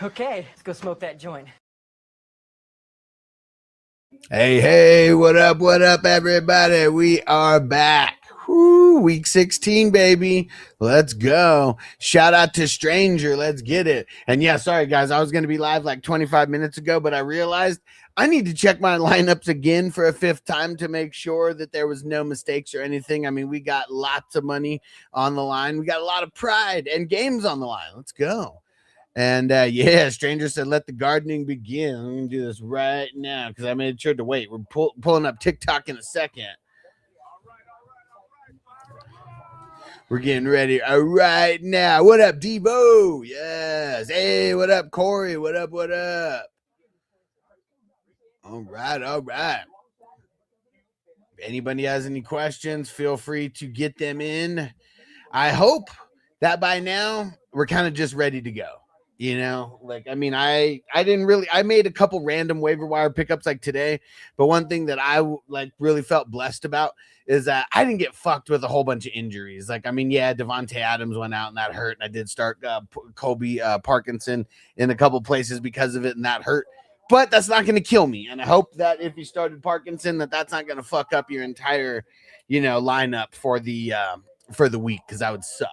Okay, let's go smoke that joint. Hey, what up, everybody? We are back. Woo, week 16, baby. Let's go. Shout out to Stranger. Let's get it. And yeah, sorry, guys. I was going to be live like 25 minutes ago, but I realized I need to check my lineups again for a fifth time to make sure that there was no mistakes or anything. I mean, we got lots of money on the line. We got a lot of pride and games on the line. Let's go. And yeah, Stranger said, let the gardening begin. I'm going to do this right now because I made sure to wait. We're pulling up TikTok in a second. We're getting ready right now. What up, Devo? Yes. Hey, what up, Corey? What up? All right. If anybody has any questions, feel free to get them in. I hope that by now we're kind of just ready to go. You know, like, I mean, I made a couple random waiver wire pickups like today, but one thing that I like really felt blessed about is that I didn't get fucked with a whole bunch of injuries. Like, I mean, yeah, Devontae Adams went out and that hurt, and I did start Kobe Parkinson in a couple places because of it, and that hurt. But that's not going to kill me, and I hope that if you started Parkinson, that's not going to fuck up your entire, lineup for the week, because that would suck.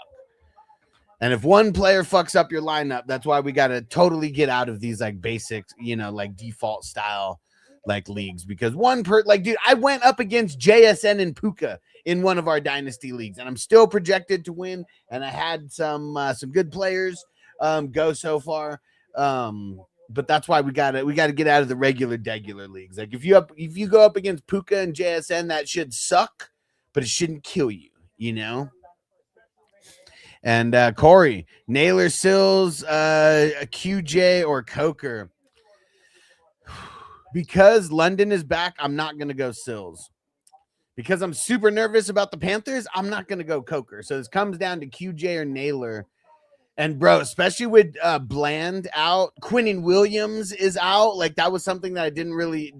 And if one player fucks up your lineup, that's why we got to totally get out of these like basics, like default style like leagues. Because dude, I went up against JSN and Puka in one of our dynasty leagues, and I'm still projected to win. And I had some good players go so far. But that's why we gotta get out of the regular leagues. Like if you go up against Puka and JSN, that should suck, but it shouldn't kill you, And Corey, Naylor, Sills, QJ, or Coker. Because London is back, I'm not going to go Sills. Because I'm super nervous about the Panthers, I'm not going to go Coker. So this comes down to QJ or Naylor. And bro, especially with Bland out, Quinnen Williams is out. Like that was something that I didn't really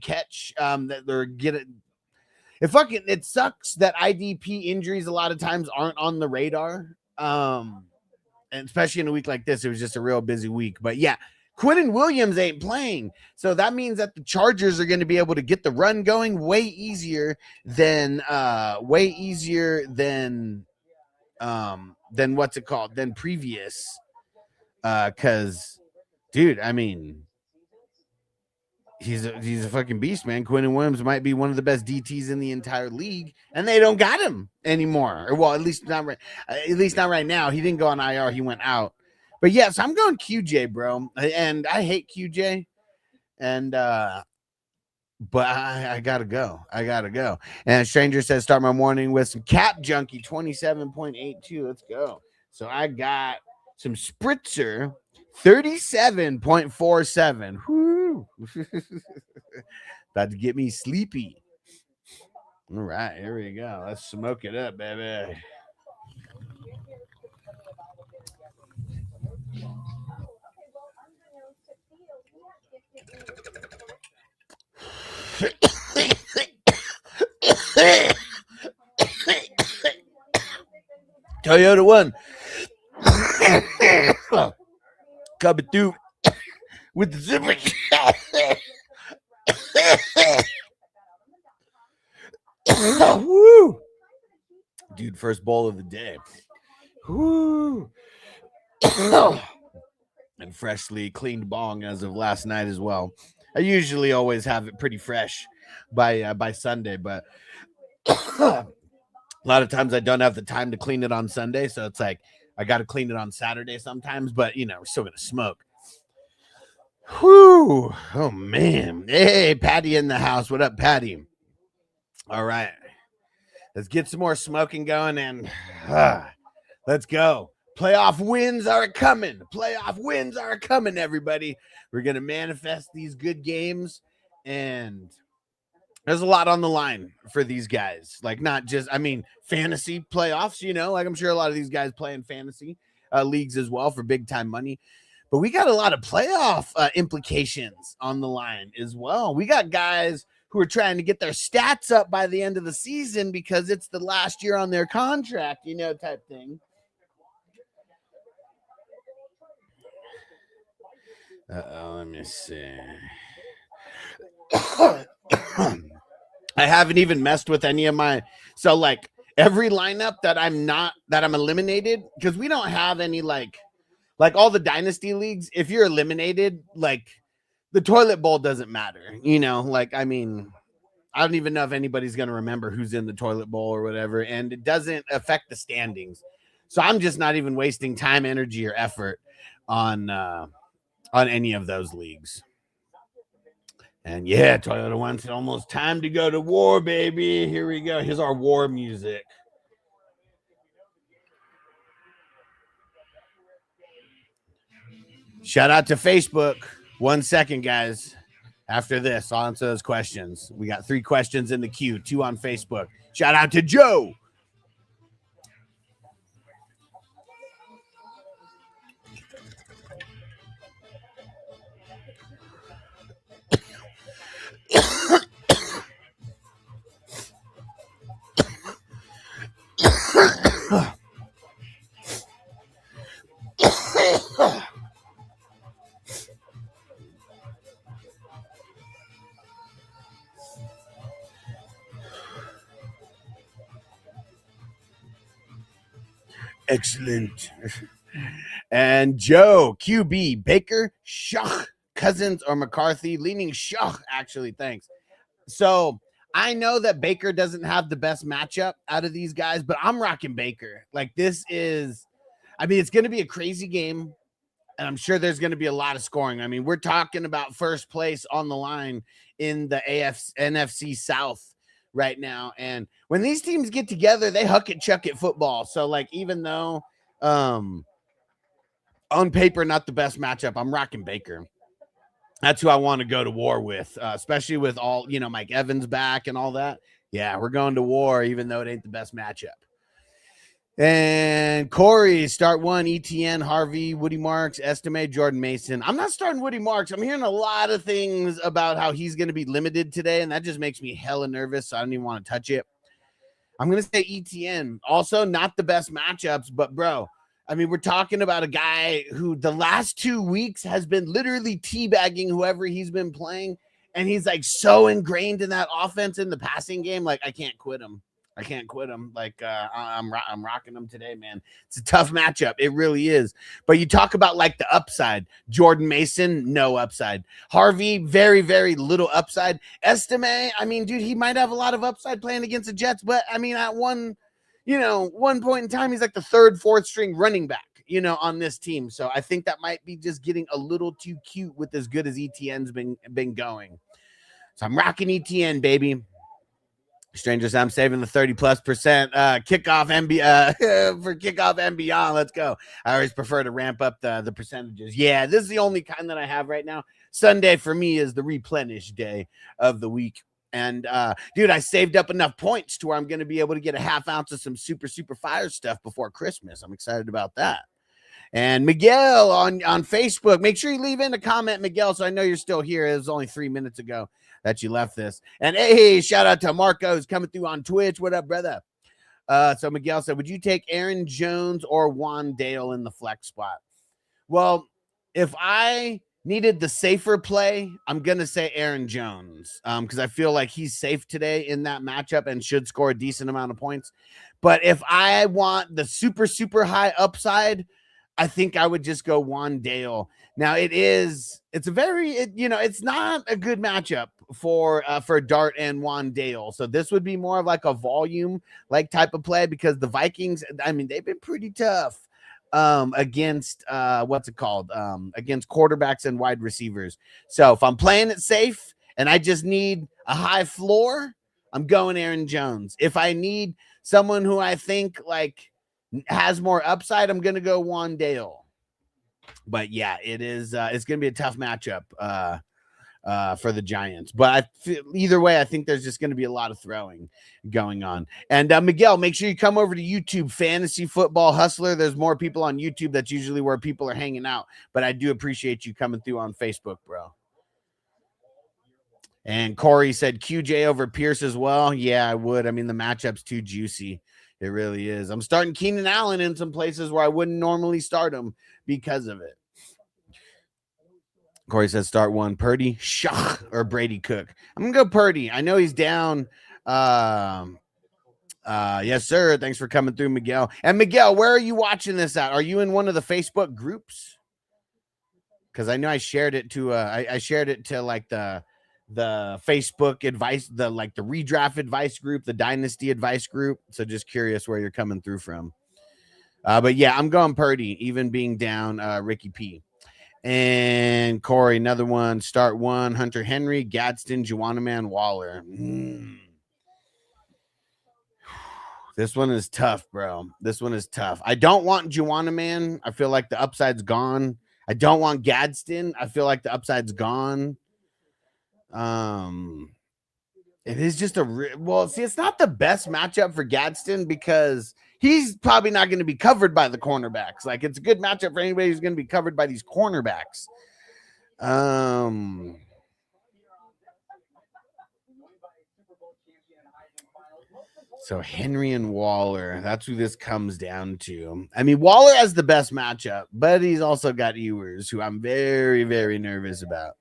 catch. That they're getting. It sucks that IDP injuries a lot of times aren't on the radar. And especially in a week like this, it was just a real busy week. But yeah, Quinnen Williams ain't playing. So that means that the Chargers are going to be able to get the run going way easier than what's it called? Than previous. Cause dude, I mean, he's a fucking beast, man. Quinnen Williams might be one of the best DTs in the entire league, and they don't got him anymore. Or well, at least not right now. He didn't go on IR; he went out. But yes, I'm going QJ, bro, and I hate QJ, and but I gotta go. And Stranger says start my morning with some Cap Junkie 27.82. Let's go. So I got some Spritzer 37.47. Whoo. About to get me sleepy. All right, here we go. Let's smoke it up, baby. Toyota 1. Coming through with the zipper. Woo. Dude, first bowl of the day. Woo. And freshly cleaned bong as of last night as well. I usually always have it pretty fresh by Sunday, but a lot of times I don't have the time to clean it on Sunday, so it's like I got to clean it on Saturday sometimes, but we're still going to smoke. Whew. Oh, man. Hey, Patty in the house. What up, Patty? All right. Let's get some more smoking going, and let's go. Playoff wins are coming. Everybody. We're going to manifest these good games, and there's a lot on the line for these guys. Like, not just, fantasy playoffs, like I'm sure a lot of these guys play in fantasy leagues as well for big time money. But we got a lot of playoff implications on the line as well. We got guys who are trying to get their stats up by the end of the season because it's the last year on their contract, type thing. Let me see. I haven't even messed with any of my, so like every lineup that I'm eliminated, because we don't have any like all the dynasty leagues. If you're eliminated, like the toilet bowl doesn't matter, like, I mean, I don't even know if anybody's going to remember who's in the toilet bowl or whatever, and it doesn't affect the standings. So I'm just not even wasting time, energy, or effort on any of those leagues. And yeah, Toyota wants it. Almost time to go to war, baby. Here we go. Here's our war music. Shout out to Facebook. 1 second, guys. After this, I'll answer those questions. We got 3 questions in the queue, 2 on Facebook. Shout out to Joe. Excellent. And Joe, QB, Baker, Schach, Cousins, or McCarthy, leaning Schach, actually. Thanks. So I know that Baker doesn't have the best matchup out of these guys, but I'm rocking Baker. Like, this is, I mean, it's going to be a crazy game, and I'm sure there's going to be a lot of scoring. I mean, we're talking about first place on the line in the NFC South right now. And when these teams get together, they huck it, chuck it football. So, like, even though on paper, not the best matchup, I'm rocking Baker. That's who I want to go to war with, especially with all, Mike Evans back and all that. Yeah, we're going to war, even though it ain't the best matchup. And Corey, start 1, ETN, Harvey, Woody Marks, Estimate, Jordan Mason. I'm not starting Woody Marks. I'm hearing a lot of things about how he's going to be limited today, and that just makes me hella nervous, so I don't even want to touch it. I'm going to say ETN. Also, not the best matchups, but, bro, I mean, we're talking about a guy who the last 2 weeks has been literally teabagging whoever he's been playing, and he's, like, so ingrained in that offense in the passing game, like, I can't quit him. Like, I'm rocking him today, man. It's a tough matchup. It really is. But you talk about, like, the upside. Jordan Mason, no upside. Harvey, very, very little upside. Estime, I mean, dude, he might have a lot of upside playing against the Jets, but, I mean, at one point in time, he's like the 3rd, 4th string running back, on this team. So I think that might be just getting a little too cute with as good as ETN's been going. So I'm rocking ETN, baby. Strangers, I'm saving the 30+% kickoff for kickoff and beyond. Let's go. I always prefer to ramp up the percentages. Yeah, this is the only kind that I have right now. Sunday for me is the replenish day of the week. And dude, I saved up enough points to where I'm going to be able to get a half ounce of some super fire stuff before Christmas. I'm excited about that. And Miguel on Facebook, make sure you leave in a comment, Miguel, so I know you're still here. It was only 3 minutes ago that you left this. And hey, shout out to Marco who's coming through on Twitch. What up, brother? So Miguel said, would you take Aaron Jones or Juan Dale in the flex spot? Well, if I needed the safer play, I'm going to say Aaron Jones because I feel like he's safe today in that matchup and should score a decent amount of points. But if I want the super high upside, I think I would just go Juan Dale. Now it's not a good matchup for Dart and Juan Dale. So this would be more of like a volume like type of play because the Vikings, I mean, they've been pretty tough against against quarterbacks and wide receivers. So if I'm playing it safe and I just need a high floor, I'm going Aaron Jones. If I need someone who I think like has more upside, I'm gonna go Juan Dale. But yeah, it is it's gonna be a tough matchup for the Giants. But either way, I think there's just gonna be a lot of throwing going on. And Miguel, make sure you come over to YouTube, Fantasy Football Hustler. There's more people on YouTube. That's usually where people are hanging out. But I do appreciate you coming through on Facebook, bro. And Corey said QJ over Pierce as well. Yeah, I would. I mean, the matchup's too juicy. It really is. I'm starting Keenan Allen in some places where I wouldn't normally start him because of it. Corey says start one. Purdy, Shach, or Brady Cook. I'm gonna go Purdy. I know he's down. Yes, sir. Thanks for coming through, Miguel. And Miguel, where are you watching this at? Are you in one of the Facebook groups? Because I know I shared it to I shared it to like the Facebook advice, the redraft advice group, the dynasty advice group. So just curious where you're coming through from. But yeah, I'm going Purdy, even being down Ricky P. And Corey, another one. Start one. Hunter Henry, Gadsden, Juwanna Man, Waller. This one is tough, bro. This one is tough. I don't want Juwanna Man. I feel like the upside's gone. I don't want Gadsden. I feel like the upside's gone. It is just it's not the best matchup for Gadsden because he's probably not going to be covered by the cornerbacks. Like, it's a good matchup for anybody who's going to be covered by these cornerbacks. So Henry and Waller, that's who this comes down to. I mean, Waller has the best matchup, but he's also got Ewers, who I'm very, very nervous about.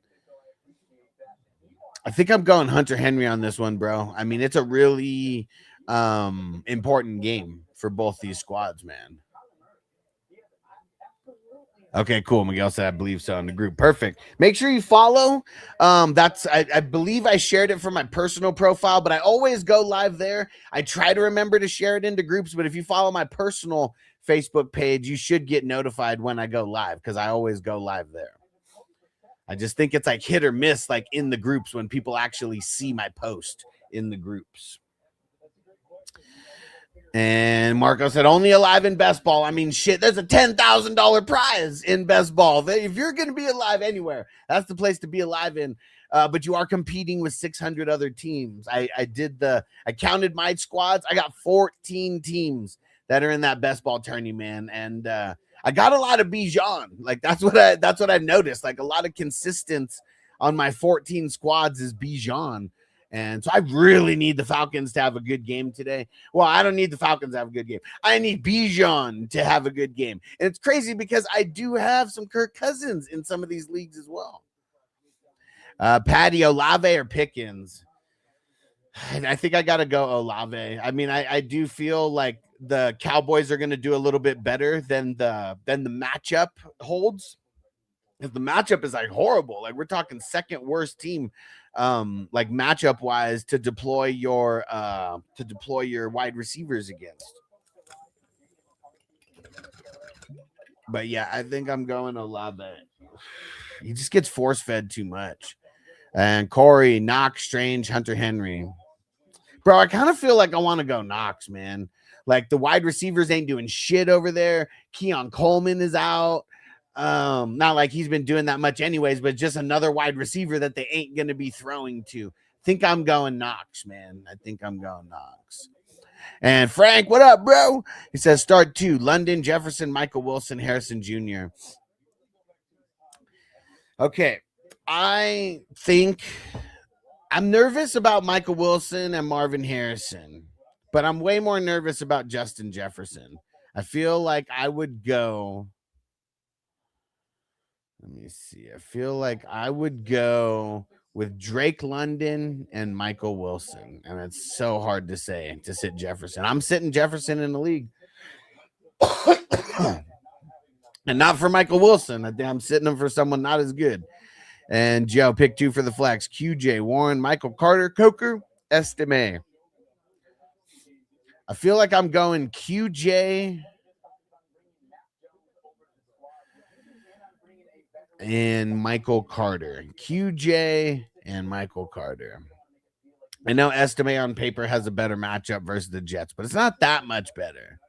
I think I'm going Hunter Henry on this one, bro. I mean, it's a really important game for both these squads, man. Okay, cool. Miguel said, I believe so in the group. Perfect. Make sure you follow. I believe I shared it from my personal profile, but I always go live there. I try to remember to share it into groups, but if you follow my personal Facebook page, you should get notified when I go live because I always go live there. I just think it's like hit or miss, like in the groups when people actually see my post in the groups. And Marco said, only alive in best ball. I mean, shit, there's a $10,000 prize in best ball. If you're going to be alive anywhere, that's the place to be alive in. But you are competing with 600 other teams. I counted my squads. I got 14 teams that are in that best ball tourney, man. And I got a lot of Bijan. Like, that's what I noticed. Like, a lot of consistency on my 14 squads is Bijan. And so I really need the Falcons to have a good game today. Well, I don't need the Falcons to have a good game. I need Bijan to have a good game. And it's crazy because I do have some Kirk Cousins in some of these leagues as well. Patty, Olave, or Pickens? I think I got to go Olave. I mean, I do feel like the Cowboys are going to do a little bit better than the matchup holds. Because the matchup is like horrible. Like, we're talking second worst team, like matchup wise, to deploy your wide receivers against. But yeah, I think I'm going Olave. He just gets force fed too much. And Corey, Knox, Strange, Hunter Henry. Bro, I kind of feel like I want to go Knox, man. Like, the wide receivers ain't doing shit over there. Keon Coleman is out. Not like he's been doing that much anyways, but just another wide receiver that they ain't going to be throwing to. Think I'm going Knox, man. I think I'm going Knox. And Frank, what up, bro? He says start two. London, Jefferson, Michael Wilson, Harrison Jr. Okay. I think I'm nervous about Michael Wilson and Marvin Harrison, but I'm way more nervous about Justin Jefferson. I feel like I would go. Let me see. I feel like I would go with Drake London and Michael Wilson. And it's so hard to say to sit Jefferson. I'm sitting Jefferson in the league. And not for Michael Wilson. I'm sitting him for someone not as good. And Joe, pick two for the flex. QJ, Warren, Michael Carter, Coker, Estime. I feel like I'm going QJ and Michael Carter. QJ and Michael Carter. I know Estime on paper has a better matchup versus the Jets, but it's not that much better.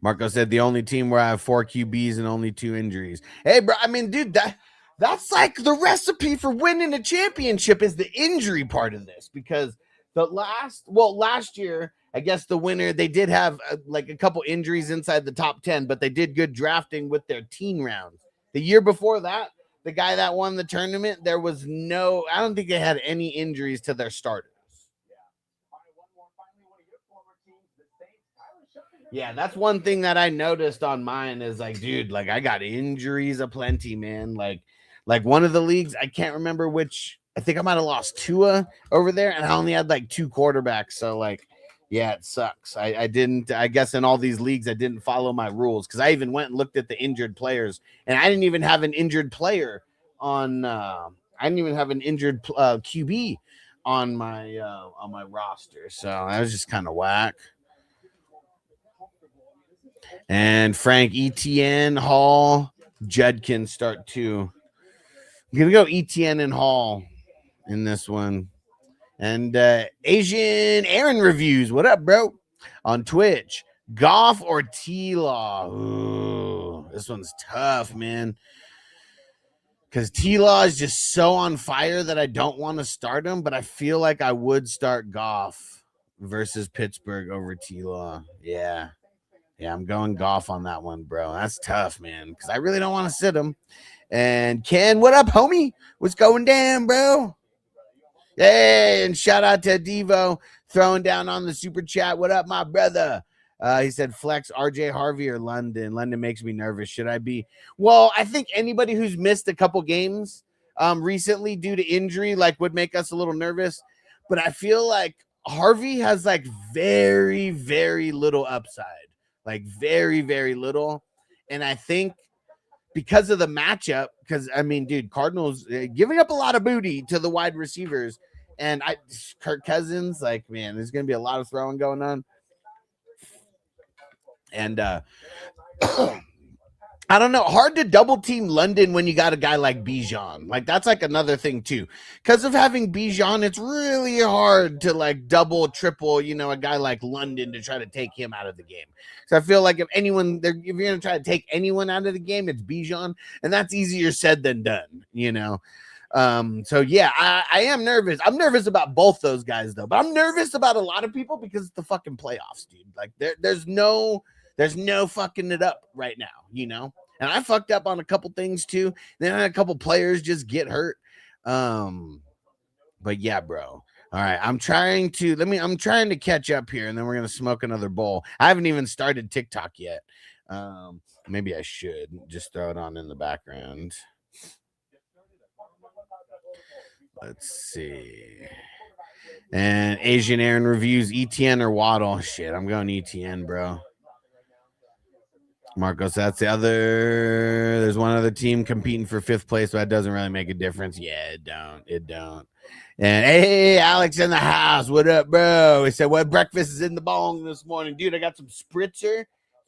Marco said the only team where I have 4 QBs and only 2 injuries. Hey, bro, I mean, dude, that's like the recipe for winning a championship is the injury part of this, because last year, I guess the winner, they did have like a couple injuries inside the top 10, but they did good drafting with their teen rounds. The year before that, the guy that won the tournament, I don't think they had any injuries to their starters. Yeah, that's one thing that I noticed on mine is like, dude, like I got injuries aplenty, man. Like one of the leagues, I can't remember which. I think I might have lost Tua over there, and I only had like 2 quarterbacks. So like, yeah, it sucks. I didn't. I guess in all these leagues, I didn't follow my rules because I even went and looked at the injured players, and I didn't even have an injured player on. I didn't even have an injured QB on my roster. So that was just kind of whack. And Frank Etienne, Hall, Judkins start 2. I'm gonna go Etienne and Hall in this one. And Asian Aaron reviews. What up, bro? On Twitch. Goff or T-Law? Ooh, this one's tough, man. Because T-Law is just so on fire that I don't want to start him, but I feel like I would start Goff versus Pittsburgh over T-Law. Yeah. Yeah, I'm going Goff on that one, bro. That's tough, man, because I really don't want to sit him. And Ken, what up, homie? What's going down, bro? Hey, and shout out to Devo throwing down on the super chat. What up, my brother? He said, flex RJ Harvey or London. London makes me nervous. Should I be? Well, I think anybody who's missed a couple games recently due to injury like would make us a little nervous. But I feel like Harvey has like very, very little upside. Like very, very little. And I think because of the matchup, because I mean, dude, Cardinals giving up a lot of booty to the wide receivers. And Kirk Cousins, like, man, there's going to be a lot of throwing going on. And I don't know. Hard to double team London when you got a guy like Bijan. Like, that's like another thing, too. Because of having Bijan, it's really hard to like double, triple, a guy like London to try to take him out of the game. So I feel like if you're going to try to take anyone out of the game, it's Bijan. And that's easier said than done, So yeah, I am nervous. I'm nervous about both those guys, though. But I'm nervous about a lot of people because it's the fucking playoffs, dude. Like, there's no fucking it up right now, And I fucked up on a couple things too. Then I had a couple players just get hurt. But yeah, bro. All right, I'm trying to catch up here, and then we're gonna smoke another bowl. I haven't even started TikTok yet. Maybe I should just throw it on in the background. Let's see. And Asian Aaron reviews ETN or Waddle. Shit, I'm going ETN, bro. Marcos, that's the other. There's one other team competing for 5th place, but that doesn't really make a difference. Yeah, it don't. And hey, Alex in the house. What up, bro? He said, what breakfast is in the bong this morning? Dude, I got some Spritzer,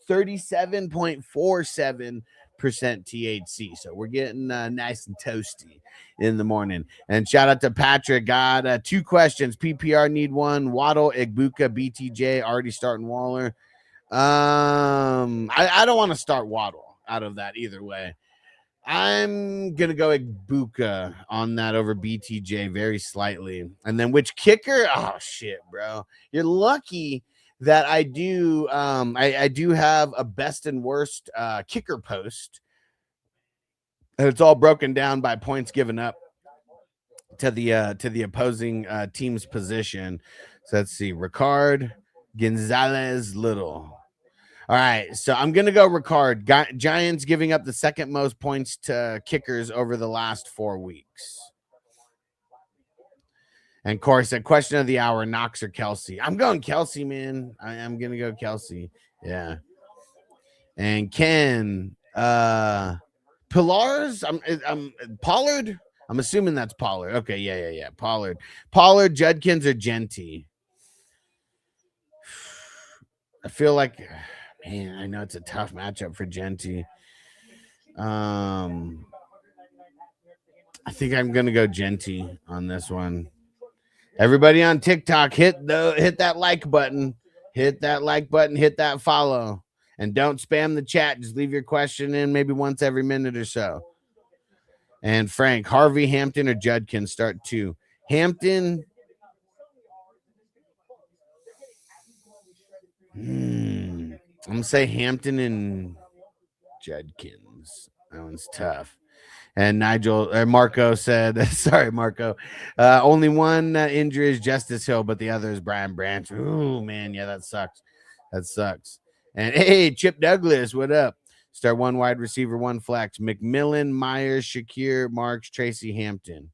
37.47% THC. So we're getting nice and toasty in the morning. And shout out to Patrick. Got 2 questions. PPR need 1. Waddle, Igbuka, BTJ, already starting Waller. I don't want to start Waddle out of that either way. I'm gonna go Igbuka on that over BTJ very slightly. And then which kicker? Oh shit, bro. You're lucky that I do I do have a best and worst kicker post. And it's all broken down by points given up to the opposing team's position. So let's see. Ricard, Gonzalez, Little. All right, so I'm going to go Ricard. Giants giving up the 2nd most points to kickers over the last 4 weeks. And of course, a question of the hour, Knox or Kelsey. I'm going Kelsey, man. I'm going to go Kelsey. Yeah. And Ken, Pillars? I'm Pollard? I'm assuming that's Pollard. Okay, yeah. Pollard, Judkins, or Genty? I feel like... Man, I know it's a tough matchup for Genty. I think I'm gonna go Genty on this one. Everybody on TikTok, hit that like button, hit that follow, and don't spam the chat. Just leave your question in maybe once every minute or so. And Frank, Harvey, Hampton, or Judkins start 2. Hampton. I'm gonna say Hampton and Judkins. That one's tough. And Marco said, sorry, Marco. Only one injury is Justice Hill, but the other is Brian Branch. Ooh, man, yeah, that sucks. And hey, Chip Douglas, what up? Start 1 wide receiver, 1 flex. McMillan, Myers, Shakir, Marks, Tracy, Hampton.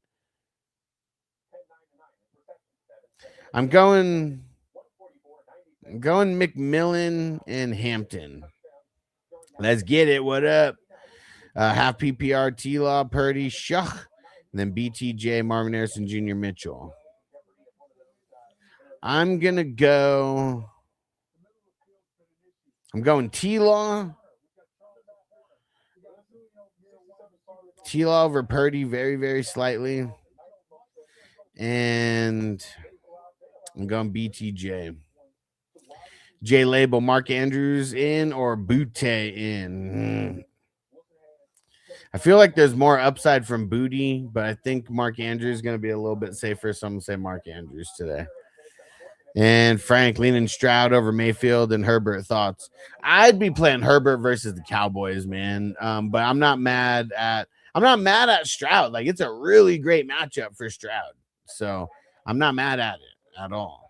I'm going McMillan and Hampton. Let's get it. What up? Half PPR, T-Law, Purdy, Shuck, and then BTJ, Marvin Harrison Jr., Mitchell. I'm going T-Law. T-Law over Purdy very, very slightly. And I'm going BTJ. J Label, Mark Andrews in or Butte in? I feel like there's more upside from Booty, but I think Mark Andrews is going to be a little bit safer. So I'm going to say Mark Andrews today. And Frank leaning Stroud over Mayfield and Herbert. Thoughts? I'd be playing Herbert versus the Cowboys, man. But I'm not mad at Stroud. Like, it's a really great matchup for Stroud. So I'm not mad at it at all.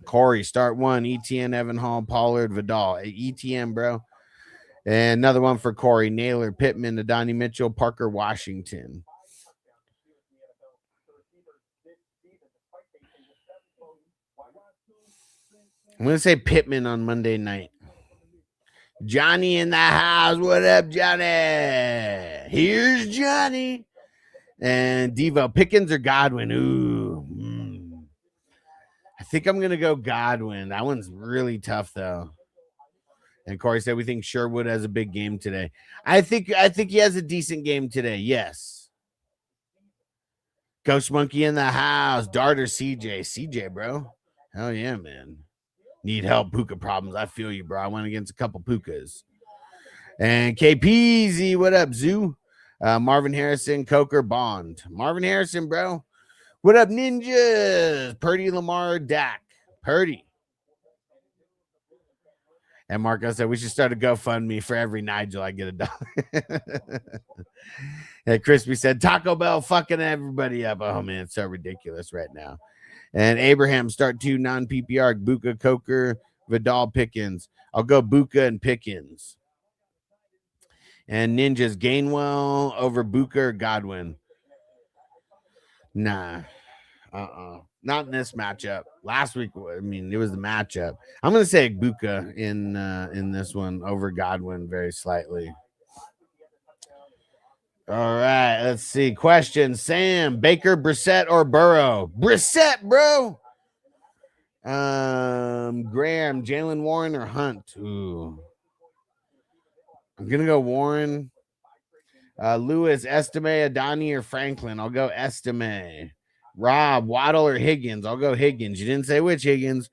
Corey, start 1. ETN, Evan Hall, Pollard, Vidal. ETN, bro. And another one for Corey. Naylor, Pittman, Adonai Mitchell, Parker, Washington. I'm going to say Pittman on Monday night. Johnny in the house. What up, Johnny? Here's Johnny. And Devo, Pickens or Godwin? Ooh. I think I'm going to go Godwin. That one's really tough, though. And Corey said we think Sherwood has a big game today. I think he has a decent game today. Yes. Ghost Monkey in the house. Darter, CJ. CJ, bro. Hell yeah, man. Need help, Puka problems. I feel you, bro. I went against a couple Pukas. And KPZ, what up, Zoo? Marvin Harrison, Coker, Bond. Marvin Harrison, bro. What up, Ninjas? Purdy, Lamar, Dak. Purdy. And Marco said we should start a GoFundMe for every Nigel I get $1. And Crispy said Taco Bell fucking everybody up. Oh, man, it's so ridiculous right now. And Abraham, start 2 non-PPR, Buka, Coker, Vidal, Pickens. I'll go Buka and Pickens. And Ninjas, Gainwell over Buka or Godwin. Nah. Not in this matchup. Last week, I mean, it was the matchup. I'm going to say Buka in this one over Godwin very slightly. All right, let's see. Question, Sam, Baker, Brissett, or Burrow? Brissett, bro. Graham, Jalen Warren, or Hunt? Ooh. I'm going to go Warren. Lewis, Estime, Adani, or Franklin? I'll go Estime. Rob, Waddle, or Higgins? I'll go Higgins. You didn't say which Higgins.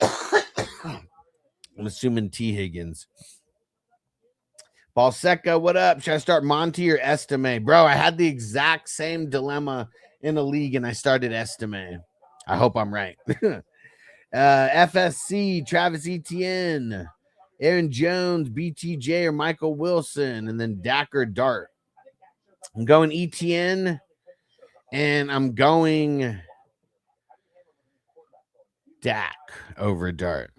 I'm assuming T. Higgins. Balseca, what up? Should I start Monty or Estime? Bro, I had the exact same dilemma in a league, and I started Estime. I hope I'm right. FSC, Travis Etienne, Aaron Jones, BTJ, or Michael Wilson, and then Dak or Dart. I'm going Etienne, and I'm going Dak over Dart.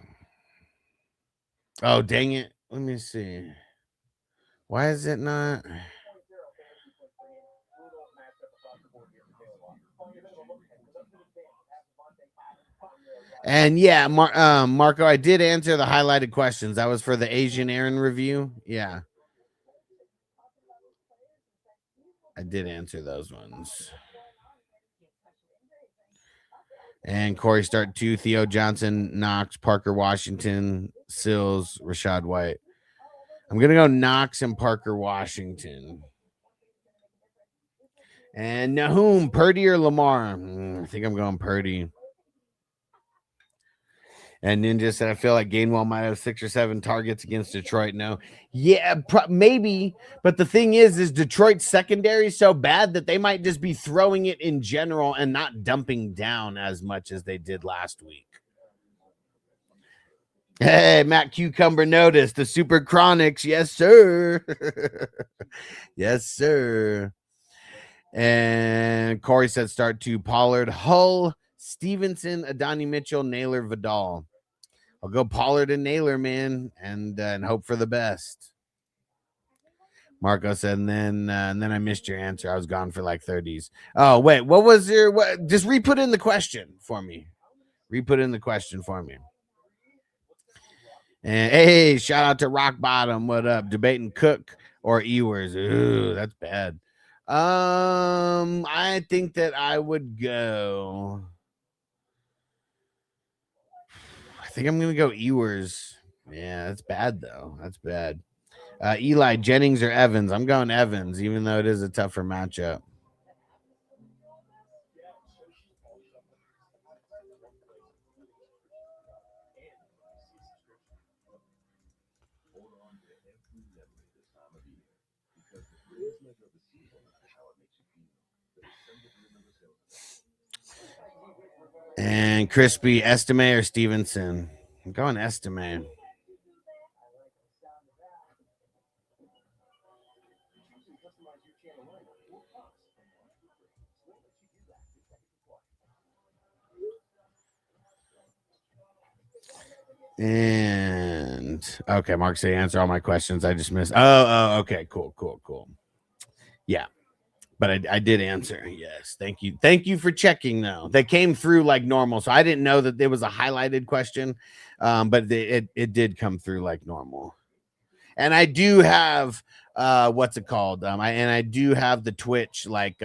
Oh, dang it. Let me see. Why is it not? And yeah, Marco, I did answer the highlighted questions. That was for the Asian Aaron review. Yeah. I did answer those ones. And Corey, start 2. Theo Johnson, Knox, Parker, Washington, Sills, Rashad White. I'm going to go Knox and Parker, Washington. And Nahum, Purdy or Lamar? I think I'm going Purdy. And Ninja said, I feel like Gainwell might have 6 or 7 targets against Detroit. No. Yeah, maybe. But the thing is Detroit's secondary so bad that they might just be throwing it in general and not dumping down as much as they did last week. Hey, Matt Cucumber noticed the Super Chronics. Yes, sir. Yes, sir. And Corey said start 2. Pollard, Hull, Stevenson, Adonai Mitchell, Naylor, Vidal. I'll go Pollard and Naylor, man, and hope for the best. Marco said, and then I missed your answer. I was gone for like 30s. Oh, wait, what was your what? Just re-put in the question for me. Re-put in the question for me. And hey, shout out to Rock Bottom. What up? Debating Cook or Ewers. Ooh, that's bad. I think that I would go. I think I'm gonna go Ewers. Yeah, that's bad though. That's bad. Eli, Jennings or Evans? I'm going Evans, even though it is a tougher matchup. And Crispy, Estime or Stevenson? I'm going Estime. And okay, Mark say answer all my questions. I just missed. Oh, okay, cool. Yeah, but I did answer. Yes, thank you for checking. Though they came through like normal, so I didn't know that there was a highlighted question, but it did come through like normal. And I do have what's it called? I do have the Twitch like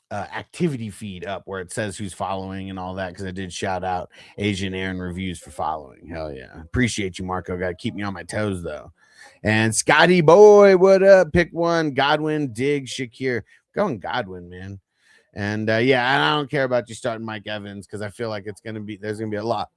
activity feed up where it says who's following and all that, because I did shout out Asian Aaron Reviews for following. Hell yeah, appreciate you, Marco. Got to keep me on my toes though. And Scotty boy, what up? Pick one. Godwin, Diggs, Shakir. Going Godwin, man. And yeah, and I don't care about you starting Mike Evans because I feel like there's gonna be a lot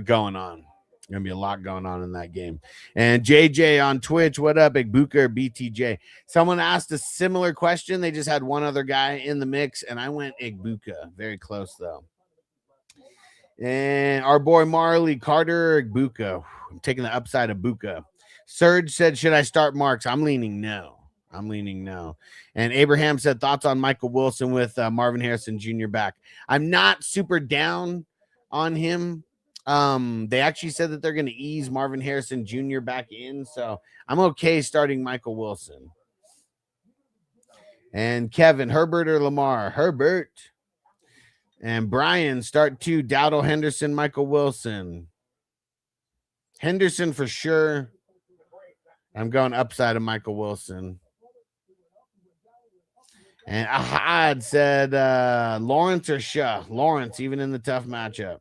going on. Gonna be a lot going on in that game. And JJ on Twitch, what up, Igbuka or BTJ? Someone asked a similar question. They just had one other guy in the mix, and I went Igbuka. Very close though. And our boy Marley, Carter or Igbuka. I'm taking the upside of Buka. Serge said, should I start Marks? I'm leaning no. And Abraham said, thoughts on Michael Wilson with Marvin Harrison Jr. back. I'm not super down on him. They actually said that they're going to ease Marvin Harrison Jr. back in, so I'm okay starting Michael Wilson. And Kevin, Herbert or Lamar? Herbert. And Brian, start 2, Dowdle, Henderson, Michael Wilson. Henderson for sure. I'm going upside of Michael Wilson. And Ahad said Lawrence or Shah. Lawrence, even in the tough matchup.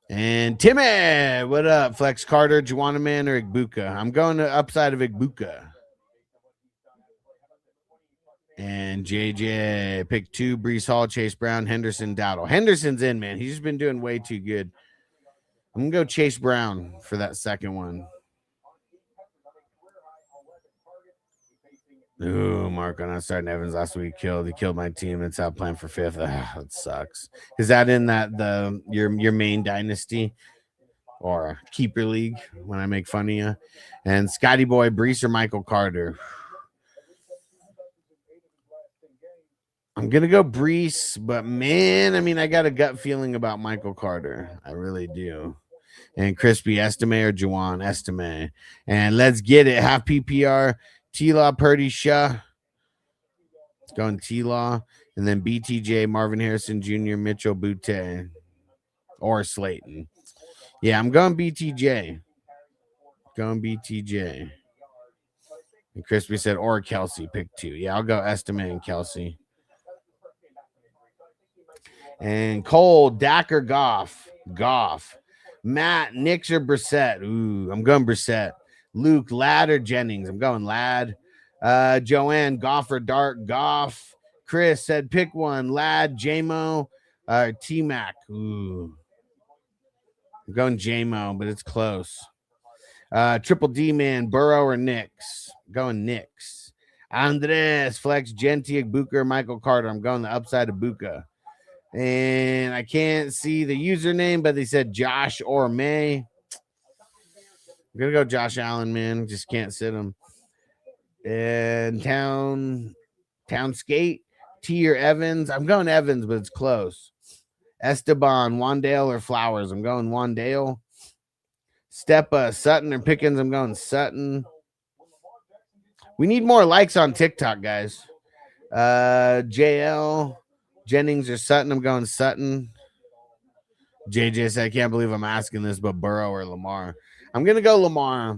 And Timmy, what up? Flex Carter, Juana Man, or Igbuka? I'm going to upside of Igbuka. And JJ, pick 2, Brees Hall, Chase Brown, Henderson, Dowdle. Henderson's in, man. He's just been doing way too good. I'm going to go Chase Brown for that second one. Ooh, Marco, not starting Evans last week. He killed my team. It's out playing for 5th. That sucks. Is that in your main dynasty or keeper league when I make fun of you? And Scotty Boy, Brees or Michael Carter? I'm gonna go Brees, but man, I mean, I got a gut feeling about Michael Carter. I really do. And Crispy, Estime or Juwan? Estime. And let's get it. Half PPR. T-Law, Purdy, Shah. It's going T-Law. And then BTJ, Marvin Harrison Jr., Mitchell, Butte, or Slayton. Yeah, I'm going BTJ. And Crispy said, or Kelsey, pick 2. Yeah, I'll go Estime and Kelsey. And Cole, Dak or Goff? Matt, Nix or Brissett? Ooh, I'm going Brissett. Luke, Ladd or Jennings? I'm going Ladd. Joanne, Goff or Dart? Goff. Chris said pick one. Ladd, J-Mo, T-Mac. Ooh. I'm going J-Mo, but it's close. Triple D man, Burrow or Nix? I'm going Nix. Andres, Flex, Genti, Buka, Michael Carter. I'm going the upside of Buka. And I can't see the username, but they said Josh or May. I'm going to go Josh Allen, man. Just can't sit him. And Town Skate, T or Evans. I'm going Evans, but it's close. Esteban, Wandale or Flowers. I'm going Wandale. Steppa, Sutton or Pickens. I'm going Sutton. We need more likes on TikTok, guys. JL, Jennings or Sutton. I'm going Sutton. JJ said, I can't believe I'm asking this, but Burrow or Lamar. I'm going to go Lamar.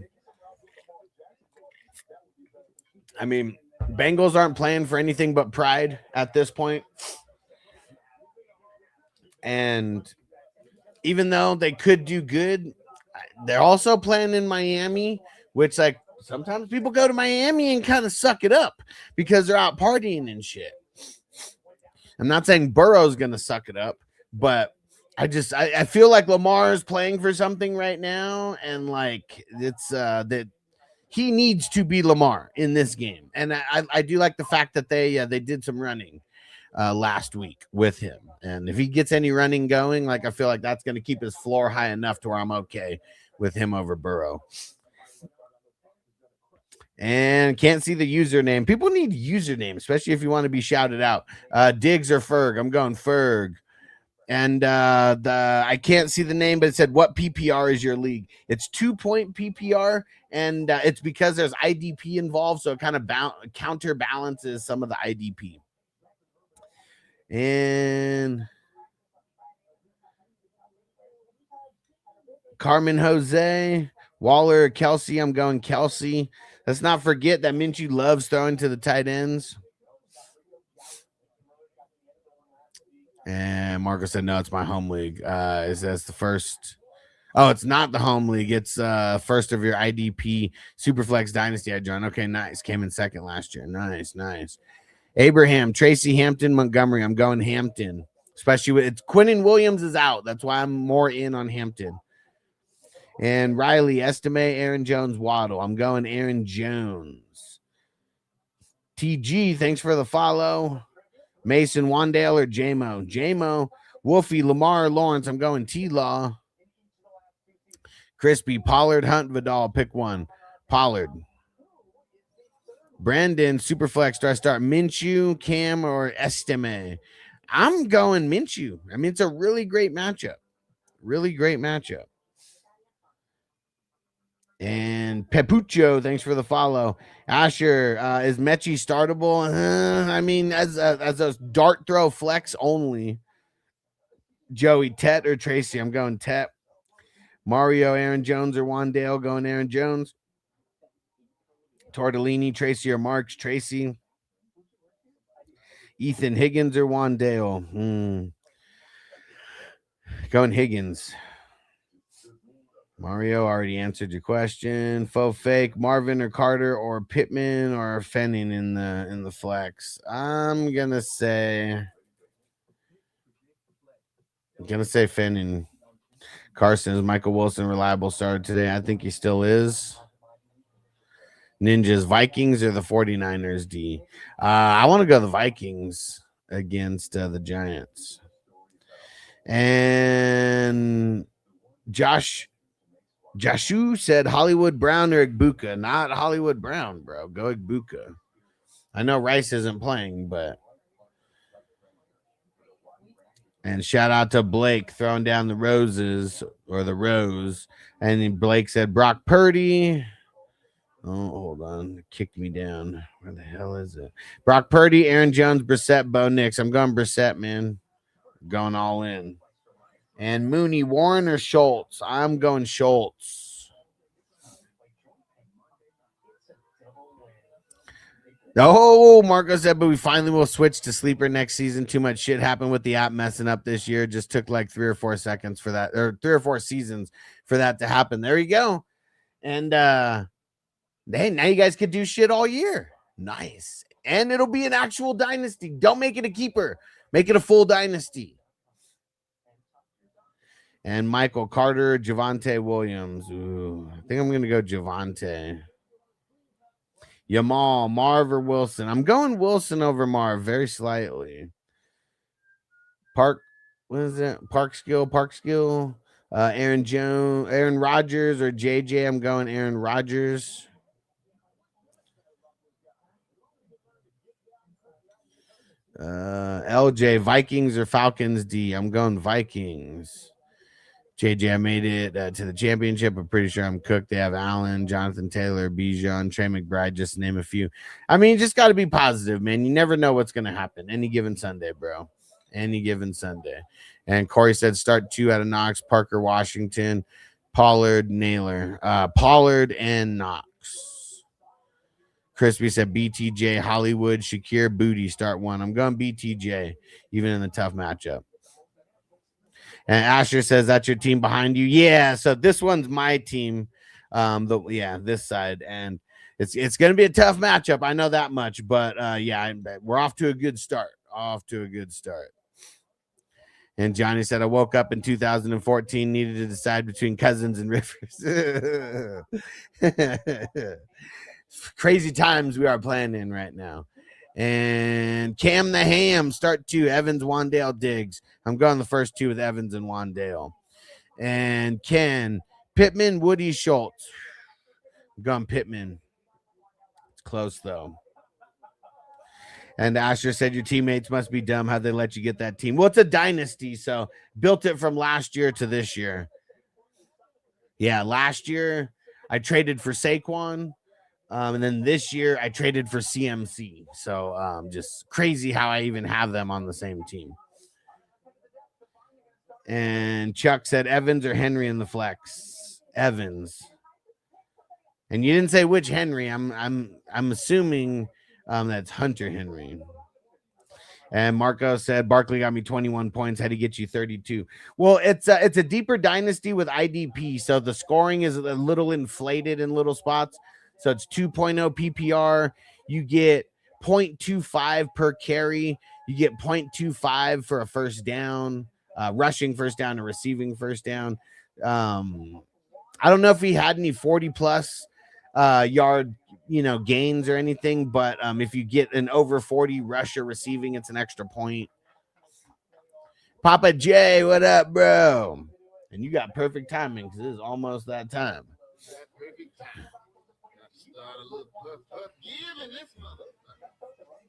I mean, Bengals aren't playing for anything but pride at this point. And even though they could do good, they're also playing in Miami, which, like, sometimes people go to Miami and kind of suck it up because they're out partying and shit. I'm not saying Burrow's going to suck it up, but I feel like Lamar is playing for something right now, and like it's that he needs to be Lamar in this game. And I do like the fact that they did some running last week with him, and if he gets any running going, like I feel like that's going to keep his floor high enough to where I'm okay with him over Burrow. And can't see the username. People need username, especially if you want to be shouted out. Diggs or Ferg. I'm going Ferg. And I can't see the name, but it said, what PPR is your league? It's 2-point PPR, and it's because there's IDP involved, so it kind of counterbalances some of the IDP. And Carmen Jose, Waller, Kelsey. I'm going Kelsey. Let's not forget that Minshew loves throwing to the tight ends. And Marco said, no, it's my home league. Is that the first? Oh, it's not the home league. It's first of your IDP Superflex Dynasty I joined. Okay, nice. Came in second last year. Nice. Abraham, Tracy, Hampton, Montgomery. I'm going Hampton. Especially with it's Quinnen Williams is out. That's why I'm more in on Hampton. And Riley, Estime, Aaron Jones, Waddle. I'm going Aaron Jones. TG, thanks for the follow. Mason, Wandale, or JMO? JMO, Wolfie, Lamar, Lawrence. I'm going T-Law. Crispy, Pollard, Hunt, Vidal. Pick one. Pollard. Brandon, Superflex. Do I start Minshew, Cam, or Estime? I'm going Minshew. I mean, it's a really great matchup. And Pepucho, thanks for the follow. Asher, is Mechie startable? I mean, as a dart throw flex only. Joey, Tet or Tracy? I'm going Tet. Mario, Aaron Jones or Wandale? Going Aaron Jones. Tortellini, Tracy or Marks? Tracy. Ethan, Higgins or Wandale? Going Higgins. Mario already answered your question. Faux fake, Marvin or Carter or Pittman or Fenning in the flex. I'm gonna say Fenning. Carson, is Michael Wilson reliable starter today? I think he still is. Ninjas, Vikings or the 49ers, D? I want to go the Vikings against the Giants. And Jashu said Hollywood Brown or Igbuka. Not Hollywood Brown, bro. Go Igbuka. I know Rice isn't playing, but. And shout out to Blake throwing down the roses or the rose. And then Blake said Brock Purdy. Oh, hold on. It kicked me down. Where the hell is it? Brock Purdy, Aaron Jones, Brissett, Bo Nix. I'm going Brissett, man. Going all in. And Mooney, Warren or Schultz? I'm going Schultz. Oh, Marco said, but we finally will switch to sleeper next season. Too much shit happened with the app messing up this year. It just took like 3 or 4 seconds for that, or 3 or 4 seasons for that to happen. There you go. And hey, now you guys could do shit all year. Nice. And it'll be an actual dynasty. Don't make it a keeper. Make it a full dynasty. And Michael Carter, Javonte Williams. Ooh, I think I'm going to go Javonte. Yamal, Marv or Wilson? I'm going Wilson over Marv very slightly. What is it? Park skill. Aaron Jones, Aaron Rodgers or JJ? I'm going Aaron Rodgers. LJ, Vikings or Falcons D? I'm going Vikings. JJ, I made it to the championship. I'm pretty sure I'm cooked. They have Allen, Jonathan Taylor, Bijan, Trey McBride, just to name a few. I mean, you just got to be positive, man. You never know what's going to happen any given Sunday, bro. Any given Sunday. And Corey said start 2 out of Knox, Parker, Washington, Pollard, Naylor. Pollard and Knox. Crispy said BTJ, Hollywood, Shakir, Booty, start 1. I'm going BTJ, even in the tough matchup. And Asher says that's your team behind you. Yeah, so this one's my team. This side, and it's going to be a tough matchup. I know that much, but we're off to a good start. And Johnny said, I woke up in 2014, needed to decide between Cousins and Rivers. Crazy times we are playing in right now. And Cam the Ham, start 2, Evans, Wandale, Diggs. I'm going the first 2 with Evans and Wandale. And Ken, Pittman, Woody, Schultz. I'm going Pittman. It's close, though. And Asher said your teammates must be dumb. How'd they let you get that team? Well, it's a dynasty, so built it from last year to this year. Yeah, last year I traded for Saquon. And then this year I traded for CMC. So just crazy how I even have them on the same team. And Chuck said Evans or Henry in the flex. Evans. And you didn't say which Henry. I'm assuming that's Hunter Henry. And Marco said Barkley got me 21 points. Had to get you 32. Well, it's a deeper dynasty with IDP, so the scoring is a little inflated in little spots. So it's 2.0 PPR. You get 0.25 per carry. You get 0.25 for a first down, rushing first down, and receiving first down. I don't know if he had any 40-plus yard, gains or anything, but if you get an over 40 rusher receiving, it's an extra point. Papa J, what up, bro? And you got perfect timing because it is almost that time.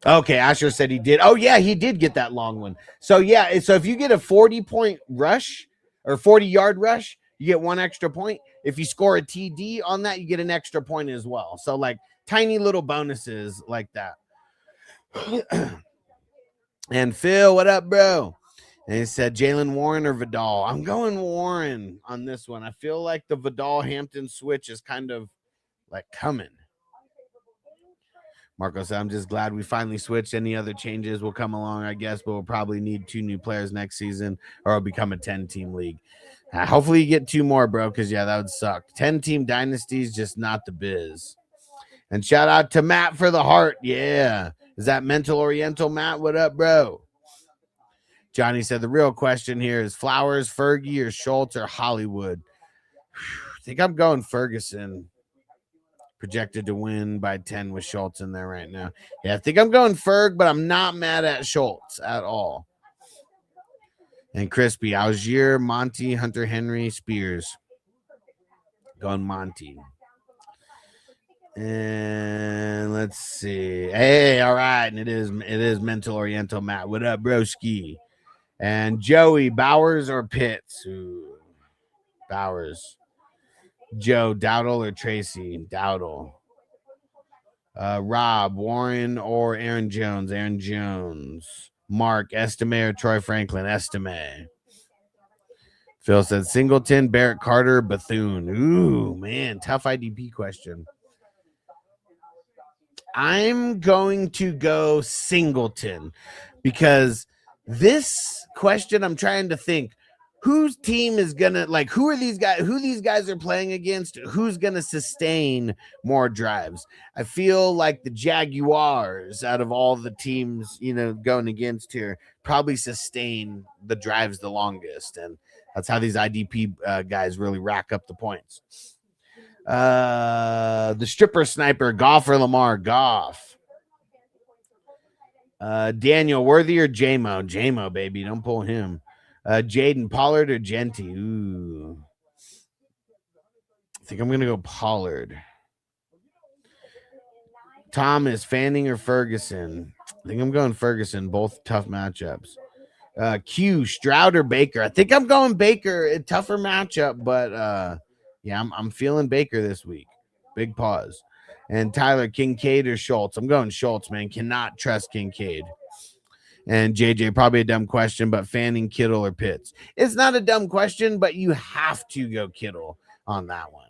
Okay, Asher said he did. Oh, yeah, he did get that long one. So, yeah, so if you get a 40-point rush or 40-yard rush, you get 1 extra point. If you score a TD on that, you get an extra point as well. So, like, tiny little bonuses like that. And Phil, what up, bro? And he said Jalen Warren or Vidal. I'm going Warren on this one. I feel like the Vidal-Hampton switch is kind of, like, coming. Marco said, I'm just glad we finally switched. Any other changes will come along, I guess, but we'll probably need 2 new players next season or it'll become a 10-team league. Hopefully you get 2 more, bro, because, yeah, that would suck. 10-team dynasties, just not the biz. And shout out to Matt for the heart. Yeah. Is that Mental Oriental, Matt? What up, bro? Johnny said the real question here is Flowers, Fergie, or Schultz, or Hollywood? I think I'm going Ferguson. Projected to win by 10 with Schultz in there right now. Yeah, I think I'm going Ferg, but I'm not mad at Schultz at all. And Crispy, Algier, Monty, Hunter Henry, Spears. Going Monty. And let's see. Hey, all right. And it is Mental Oriental, Matt. What up, broski? And Joey, Bowers or Pitts? Ooh, Bowers. Joe, Dowdle or Tracy? Dowdle. Rob, Warren or Aaron Jones? Aaron Jones. Mark, Estime or Troy Franklin? Estime. Phil said Singleton, Barrett Carter, Bethune. Ooh, man, tough IDP question. I'm going to go Singleton because this question, I'm trying to think whose team is gonna, like, who these guys are playing against, who's gonna sustain more drives. I feel like the Jaguars, out of all the teams going against here, probably sustain the drives the longest, and that's how these IDP guys really rack up the points. The stripper sniper, Goff or Lamar? Goff. Daniel, Worthy or JMO? JMO, baby, don't pull him. Jaden, Pollard or Genty? Ooh. I think I'm going to go Pollard. Thomas, Fanning, or Ferguson? I think I'm going Ferguson. Both tough matchups. Q, Stroud or Baker? I think I'm going Baker. A tougher matchup, but yeah, I'm feeling Baker this week. Big pause. And Tyler, Kincaid or Schultz? I'm going Schultz, man. Cannot trust Kincaid. And JJ, probably a dumb question, but Fanning, Kittle, or Pitts? It's not a dumb question, but you have to go Kittle on that one.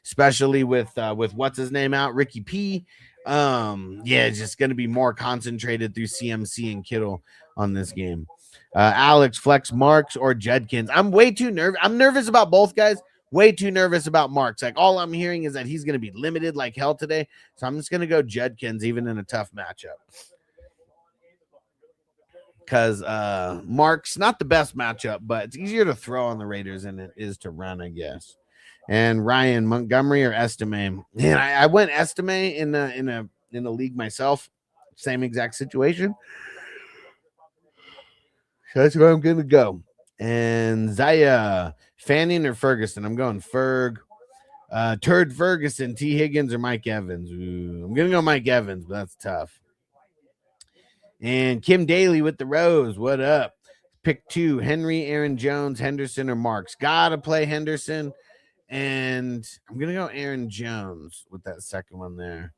Especially with what's his name out, Ricky P. Yeah, it's just going to be more concentrated through CMC and Kittle on this game. Alex, Flex, Marks, or Judkins? I'm way too nervous. I'm nervous about both guys. Way too nervous about Marks. Like, all I'm hearing is that he's going to be limited like hell today. So I'm just going to go Judkins, even in a tough matchup. Because Mark's not the best matchup, but it's easier to throw on the Raiders than it is to run, I guess. And Ryan, Montgomery or Estime? Man, I went Estime in a league myself. Same exact situation. So that's where I'm gonna go. And Zaya, Fanning or Ferguson? I'm going Ferg. Turd Ferguson, T. Higgins or Mike Evans? Ooh, I'm gonna go Mike Evans, but that's tough. And Kim Daly with the Rose. What up? Pick 2. Henry, Aaron Jones, Henderson, or Marks. Gotta play Henderson. And I'm going to go Aaron Jones with that second one there.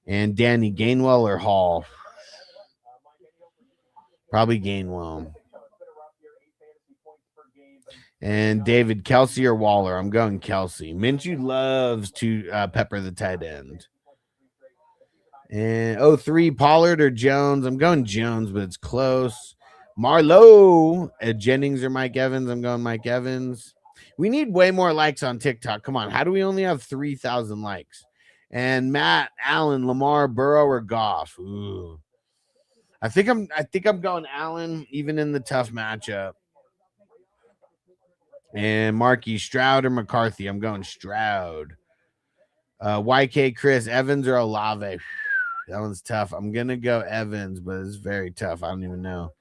And Danny, Gainwell or Hall? Probably Gainwell. And David, Kelsey or Waller? I'm going Kelsey. Minshew loves to pepper the tight end. And 03, Pollard or Jones? I'm going Jones, but it's close. Marlowe, Jennings or Mike Evans? I'm going Mike Evans. We need way more likes on TikTok. Come on. How do we only have 3,000 likes? And Matt, Allen, Lamar, Burrow, or Goff? Ooh. I think I'm going Allen, even in the tough matchup. And Marky, Stroud or McCarthy? I'm going Stroud. YK, Chris, Evans or Olave? That one's tough. I'm gonna go Evans, but it's very tough. I don't even know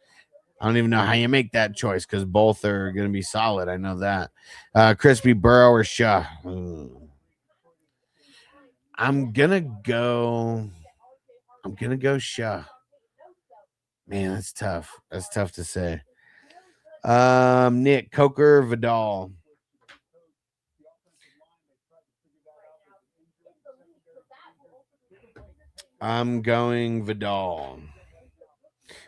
how you make that choice because both are gonna be solid. I know that. Crispy, Burrow or Shaw? I'm gonna go Shaw. Man, that's tough. That's tough to say. Nick, Coker, Vidal. I'm going Vidal.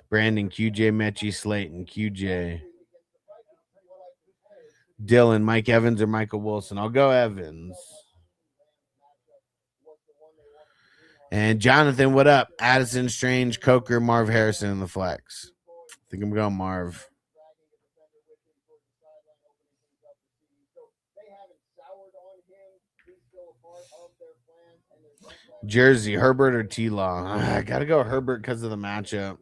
Brandon, QJ, Mechie, Slayton, QJ. Dylan, Mike Evans or Michael Wilson? I'll go Evans. And Jonathan, what up? Addison, Strange, Coker, Marv Harrison in the flex. I think I'm going Marv. Jersey, Herbert or T-Law? I got to go Herbert because of the matchup.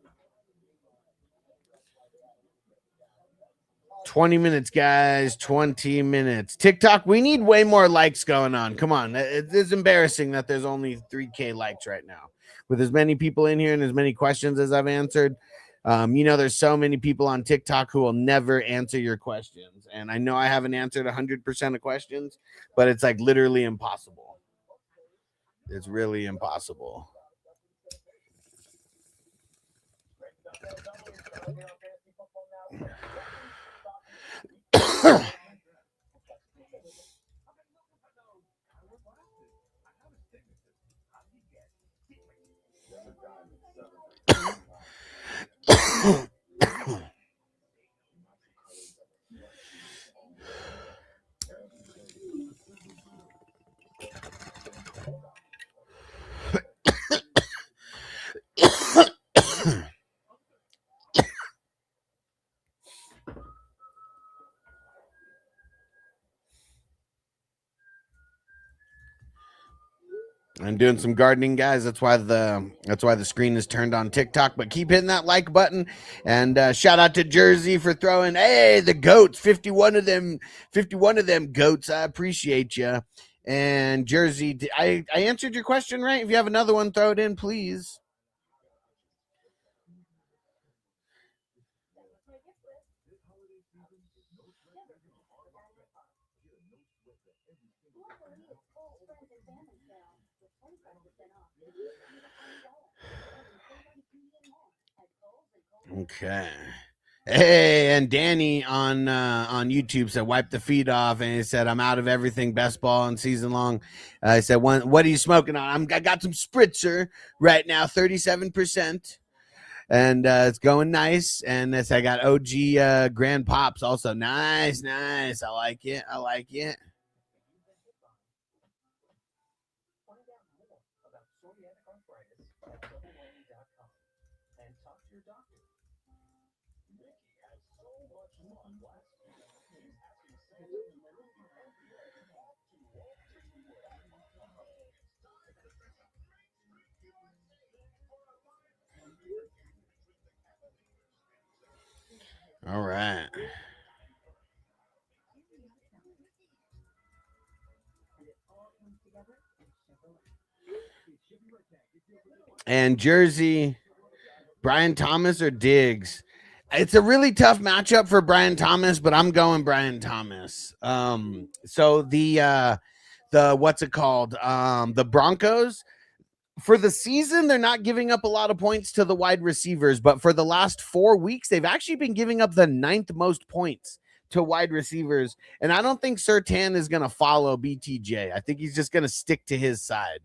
20 minutes, guys. 20 minutes. TikTok, we need way more likes going on. Come on. It's embarrassing that there's only 3K likes right now. With as many people in here and as many questions as I've answered, there's so many people on TikTok who will never answer your questions. And I know I haven't answered 100% of questions, but it's like literally impossible. It's really impossible. I'm doing some gardening, guys. That's why the screen is turned on TikTok. But keep hitting that like button. And shout out to Jersey for throwing. Hey, the goats, 51 of them goats. I appreciate you. And Jersey, I answered your question right. If you have another one, throw it in, please. Okay. Hey, and Danny on YouTube said wipe the feet off, and he said I'm out of everything best ball and season long. I said, what are you smoking on? I got some spritzer right now, 37%, and it's going nice. And this I got OG Grand Pops also, nice. I like it. All right. And Jersey, Brian Thomas or Diggs? It's a really tough matchup for Brian Thomas, but I'm going Brian Thomas. So the what's it called? The Broncos, for the season, they're not giving up a lot of points to the wide receivers, but for the last 4 weeks, they've actually been giving up the 9th most points to wide receivers. And I don't think Surtain is going to follow BTJ. I think he's just going to stick to his side.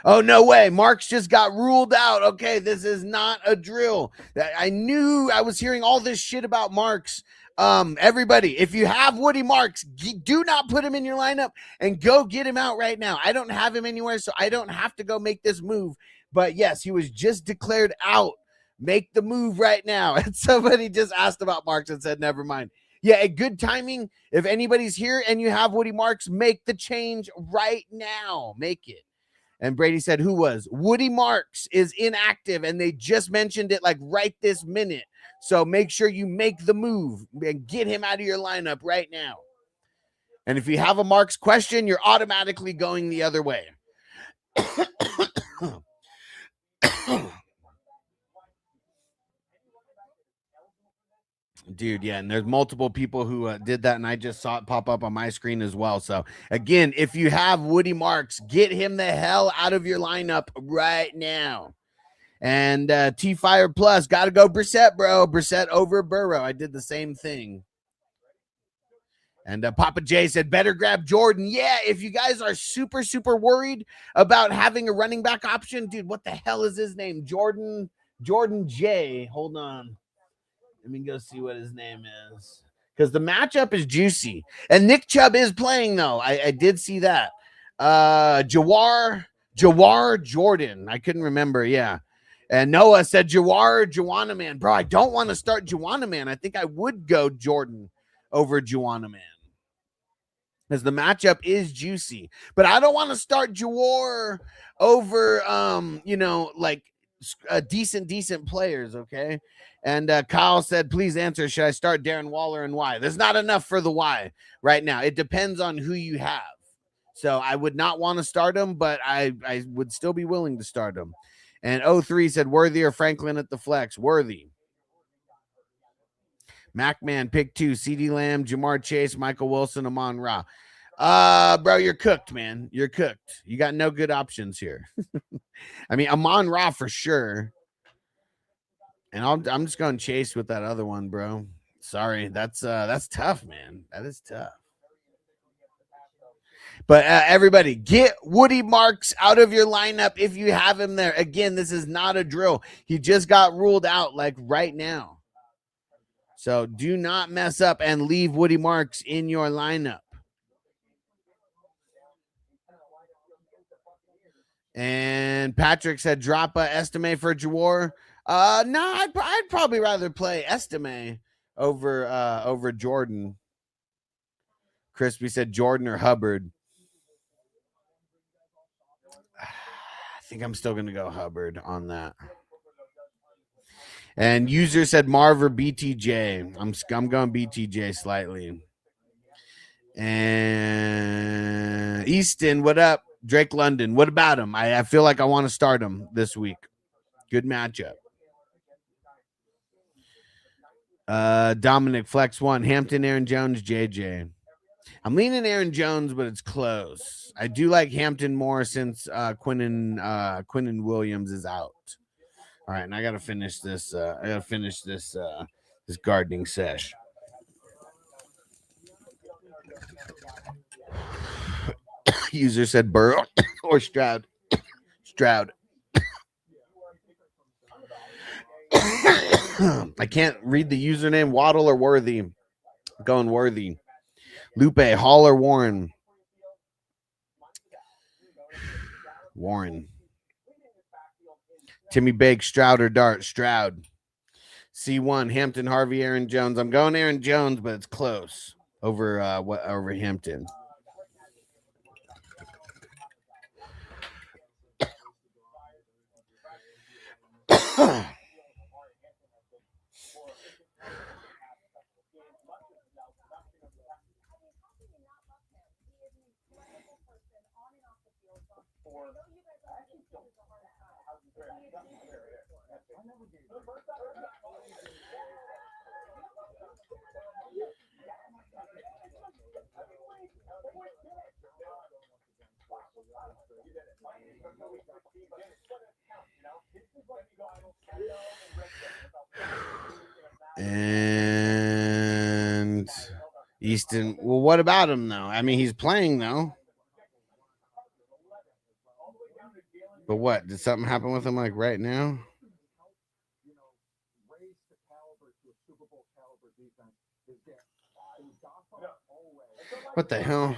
Oh, no way. Marks just got ruled out. Okay, this is not a drill. I knew I was hearing all this shit about Marks. Everybody, if you have Woody Marks, do not put him in your lineup and go get him out right now. I don't have him anywhere, so I don't have to go make this move. But yes, he was just declared out. Make the move right now. And somebody just asked about Marks and said, never mind. Yeah, good timing. If anybody's here and you have Woody Marks, make the change right now. Make it. And Brady said, who was? Woody Marks is inactive, and they just mentioned it like right this minute. So make sure you make the move and get him out of your lineup right now. And if you have a Marks question, you're automatically going the other way. Dude, yeah, and there's multiple people who did that, and I just saw it pop up on my screen as well. So, again, if you have Woody Marks, get him the hell out of your lineup right now. And T-Fire Plus, got to go Brissett, bro. Brissett over Burrow. I did the same thing. And Papa J said, better grab Jordan. Yeah, if you guys are super, super worried about having a running back option, dude, what the hell is his name? Jordan J. Hold on. Let me go see what his name is. Because the matchup is juicy. And Nick Chubb is playing, though. I did see that. Jawar Jordan. I couldn't remember. Yeah. And Noah said Juwanna Man. Bro, I don't want to start Juwanna Man. I think I would go Jordan over Juwanna Man. Because the matchup is juicy. But I don't want to start Jawar over, like decent players, okay? And Kyle said, please answer, should I start Darren Waller and why? There's not enough for the why right now. It depends on who you have. So I would not want to start him, but I would still be willing to start him. And 03 said, Worthy or Franklin at the flex? Worthy. MacMan, pick 2, CeeDee Lamb, Jamar Chase, Michael Wilson, Amon Ra. Bro, you're cooked, man. You're cooked. You got no good options here. I mean, Amon Ra for sure. And I'm just going Chase with that other one, bro. Sorry, that's tough, man. That is tough. But everybody, get Woody Marks out of your lineup if you have him there. Again, this is not a drill. He just got ruled out like right now. So do not mess up and leave Woody Marks in your lineup. And Patrick said drop a Estime for Jawar. No, I'd probably rather play Estime over Jordan. Crispy said Jordan or Hubbard. I think I'm still going to go Hubbard on that. And user said Marv or BTJ. I'm going BTJ slightly. And Easton, what up? Drake London, what about him? I feel like I want to start him this week. Good matchup. Dominic Flex 1, Hampton, Aaron Jones, JJ. I'm leaning Aaron Jones, but it's close. I do like Hampton more since Quinnen Williams is out. All right, and I gotta finish this. This gardening sesh. User said Burrow or Stroud. Stroud. I can't read the username. Waddle or Worthy. I'm going Worthy. Lupe, Hall or Warren. Warren. Timmy Bake, Stroud or Dart. Stroud. C1, Hampton, Harvey, Aaron Jones. I'm going Aaron Jones, but it's close over over Hampton. And Easton, well, what about him though? I mean, he's playing though. But what? Did something happen with him like right now? What the hell?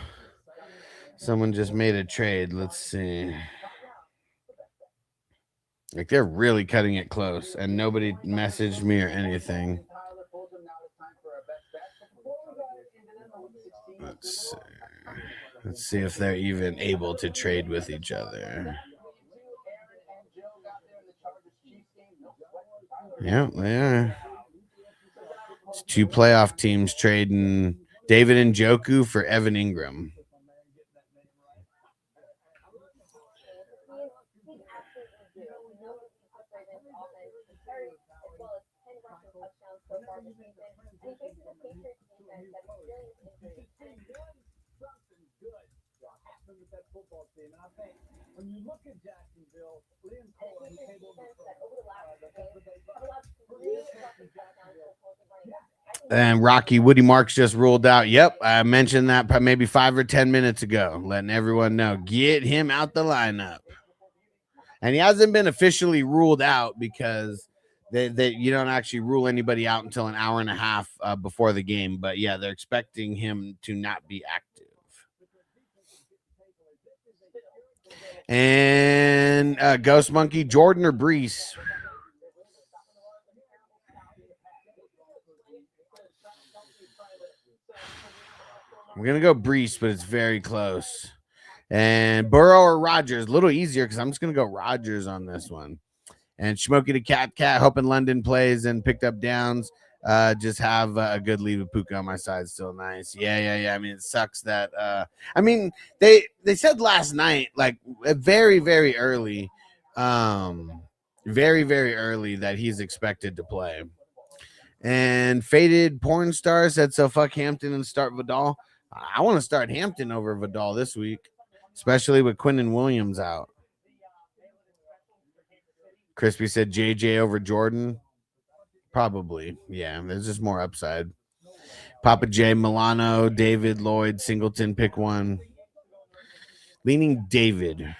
Someone just made a trade. Let's see. Like they're really cutting it close, and nobody messaged me or anything. Let's see if they're even able to trade with each other. Yeah, they are. It's 2 playoff teams trading David Njoku for Evan Ingram. And Rocky Woody Marks just ruled out. Yep, I mentioned that maybe 5 or 10 minutes ago, letting everyone know. Get him out the lineup. And he hasn't been officially ruled out because you don't actually rule anybody out until an hour and a half before the game. But yeah, they're expecting him to not be active. And Ghost Monkey, Jordan or Brees? I'm going to go Brees, but it's very close. And Burrow or Rodgers, a little easier because I'm just going to go Rodgers on this one. And Smokey the Cat, hoping London plays and picked up downs. Just have a good lead with Puka on my side. Still nice. Yeah. I mean, it sucks that. I mean, they said last night, like very, very early, that he's expected to play. And Faded Porn Star said, so fuck Hampton and start Vidal. I want to start Hampton over Vidal this week, especially with Quinnen Williams out. Crispy said JJ over Jordan. Probably. Yeah, there's just more upside. Papa J, Milano, David, Lloyd, Singleton, pick one. Leaning David.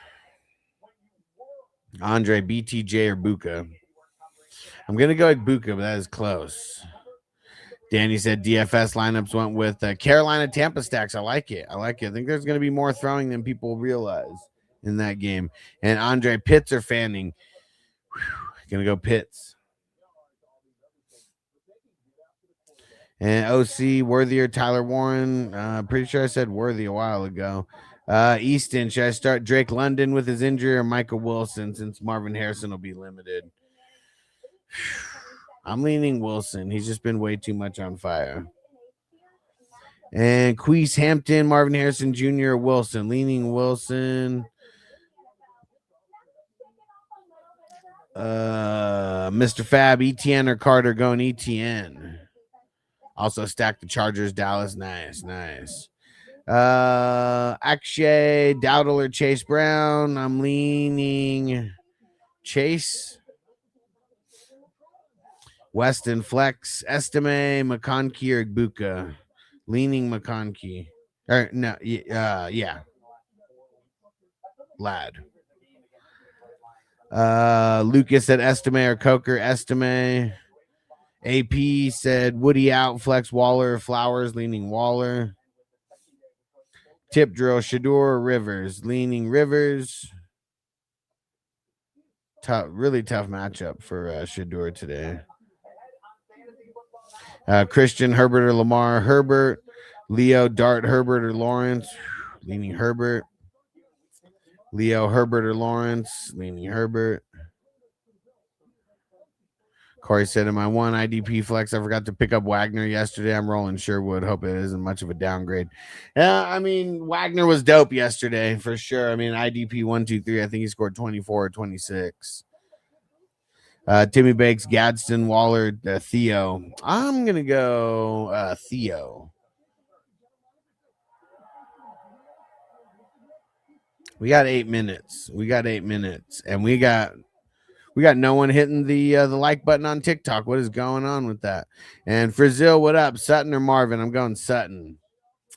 Andre, BTJ, or Buka. I'm going to go with Buka, but that is close. Danny said DFS lineups went with Carolina Tampa stacks. I like it. I think there's going to be more throwing than people realize in that game. And Andre, Pitts or Fanning? Going to go Pitts. And OC, Worthy or Tyler Warren? Pretty sure I said Worthy a while ago. Easton, should I start Drake London with his injury or Michael Wilson since Marvin Harrison will be limited? I'm leaning Wilson. He's just been way too much on fire. And Queese, Hampton, Marvin Harrison Jr., Wilson. Leaning Wilson. Mr. Fab, ETN or Carter going ETN. Also stack the Chargers, Dallas. Nice. Akshay, Dowdle, or Chase Brown. I'm leaning Chase. Weston, Flex, Estime, McConkey, or Buka. Leaning McConkey. Or no, yeah. Lad. Lucas said Estime or Coker. Estime. AP said Woody out, Flex Waller, Flowers, leaning Waller. Tip drill, Shador, Rivers, leaning Rivers. Really tough matchup for Shador today. Christian, Herbert, or Lamar. Herbert. Leo, Dart, Herbert, or Lawrence. Leaning Herbert. Leo, Herbert, or Lawrence. Leaning Herbert. Corey said, in my one IDP flex, I forgot to pick up Wagner yesterday. I'm rolling Sherwood. Hope it isn't much of a downgrade. Yeah, I mean, Wagner was dope yesterday for sure. I mean, IDP 1, 2, 3. I think he scored 24 or 26. Timmy Bakes, Gadsden, Waller, Theo. I'm going to go Theo. We got 8 minutes. And we got no one hitting the like button on TikTok. What is going on with that? And Frizil, what up? Sutton or Marvin? I'm going Sutton.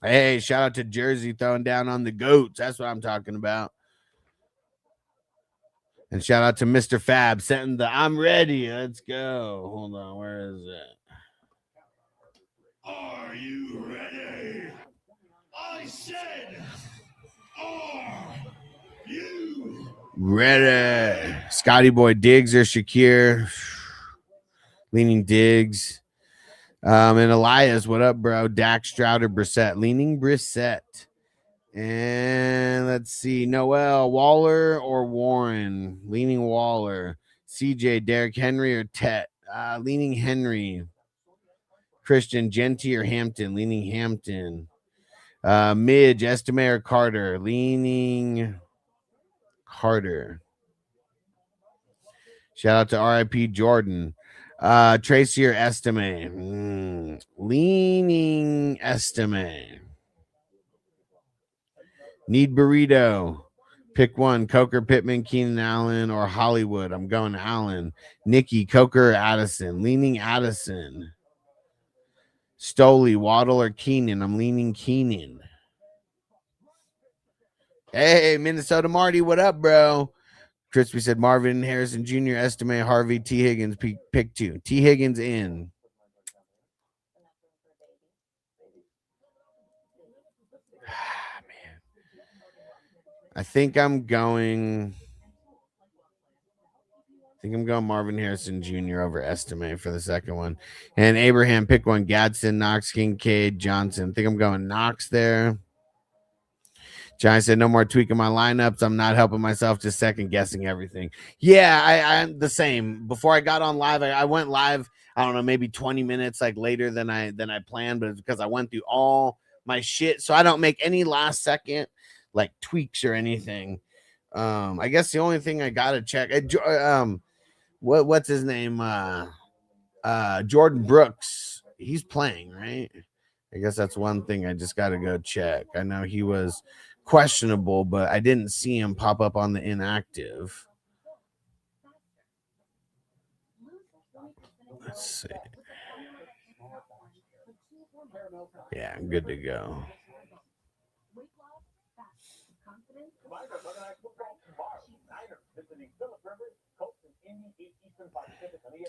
Hey, shout out to Jersey throwing down on the goats. That's what I'm talking about. And shout out to Mr. Fab sending the I'm ready. Let's go. Hold on. Where is it? Are you ready? I said, are you ready? Scotty Boy, Diggs or Shakir? Leaning Diggs. And Elias, what up, bro? Dak, Stroud, or Brissett? Leaning Brissett. And let's see, Noel, Waller or Warren? Leaning Waller. CJ, Derrick Henry or Tet? Leaning Henry. Christian, Genty or Hampton? Leaning Hampton. Midge, Estime or Carter? Leaning Carter. Shout out to RIP Jordan. Tracy or Estime? Leaning Estime. Need burrito. Pick one. Coker, Pittman, Keenan Allen, or Hollywood. I'm going Allen. Nikki, Coker, or Addison. Leaning Addison. Stoley, Waddle, or Keenan. I'm leaning Keenan. Hey, Minnesota Marty, what up, bro? Crispy said Marvin, Harrison Jr., Estime, Harvey, T. Higgins, pick 2. T. Higgins in. Man. I think I'm going Marvin Harrison Jr. over Estime for the second one. And Abraham, pick one. Gadsden, Knox, Kincaid, Johnson. I think I'm going Knox there. Johnny said, no more tweaking my lineups. I'm not helping myself, just second guessing everything. Yeah, I'm the same. Before I got on live, I went live, I don't know, maybe 20 minutes like later than I planned, but it's because I went through all my shit. So I don't make any last second like tweaks or anything. I guess the only thing I gotta check, what's his name? Jordan Brooks. He's playing, right? I guess that's one thing I just gotta go check. I know he was questionable, but I didn't see him pop up on the inactive. Let's see. Yeah, I'm good to go.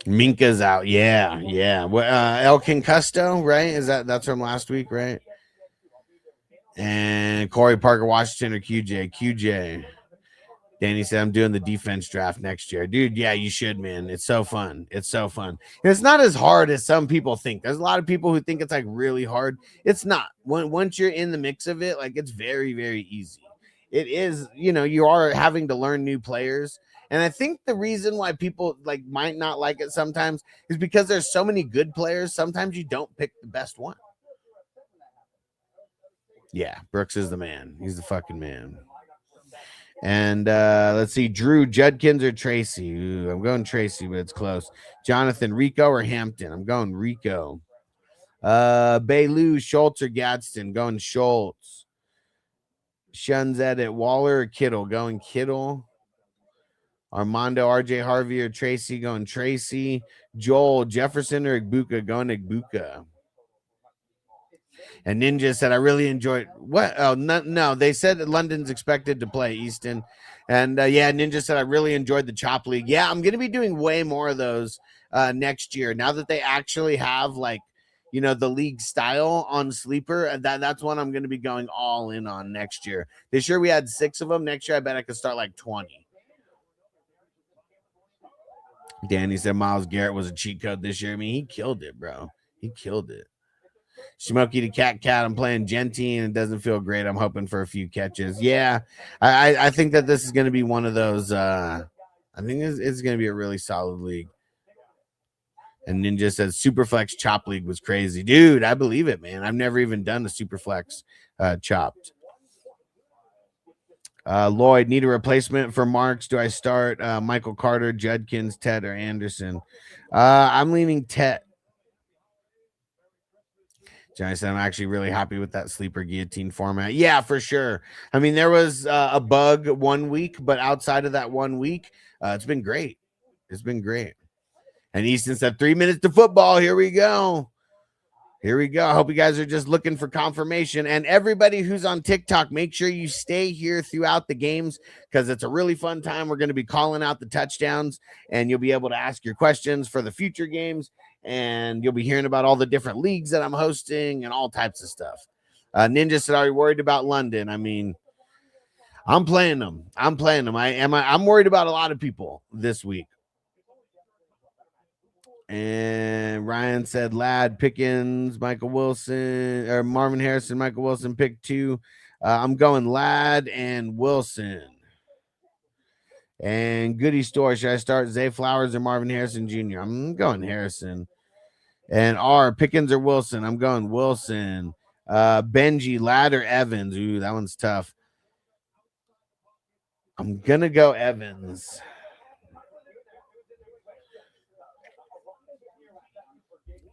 Minka's out. Yeah. What, El Concusto, right? That's from last week, right? And Corey Parker, Washington, or QJ. Danny said, I'm doing the defense draft next year. Dude, yeah, you should, man. It's so fun. And it's not as hard as some people think. There's a lot of people who think it's like really hard. It's not. Once you're in the mix of it, like it's very, very easy. It is, you are having to learn new players. And I think the reason why people like might not like it sometimes is because there's so many good players. Sometimes you don't pick the best one. Yeah, Brooks is the man. He's the fucking man. And let's see, Drew, Judkins, or Tracy. Ooh, I'm going Tracy, but it's close. Jonathan, Rico, or Hampton. I'm going Rico. Baylou, Schultz, or Gadsden. Going Schultz. Shuns edit. Waller or Kittle? Going Kittle. Armando, RJ Harvey or Tracy? Going Tracy. Joel, Jefferson or Igbuka? Going Igbuka. And Ninja said, I really enjoyed what? Oh, no. They said that London's expected to play Easton. And yeah, Ninja said, I really enjoyed the Chop League. Yeah, I'm going to be doing way more of those next year. Now that they actually have like, you know, the league style on Sleeper, that's one I'm going to be going all in on next year. This year we had 6 of them. Next year I bet I could start like 20. Danny said Myles Garrett was a cheat code this year. I mean, he killed it, bro. He killed it. Smokey the Cat. I'm playing Genty and it doesn't feel great. I'm hoping for a few catches. Yeah, I think that this is going to be one of those. I think it's going to be a really solid league. And Ninja says Superflex Chop League was crazy. Dude, I believe it, man. I've never even done a Superflex chopped. Lloyd, need a replacement for Marks. Do I start Michael Carter, Judkins, Ted, or Anderson? I'm leaning Ted. Johnny said, I'm actually really happy with that sleeper guillotine format. Yeah, for sure. I mean, there was a bug 1 week, but outside of that 1 week, it's been great. It's been great. And Easton said 3 minutes to football. Here we go. Here we go. I hope you guys are just looking for confirmation. And everybody who's on TikTok, make sure you stay here throughout the games because it's a really fun time. We're going to be calling out the touchdowns, and you'll be able to ask your questions for the future games. And you'll be hearing about all the different leagues that I'm hosting and all types of stuff. Ninja said, are you worried about London? I mean, I'm playing them. I'm worried about a lot of people this week. And Ryan said, Ladd, Pickens, Michael Wilson, or Marvin Harrison, Michael Wilson, pick 2. I'm going Ladd and Wilson. And Goody Store, should I start Zay Flowers or Marvin Harrison Jr.? I'm going Harrison. And R, Pickens or Wilson? I'm going Wilson. Benji, Ladd or Evans? Ooh, that one's tough. I'm going to go Evans.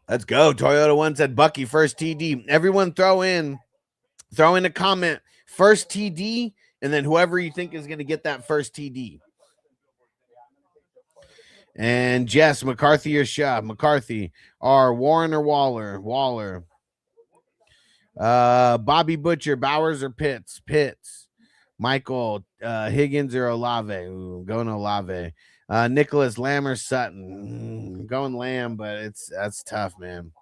Let's go. Toyota One said Bucky first TD. Everyone throw in a comment first TD, and then whoever you think is going to get that first TD. And Jess, McCarthy or Shaw? McCarthy. R, Warren or Waller? Waller. Bobby Butcher, Bowers or Pitts? Pitts. Michael, Higgins or Olave? Ooh, going Olave. Nicholas, Lamb or Sutton? Going Lamb, but that's tough, man.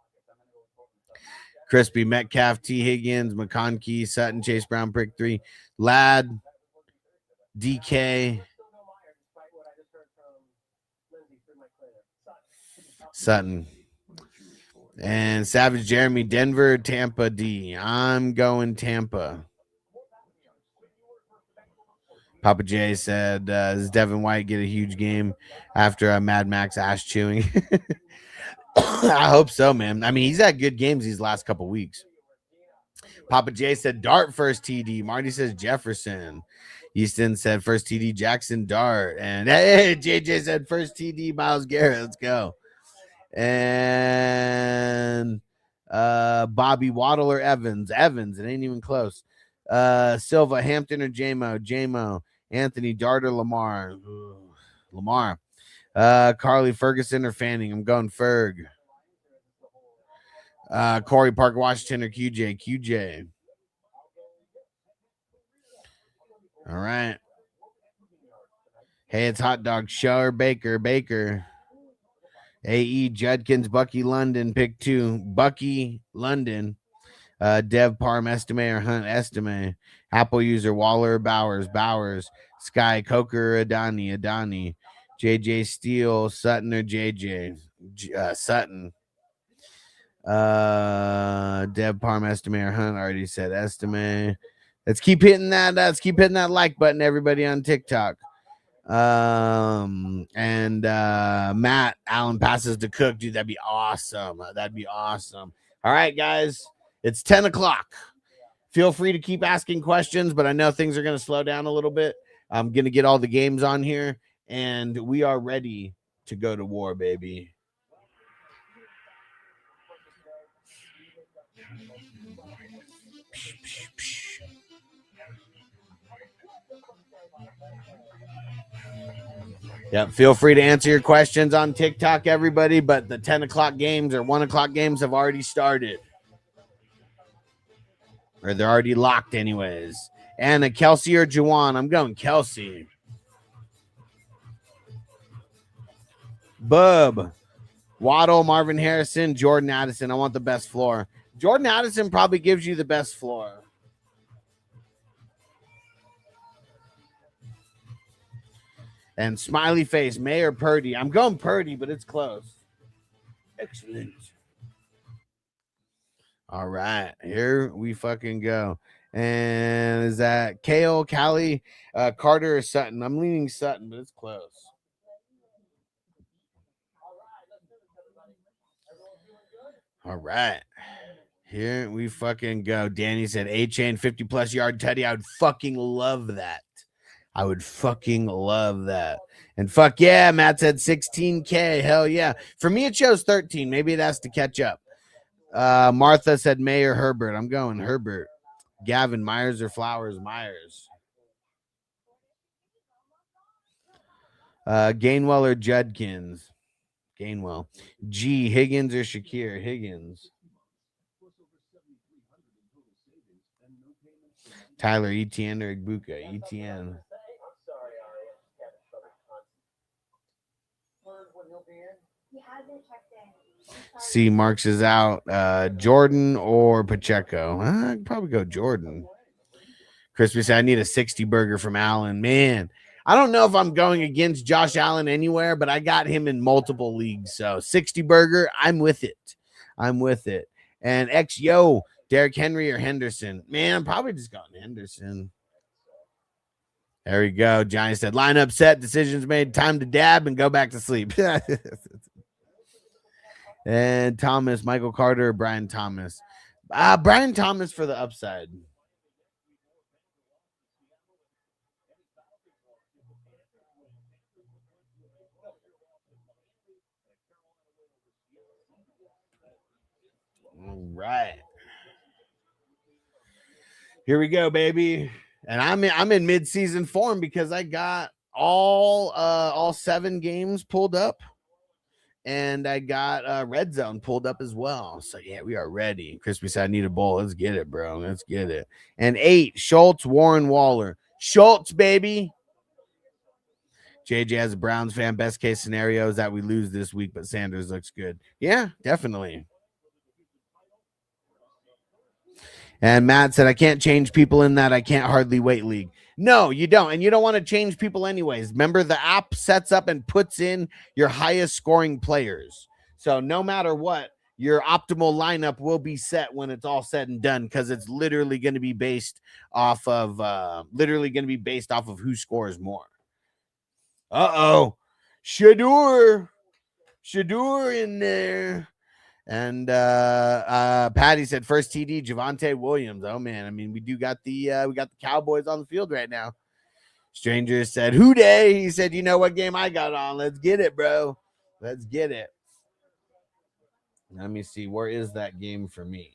Crispy, Metcalf, T. Higgins, McConkey, Sutton, Chase Brown, pick 3. Ladd, DK, Sutton. And Savage Jeremy, Denver, Tampa, D. I'm going Tampa. Papa J said, does Devin White get a huge game after a Mad Max ass chewing? I hope so, man. I mean, he's had good games these last couple weeks. Papa J said Dart first TD. Marty says Jefferson. Easton said first TD Jackson Dart. And hey, JJ said first TD Myles Garrett. Let's go. And Bobby Waddle or Evans. Evans. It ain't even close. Silva, Hampton or JMO. Anthony Dart or Lamar. Ooh, Lamar. Carly Ferguson or Fanning. I'm going Ferg. Corey Parker Washington or QJ. All right. Hey, it's Hot Dog. Shaw or Baker. AE Judkins, Bucky London, pick 2. Bucky London. Dev Parm, Estime or Hunt, Estime. Apple user Waller, Bowers. Sky, Coker, Adani. JJ Steele, Sutton or JJ. Sutton. Dev Parm, Estime or Hunt. Already said Estime. Let's keep hitting that. Like button, everybody on TikTok. And Matt Allen passes to Cook. Dude, that'd be awesome. All right, guys, it's 10 o'clock. Feel free to keep asking questions, but I know things are going to slow down a little bit. I'm going to get all the games on here, and we are ready to go to war, baby. Yep. Feel free to answer your questions on TikTok, everybody. But the 10 o'clock games or 1 o'clock games have already started. Or they're already locked, anyways. Anna, Kelsey, or Juwan? I'm going Kelsey. Bub, Waddle, Marvin Harrison, Jordan Addison. I want the best floor. Jordan Addison probably gives you the best floor. And smiley face, May or Purdy. I'm going Purdy, but it's close. Excellent. All right, here we fucking go. And is that Kale, Callie, Carter, or Sutton? I'm leaning Sutton, but it's close. All right. Here we fucking go. Danny said A-Chain 50-plus yard Teddy. I would fucking love that. I would fucking love that. And fuck yeah, Matt said 16K. Hell yeah. For me, it shows 13. Maybe it has to catch up. Martha said May or Herbert. I'm going Herbert. Gavin, Myers or Flowers? Myers. Gainwell or Judkins? Gainwell. G, Higgins or Shakir? Higgins. Tyler, ETN or Igbuka? ETN. C, Marks is out. Jordan or Pacheco? I'd probably go Jordan. Crispy said, I need a 60 burger from Allen. Man, I don't know if I'm going against Josh Allen anywhere, but I got him in multiple leagues. So 60 burger, I'm with it. I'm with it. And XYO, Derrick Henry or Henderson? Man, I'm probably just going Henderson. There we go. Johnny said, lineup set, decisions made, time to dab and go back to sleep. And Thomas, Michael Carter, Brian Thomas. Brian Thomas for the upside. All right. Here we go, baby. And I'm in mid-season form because I got all 7 games pulled up. And I got Red Zone pulled up as well. So, yeah, we are ready. Crispy said, I need a bowl. Let's get it, bro. Let's get it. And 8, Schultz, Warren, Waller. Schultz, baby. JJ as a Browns fan, best case scenario is that we lose this week, but Sanders looks good. Yeah, definitely. And Matt said, I can't change people in that I can't hardly wait league. No, you don't. And you don't want to change people anyways. Remember, the app sets up and puts in your highest scoring players. So no matter what, your optimal lineup will be set when it's all said and done, because it's literally going to be based off of who scores more. Uh-oh. Shadur in there. And Patty said first TD, Javonte Williams. Oh man, I mean, we got the Cowboys on the field right now. Stranger said, who day? He said, you know what game I got on? Let's get it, bro. Let's get it. Let me see. Where is that game for me?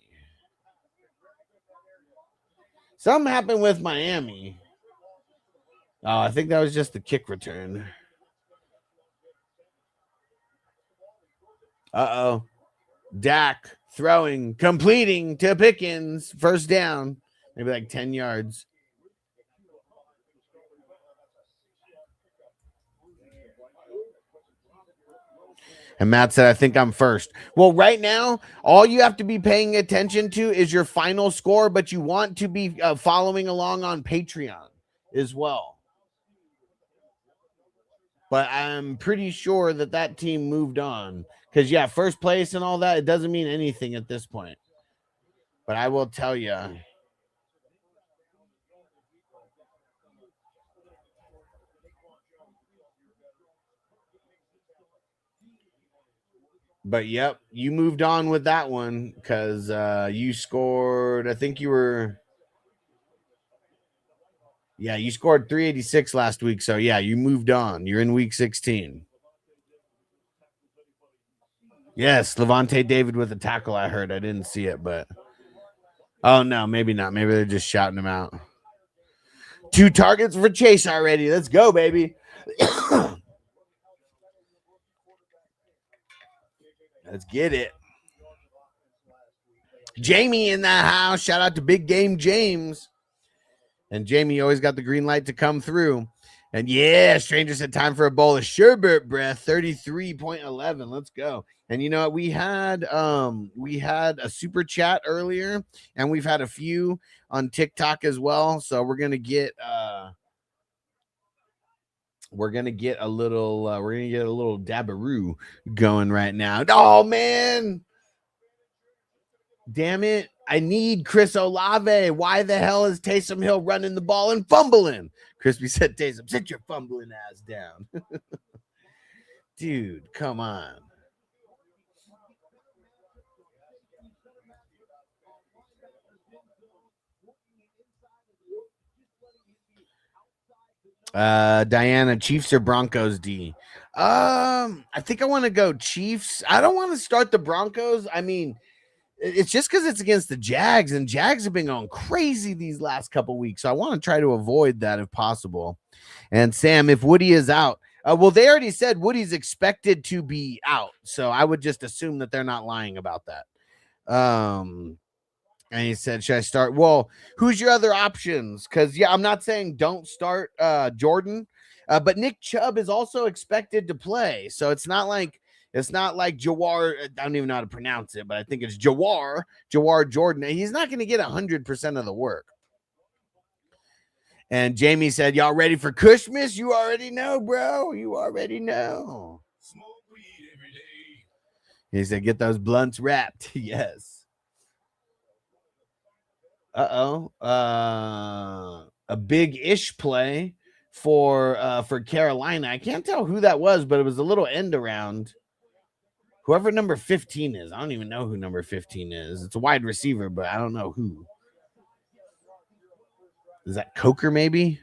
Something happened with Miami. Oh, I think that was just the kick return. Uh-oh. Dak throwing, completing to Pickens, first down, maybe like 10 yards. And Matt said, I think I'm first. Well, right now, all you have to be paying attention to is your final score, but you want to be following along on Patreon as well. But I'm pretty sure that team moved on. Because, yeah, first place and all that, it doesn't mean anything at this point. But I will tell you. But, yep, you moved on with that one because you scored, I think you were. Yeah, you scored 386 last week. So, yeah, you moved on. You're in week 16. Yes, Levante David with a tackle, I heard. I didn't see it, but. Oh, no, maybe not. Maybe they're just shouting him out. 2 targets for Chase already. Let's go, baby. Let's get it. Jamie in the house. Shout out to Big Game James. And Jamie always got the green light to come through. And yeah, Stranger said time for a bowl of sherbet breath. 33.11. Let's go. And you know what? We had a super chat earlier, and we've had a few on TikTok as well. So we're gonna get a little dabberoo going right now. Oh man. Damn it. I need Chris Olave. Why the hell is Taysom Hill running the ball and fumbling? Crispy said, Taysom, sit your fumbling ass down. Dude, come on. Diana, Chiefs or Broncos, D? I think I want to go Chiefs. I don't want to start the Broncos. I mean, it's just because it's against the Jags, and Jags have been going crazy these last couple weeks. So I want to try to avoid that if possible. And Sam, if Woody is out, well, they already said Woody's expected to be out. So I would just assume that they're not lying about that. And he said, should I start? Well, who's your other options? Because, yeah, I'm not saying don't start Jordan, but Nick Chubb is also expected to play. So it's not like Jawar. I don't even know how to pronounce it, but I think it's Jawar Jordan. He's not going to get 100% of the work. And Jamie said, y'all ready for Christmas? You already know, bro. You already know. Smoke weed every day. He said, get those blunts wrapped. Yes. A big-ish play for Carolina. I can't tell who that was, but it was a little end around. Whoever number 15 is. I don't even know who number 15 is. It's a wide receiver, but I don't know who. Is that Coker maybe?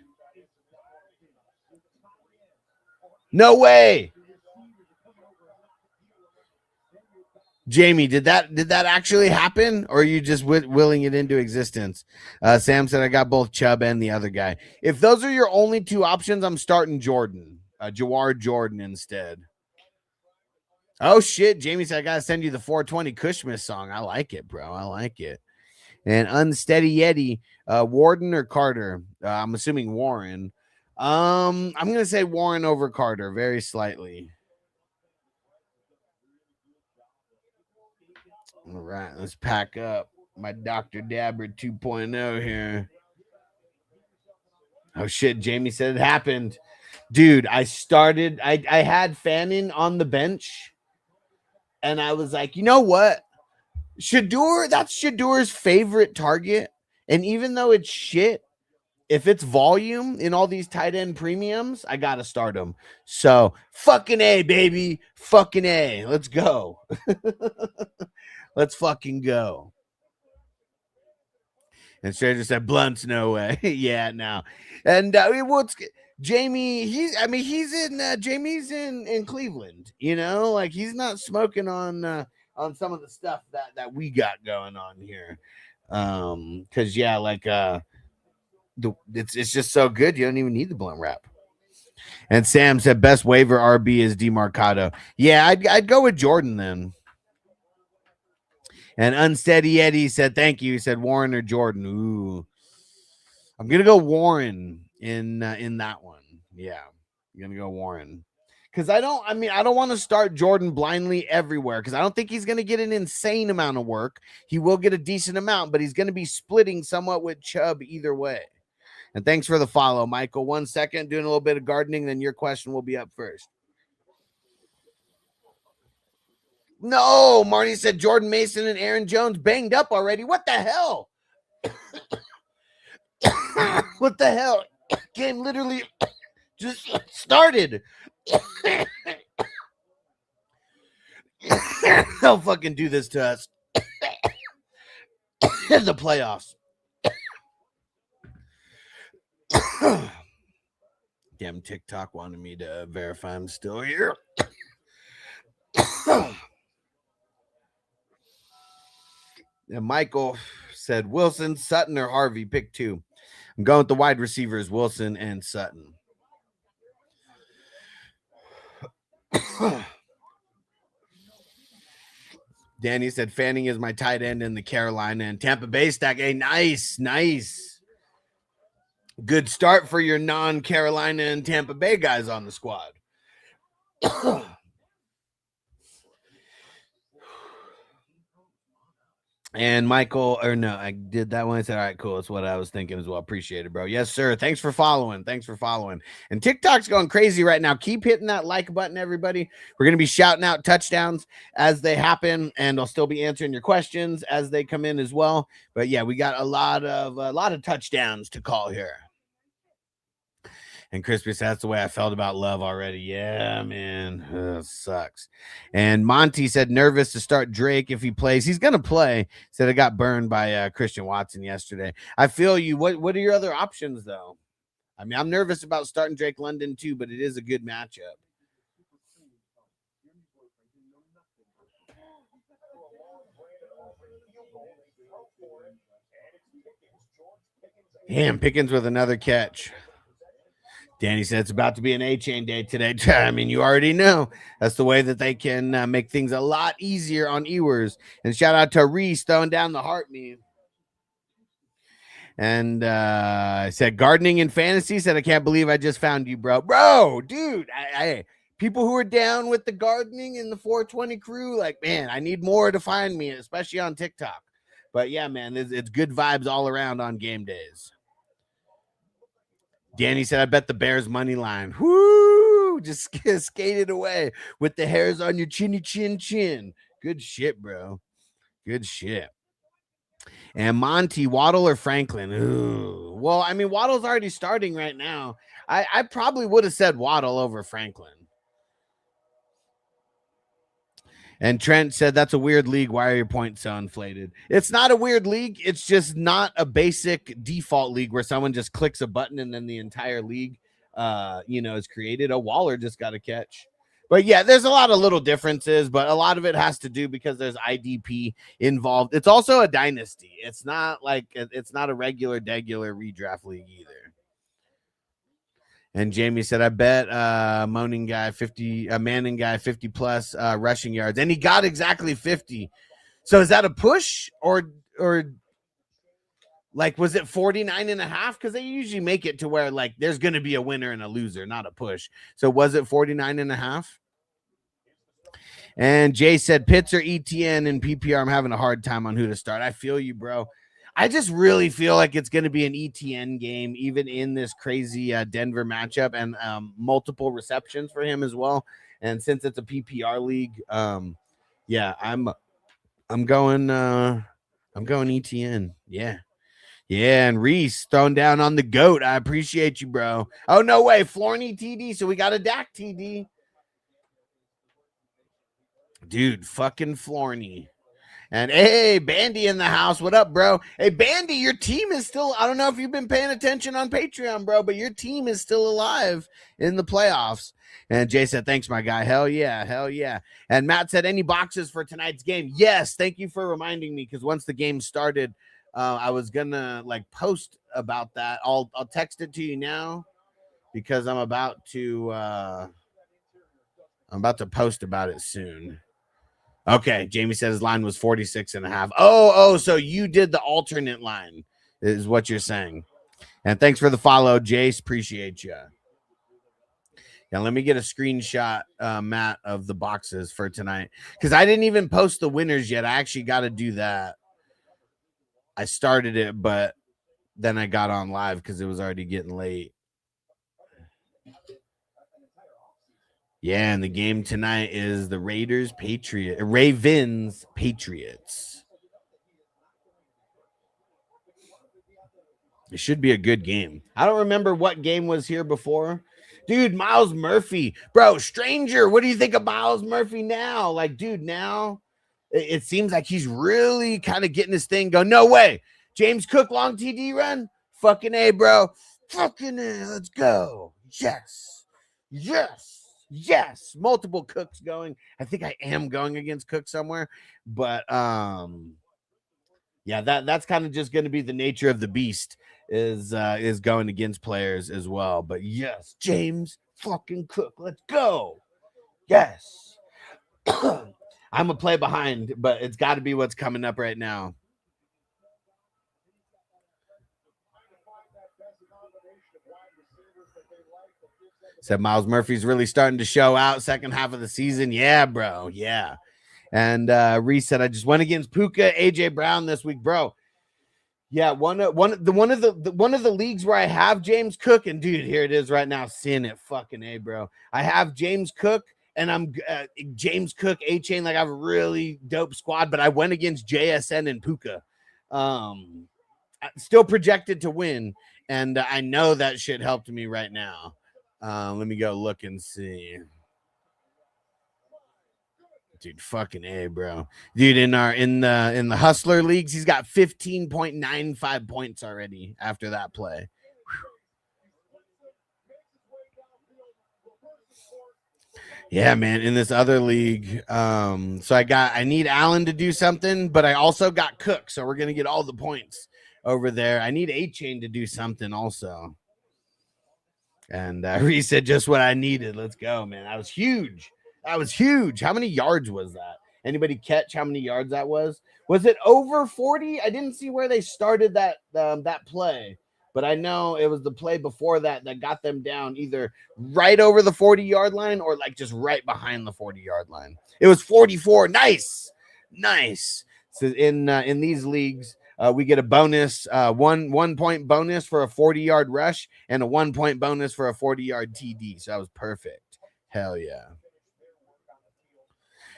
No way. Jamie, did that actually happen, or are you just willing it into existence? Sam said, I got both Chubb and the other guy. If those are your only 2 options, I'm starting Jordan. Jawar Jordan instead. Oh, shit. Jamie said, I got to send you the 420 Christmas song. I like it, bro. I like it. And Unsteady Yeti, Warden or Carter? I'm assuming Warren. I'm going to say Warren over Carter very slightly. All right, let's pack up my Dr. Dabber 2.0 here. Oh, shit. Jamie said it happened. Dude, I had Fannin on the bench, and I was like, you know what? That's Shadur's favorite target. And even though it's shit, if it's volume in all these tight end premiums, I got to start him. So, fucking A, baby. Fucking A. Let's go. Let's fucking go. And Stranger said, blunts, no way. Yeah, no. And Jamie, Jamie's in Cleveland, you know, like he's not smoking on some of the stuff that we got going on here. Because yeah, like it's just so good you don't even need the blunt wrap. And Sam said best waiver RB is DeMarcado. Yeah, I'd go with Jordan then. And Unsteady Eddie said thank you. He said Warren or Jordan. Ooh, I'm gonna go Warren in that one. Yeah, I'm gonna go Warren. Because I don't want to start Jordan blindly everywhere because I don't think he's going to get an insane amount of work. He will get a decent amount, but he's going to be splitting somewhat with Chubb either way. And thanks for the follow, Michael. 1 second, doing a little bit of gardening, then your question will be up first. No, Marty said Jordan Mason and Aaron Jones banged up already. What the hell? What the hell? Game literally just started. They'll fucking do this to us. In the playoffs. Damn, TikTok wanted me to verify I'm still here. And Michael said Wilson, Sutton, or Harvey. Pick 2. I'm going with the wide receivers, Wilson and Sutton. Danny said Fanning is my tight end in the Carolina and Tampa Bay stack. Hey, nice. Good start for your non-Carolina and Tampa Bay guys on the squad. And Michael, or no, I did that one. I said, all right, cool. That's what I was thinking as well. Appreciate it, bro. Yes, sir. Thanks for following. And TikTok's going crazy right now. Keep hitting that like button, everybody. We're going to be shouting out touchdowns as they happen, and I'll still be answering your questions as they come in as well. But yeah, we got a lot of touchdowns to call here. And Crispy said, that's the way I felt about Love already. Yeah, man. Ugh, sucks. And Monty said, nervous to start Drake if he plays. He's going to play. Said it got burned by Christian Watson yesterday. I feel you. What are your other options, though? I mean, I'm nervous about starting Drake London, too, but it is a good matchup. Damn, Pickens with another catch. Danny said it's about to be an A-Chain day today. I mean, you already know. That's the way that they can make things a lot easier on Ewers. And shout out to Reese throwing down the heart meme. And I said gardening in fantasy. Said I can't believe I just found you, bro. Bro, dude. People who are down with the gardening and the 420 crew, like, man, I need more to find me, especially on TikTok. But yeah, man, it's good vibes all around on game days. Danny said, I bet the Bears money line. Whoo! Just skated away with the hairs on your chinny chin. Good shit, bro. Good shit. And Monty, Waddle or Franklin? Ooh. Well, I mean, Waddle's already starting right now. I probably would have said Waddle over Franklin. And Trent said, that's a weird league. Why are your points so inflated? It's not a weird league. It's just not a basic default league where someone just clicks a button and then the entire league, is created. A Waller just got a catch. But yeah, there's a lot of little differences, but a lot of it has to do because there's IDP involved. It's also a dynasty. It's not a regular redraft league either. And Jamie said, I bet Manning guy 50 plus rushing yards. And he got exactly 50. So is that a push or like, was it 49.5? Because they usually make it to where like there's going to be a winner and a loser, not a push. So was it 49.5? And Jay said, Pitts or ETN in PPR. I'm having a hard time on who to start. I feel you, bro. I just really feel like it's going to be an ETN game, even in this crazy Denver matchup, and multiple receptions for him as well. And since it's a PPR league, I'm going ETN. Yeah. And Reese throwing down on the GOAT. I appreciate you, bro. Oh, no way. Florney TD. So we got a Dak TD. Dude, fucking Florney. And hey, Bandy in the house. What up, bro? Hey, Bandy, your team is still, I don't know if you've been paying attention on Patreon, bro, but your team is still alive in the playoffs. And Jay said, thanks, my guy. Hell yeah. And Matt said, any boxes for tonight's game? Yes. Thank you for reminding me, because once the game started, I was gonna post about that. I'll text it to you now because I'm about to post about it soon. Okay, Jamie said his line was 46.5. Oh, so you did the alternate line, is what you're saying. And thanks for the follow, Jace. Appreciate you. Now, let me get a screenshot, Matt, of the boxes for tonight, because I didn't even post the winners yet. I actually got to do that. I started it, but then I got on live because it was already getting late. Yeah, and the game tonight is the Ravens Patriots. It should be a good game. I don't remember what game was here before. Dude, Miles Murphy. Bro, stranger, what do you think of Miles Murphy now? Like, dude, now it seems like he's really kind of getting his thing going. No way. James Cook, long TD run? Fucking A, bro. Fucking A, let's go. Yes. Multiple Cooks going. I think I am going against Cook somewhere. But, Yeah, that's kind of just going to be the nature of the beast is going against players as well. But yes, James fucking Cook, let's go. Yes. I'm gonna play behind, but it's got to be what's coming up right now. Said Miles Murphy's really starting to show out second half of the season. Yeah, bro. Yeah. And Reese said I just went against Puka, AJ Brown this week, bro. Yeah, one of the leagues where I have James Cook, and dude, here it is right now, seeing it, fucking A, bro. I have James Cook, and I'm James Cook, A-Chain, like I have a really dope squad, but I went against JSN and Puka. Still projected to win, and I know that shit helped me right now. Let me go look and see. Dude, fucking A, bro. Dude, in the hustler leagues, he's got 15.95 points already after that play. Yeah, man. In this other league, so I need Allen to do something, but I also got Cook, so we're gonna get all the points over there. I need A-Chain to do something also. And Reese said just what I needed. Let's go, man. That was huge. That was huge. How many yards was that? Anybody catch how many yards that was? Was it over 40? I didn't see where they started that play, but I know it was the play before that got them down either right over the 40-yard line or like just right behind the 40-yard line. It was 44. Nice. So in these leagues, we get a bonus, 1 point bonus for a 40-yard rush and a 1 point bonus for a 40-yard TD. So that was perfect. Hell yeah.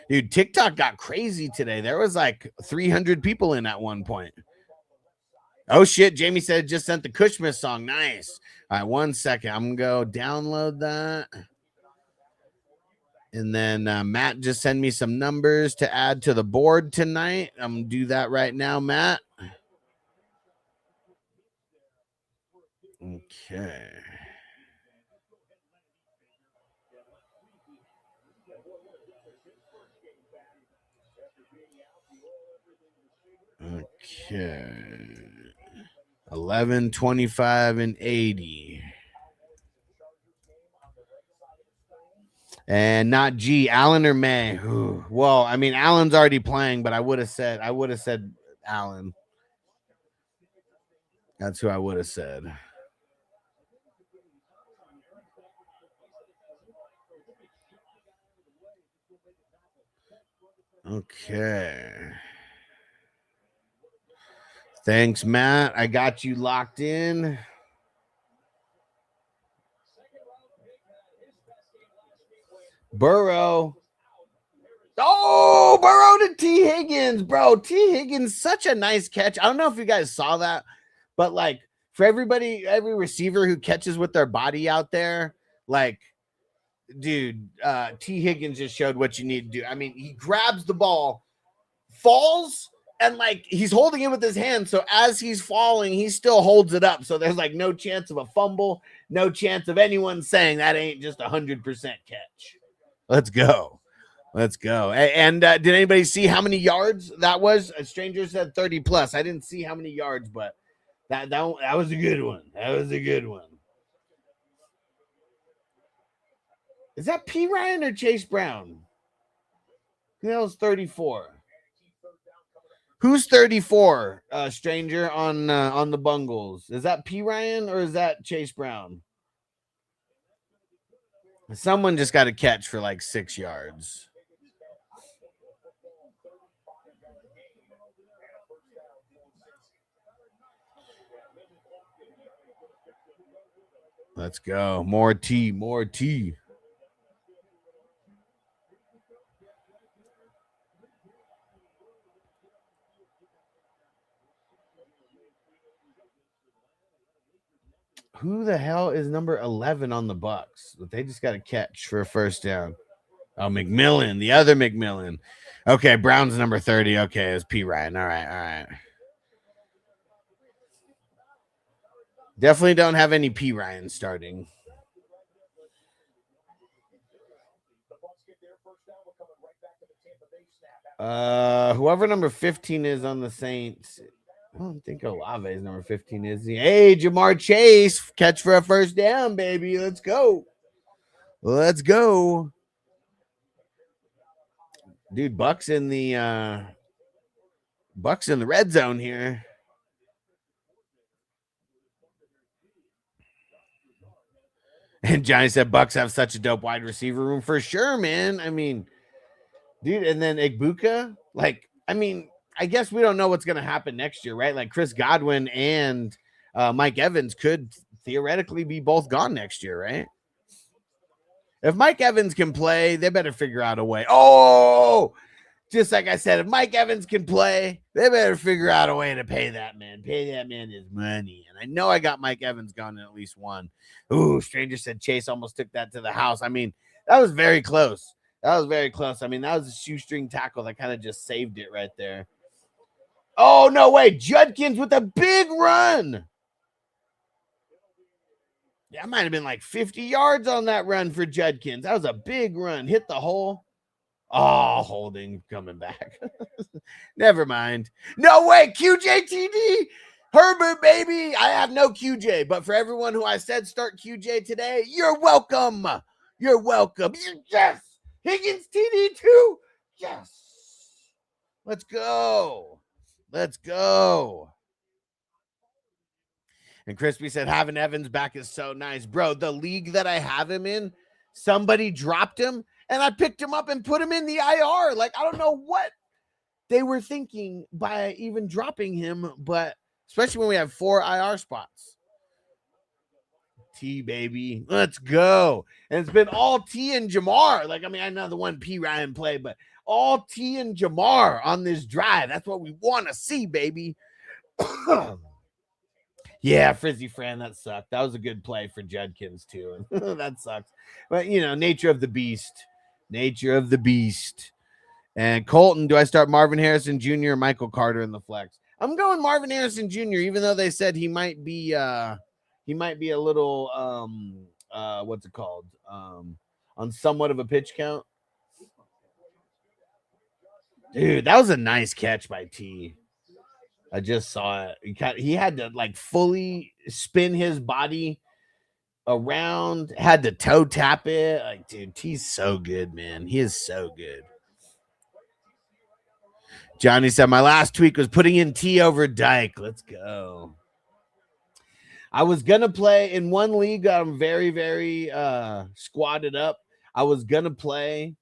Dude, TikTok got crazy today. There was like 300 people in at one point. Oh, shit. Jamie said just sent the Kushmas song. Nice. All right, 1 second. I'm going to go download that. And then Matt just sent me some numbers to add to the board tonight. I'm going to do that right now, Matt. Okay. Okay. 11, 25, and 80. And not G, Allen or May. Ooh. Well, I mean, Allen's already playing, but I would have said Allen. That's who I would have said. Okay. Thanks, Matt. I got you locked in. Burrow. Oh, Burrow to T. Higgins, bro. T. Higgins, such a nice catch. I don't know if you guys saw that, but like for everybody, every receiver who catches with their body out there, like, dude, T. Higgins just showed what you need to do. I mean, he grabs the ball, falls, and like he's holding it with his hand. So as he's falling, he still holds it up. So there's like no chance of a fumble, no chance of anyone saying that ain't just 100% catch. Let's go. Let's go. And did anybody see how many yards that was? A stranger said 30 plus. I didn't see how many yards, but that was a good one. That was a good one. Is that P. Ryan or Chase Brown? Who else 34? Who's 34? Stranger on the Bungles. Is that P. Ryan or is that Chase Brown? Someone just got a catch for like 6 yards. Let's go. More T. More T. Who the hell is number 11 on the Bucks? They just got a catch for a first down. Oh, McMillan, the other McMillan. Okay, Brown's number 30. Okay, it's P. Ryan. All right. Definitely don't have any P. Ryan starting. Whoever number 15 is on the Saints I don't think Olave is number 15, is he? Hey, Jamar Chase, catch for a first down, baby. Let's go. Let's go. Dude, Bucks in the red zone here. And Johnny said Bucks have such a dope wide receiver room for sure, man. I mean, dude, and then Igbuka, like, I mean, I guess we don't know what's going to happen next year, right? Like Chris Godwin and Mike Evans could theoretically be both gone next year, right? If Mike Evans can play, they better figure out a way. Oh, just like I said, if Mike Evans can play, they better figure out a way to pay that man. Pay that man his money. And I know I got Mike Evans gone in at least one. Ooh, Stranger said Chase almost took that to the house. I mean, that was very close. That was very close. I mean, that was a shoestring tackle that kind of just saved it right there. Oh, no way. Judkins with a big run. That might have been like 50 yards on that run for Judkins. That was a big run. Hit the hole. Oh, holding coming back. Never mind. No way. QJTD. Herbert, baby. I have no QJ, but for everyone who I said start QJ today, you're welcome. You're welcome. Yes. Higgins TD too. Yes. Let's go. Let's go. And Crispy said having Evans back is so nice. Bro, the league that I have him in, somebody dropped him and I picked him up and put him in the IR. Like, I don't know what they were thinking by even dropping him, but especially when we have 4 IR spots. T, baby. Let's go. And it's been all T and Jamar. Like, I mean, I know the one P Ryan played, but all T and Jamar on this drive. That's what we want to see, baby. Yeah, Frizzy Fran, that sucked. That was a good play for Judkins, too. That sucks. But, you know, nature of the beast. Nature of the beast. And Colton, do I start Marvin Harrison Jr. or Michael Carter in the flex? I'm going Marvin Harrison Jr., even though they said he might be a little what's it called? On somewhat of a pitch count. Dude, that was a nice catch by T. I just saw it. He had to like fully spin his body around, had to toe tap it. Like, dude, T's so good, man. He is so good. Johnny said, my last tweak was putting in T over Dyke. Let's go. I was going to play in one league. I'm very, very squatted up. I was going to play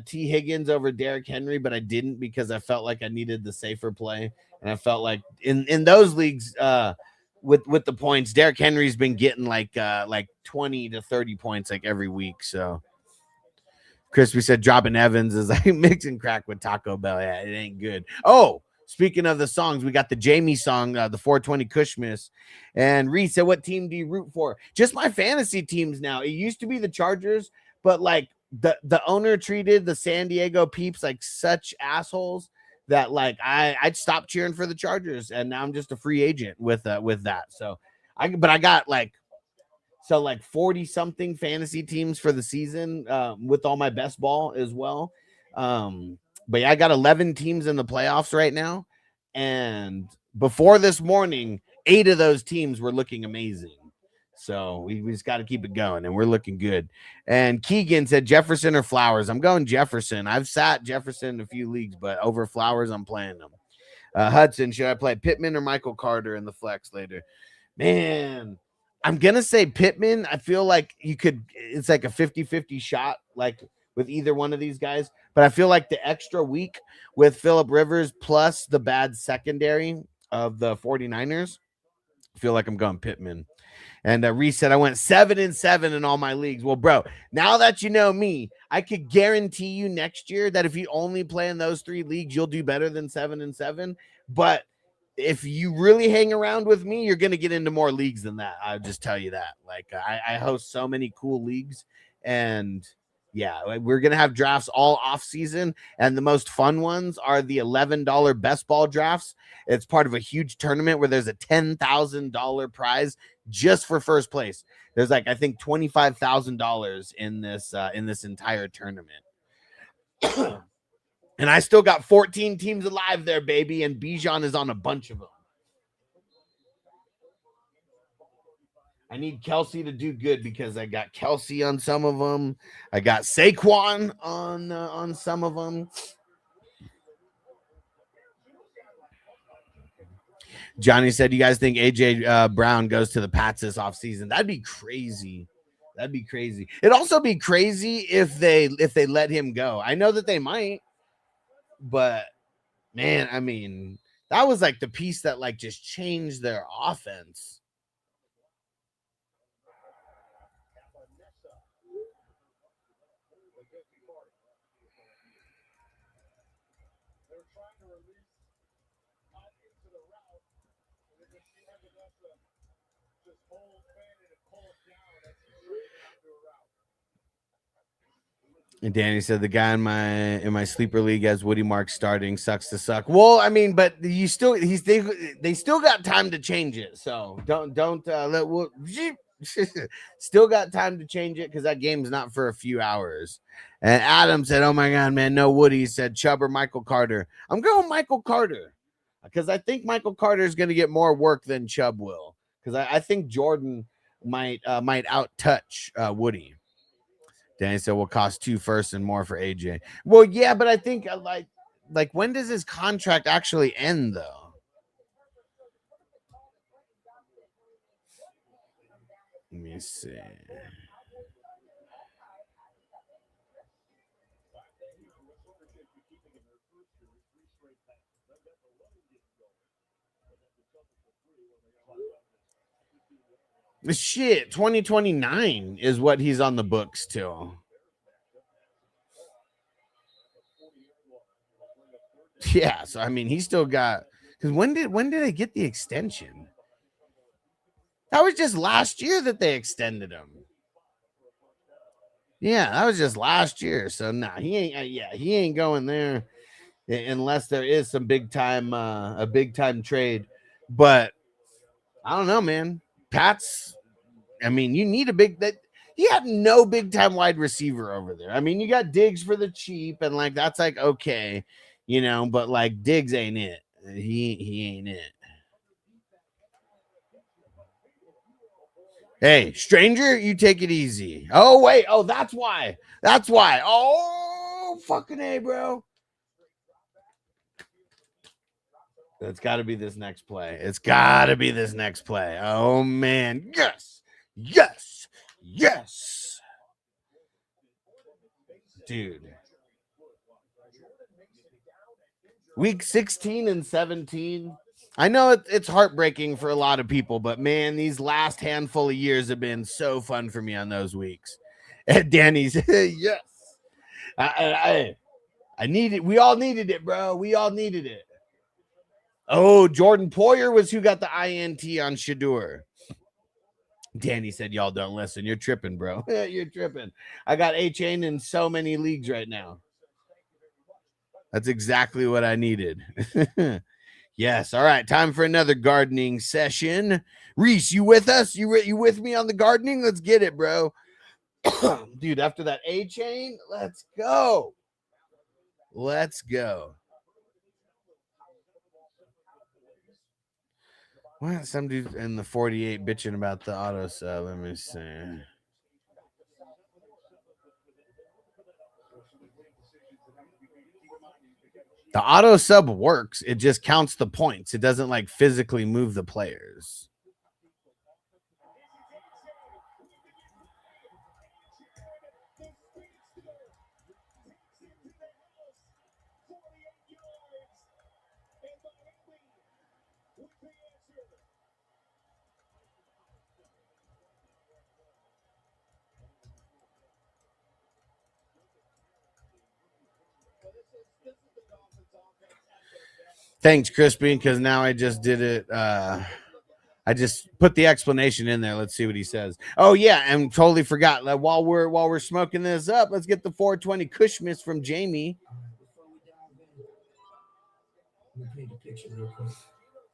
T Higgins over Derrick Henry, but I didn't because I felt like I needed the safer play. And I felt like in those leagues with the points, Derrick Henry's been getting like 20 to 30 points like every week. So Crispy said dropping Evans is like mixing crack with Taco Bell. Yeah, it ain't good. Oh, speaking of the songs, we got the Jamie song, the 420 Cushmas. And Reese said, what team do you root for? Just my fantasy teams now. It used to be the Chargers, but like the owner treated the San Diego Peeps like such assholes that like I'd stop cheering for the Chargers, and now I'm just a free agent with that. So I got like 40 something fantasy teams for the season with all my best ball as well. But yeah, I got 11 teams in the playoffs right now, and before this morning, 8 of those teams were looking amazing. So we just got to keep it going, and we're looking good. And Keegan said Jefferson or Flowers. I'm going Jefferson. I've sat Jefferson in a few leagues, but over Flowers, I'm playing them. Hudson, should I play Pittman or Michael Carter in the flex later? Man, I'm going to say Pittman. I feel like it's like a 50-50 shot, like with either one of these guys. But I feel like the extra week with Phillip Rivers plus the bad secondary of the 49ers, I feel like I'm going Pittman. And Reese said, I went 7-7 in all my leagues. Well, bro, now that you know me, I could guarantee you next year that if you only play in those 3 leagues, you'll do better than 7-7. But if you really hang around with me, you're going to get into more leagues than that. I'll just tell you that. Like, I host so many cool leagues. And yeah, we're going to have drafts all off season. And the most fun ones are the $11 best ball drafts. It's part of a huge tournament where there's a $10,000 prize just for first place. There's like, I think $25,000 in this entire tournament. And I still got 14 teams alive there, baby. And Bijan is on a bunch of them. I need Kelsey to do good because I got Kelsey on some of them. I got Saquon on some of them. Johnny said, "You guys think AJ Brown goes to the Pats this offseason? That'd be crazy. That'd be crazy. It'd also be crazy if they let him go. I know that they might, but man, I mean, that was like the piece that like just changed their offense." And Danny said the guy in my sleeper league has Woody Mark starting. Sucks to suck. Well, I mean, but they still got time to change it. So don't let still got time to change it because that game's not for a few hours. And Adam said, "Oh my god, man, no Woody." He said Chubb or Michael Carter. I'm going Michael Carter because I think Michael Carter is going to get more work than Chubb will because I think Jordan might out touch Woody. Danny said we'll cost 2 firsts and more for AJ. Well, yeah, but I think like when does his contract actually end though? Let me see. Shit, 2029 is what he's on the books till. Yeah, so I mean, he still got because when did they get the extension? That was just last year that they extended him. Yeah, that was just last year. So nah, he ain't. He ain't going there unless there is some big time a big time trade. But I don't know, man. Pats. I mean, you need a big that. He had no big time wide receiver over there. I mean, you got Diggs for the cheap, and like that's like okay, but like Diggs ain't it. He ain't it. Hey, stranger, you take it easy. Oh wait, that's why. That's why. Oh fucking A, bro. It's got to be this next play. It's got to be this next play. Oh man, yes, yes, yes, dude. Week 16 and 17. I know it's heartbreaking for a lot of people, but man, these last handful of years have been so fun for me on those weeks. And Danny's, yes. I need it. We all needed it, bro. We all needed it. Oh, Jordan Poyer was who got the INT on Shadur. Danny said, y'all don't listen. You're tripping, bro. You're tripping. I got A-Chain in so many leagues right now. That's exactly what I needed. Yes. All right. Time for another gardening session. Reese, you with us? You with me on the gardening? Let's get it, bro. Dude, after that A-Chain, let's go. Let's go. What? Some dude in the 48 bitching about the auto sub. Let me see. The auto sub works. It just counts the points. It doesn't like physically move the players. Thanks, Crispy, because now I just did it. I just put the explanation in there. Let's see what he says. Oh yeah, and totally forgot. Like, while we're smoking this up, let's get the 420 Kushmis from Jamie. Let me paint the picture real quick.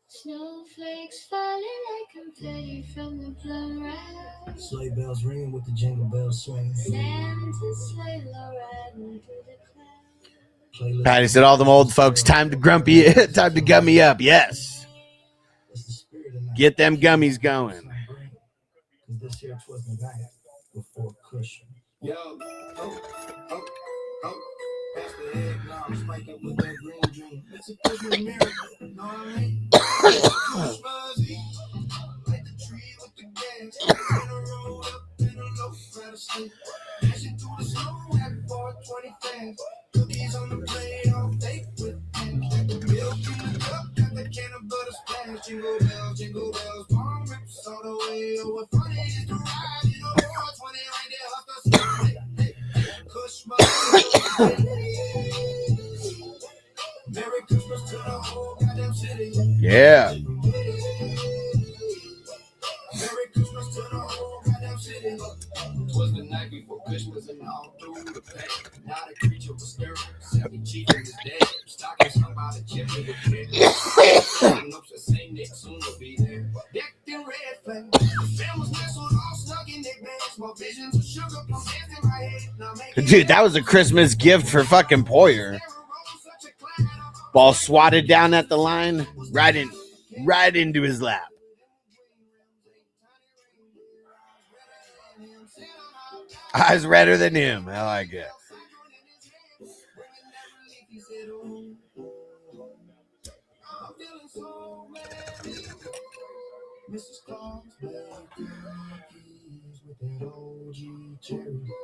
Snowflakes falling like confetti from the plum ride. Sleigh bells ringing with the jingle bells swinging. Santa's sleigh low riding through the clouds. Patty said, "All them old folks, time to gummy up." Yes, get them gummies going. This here was the night before cushion. Yo, pass the head now, spike it with that green dream. It's a Christmas miracle, you know what I mean? Christmas Eve, like the tree with the gas, in a roll up in a loaf, right asleep. Dashing through the snow at 420 fans. Cookies on the plate, all baked with ham. Milk in the cup, got the can of butter splash. Jingle bells, palm rips all the way. Oh, what fun it is to ride in a 420 right there off the street. Hey, Kush Merry Christmas to the whole goddamn city. Yeah. Merry Christmas to the whole goddamn city. Twas the night before Christmas and all through the pack. Now the creature was stirring. 70 chief in his dad. Stockings hung by the chimney with kids. Notes that same day soon will be there. Decked in red flags. The fam was nestled all snug in their beds. Small visions of sugar plums danced in my head. Now Dude, that was a Christmas gift for fucking Poyer. Ball swatted down at the line, right into his lap. Eyes redder than him. I like it.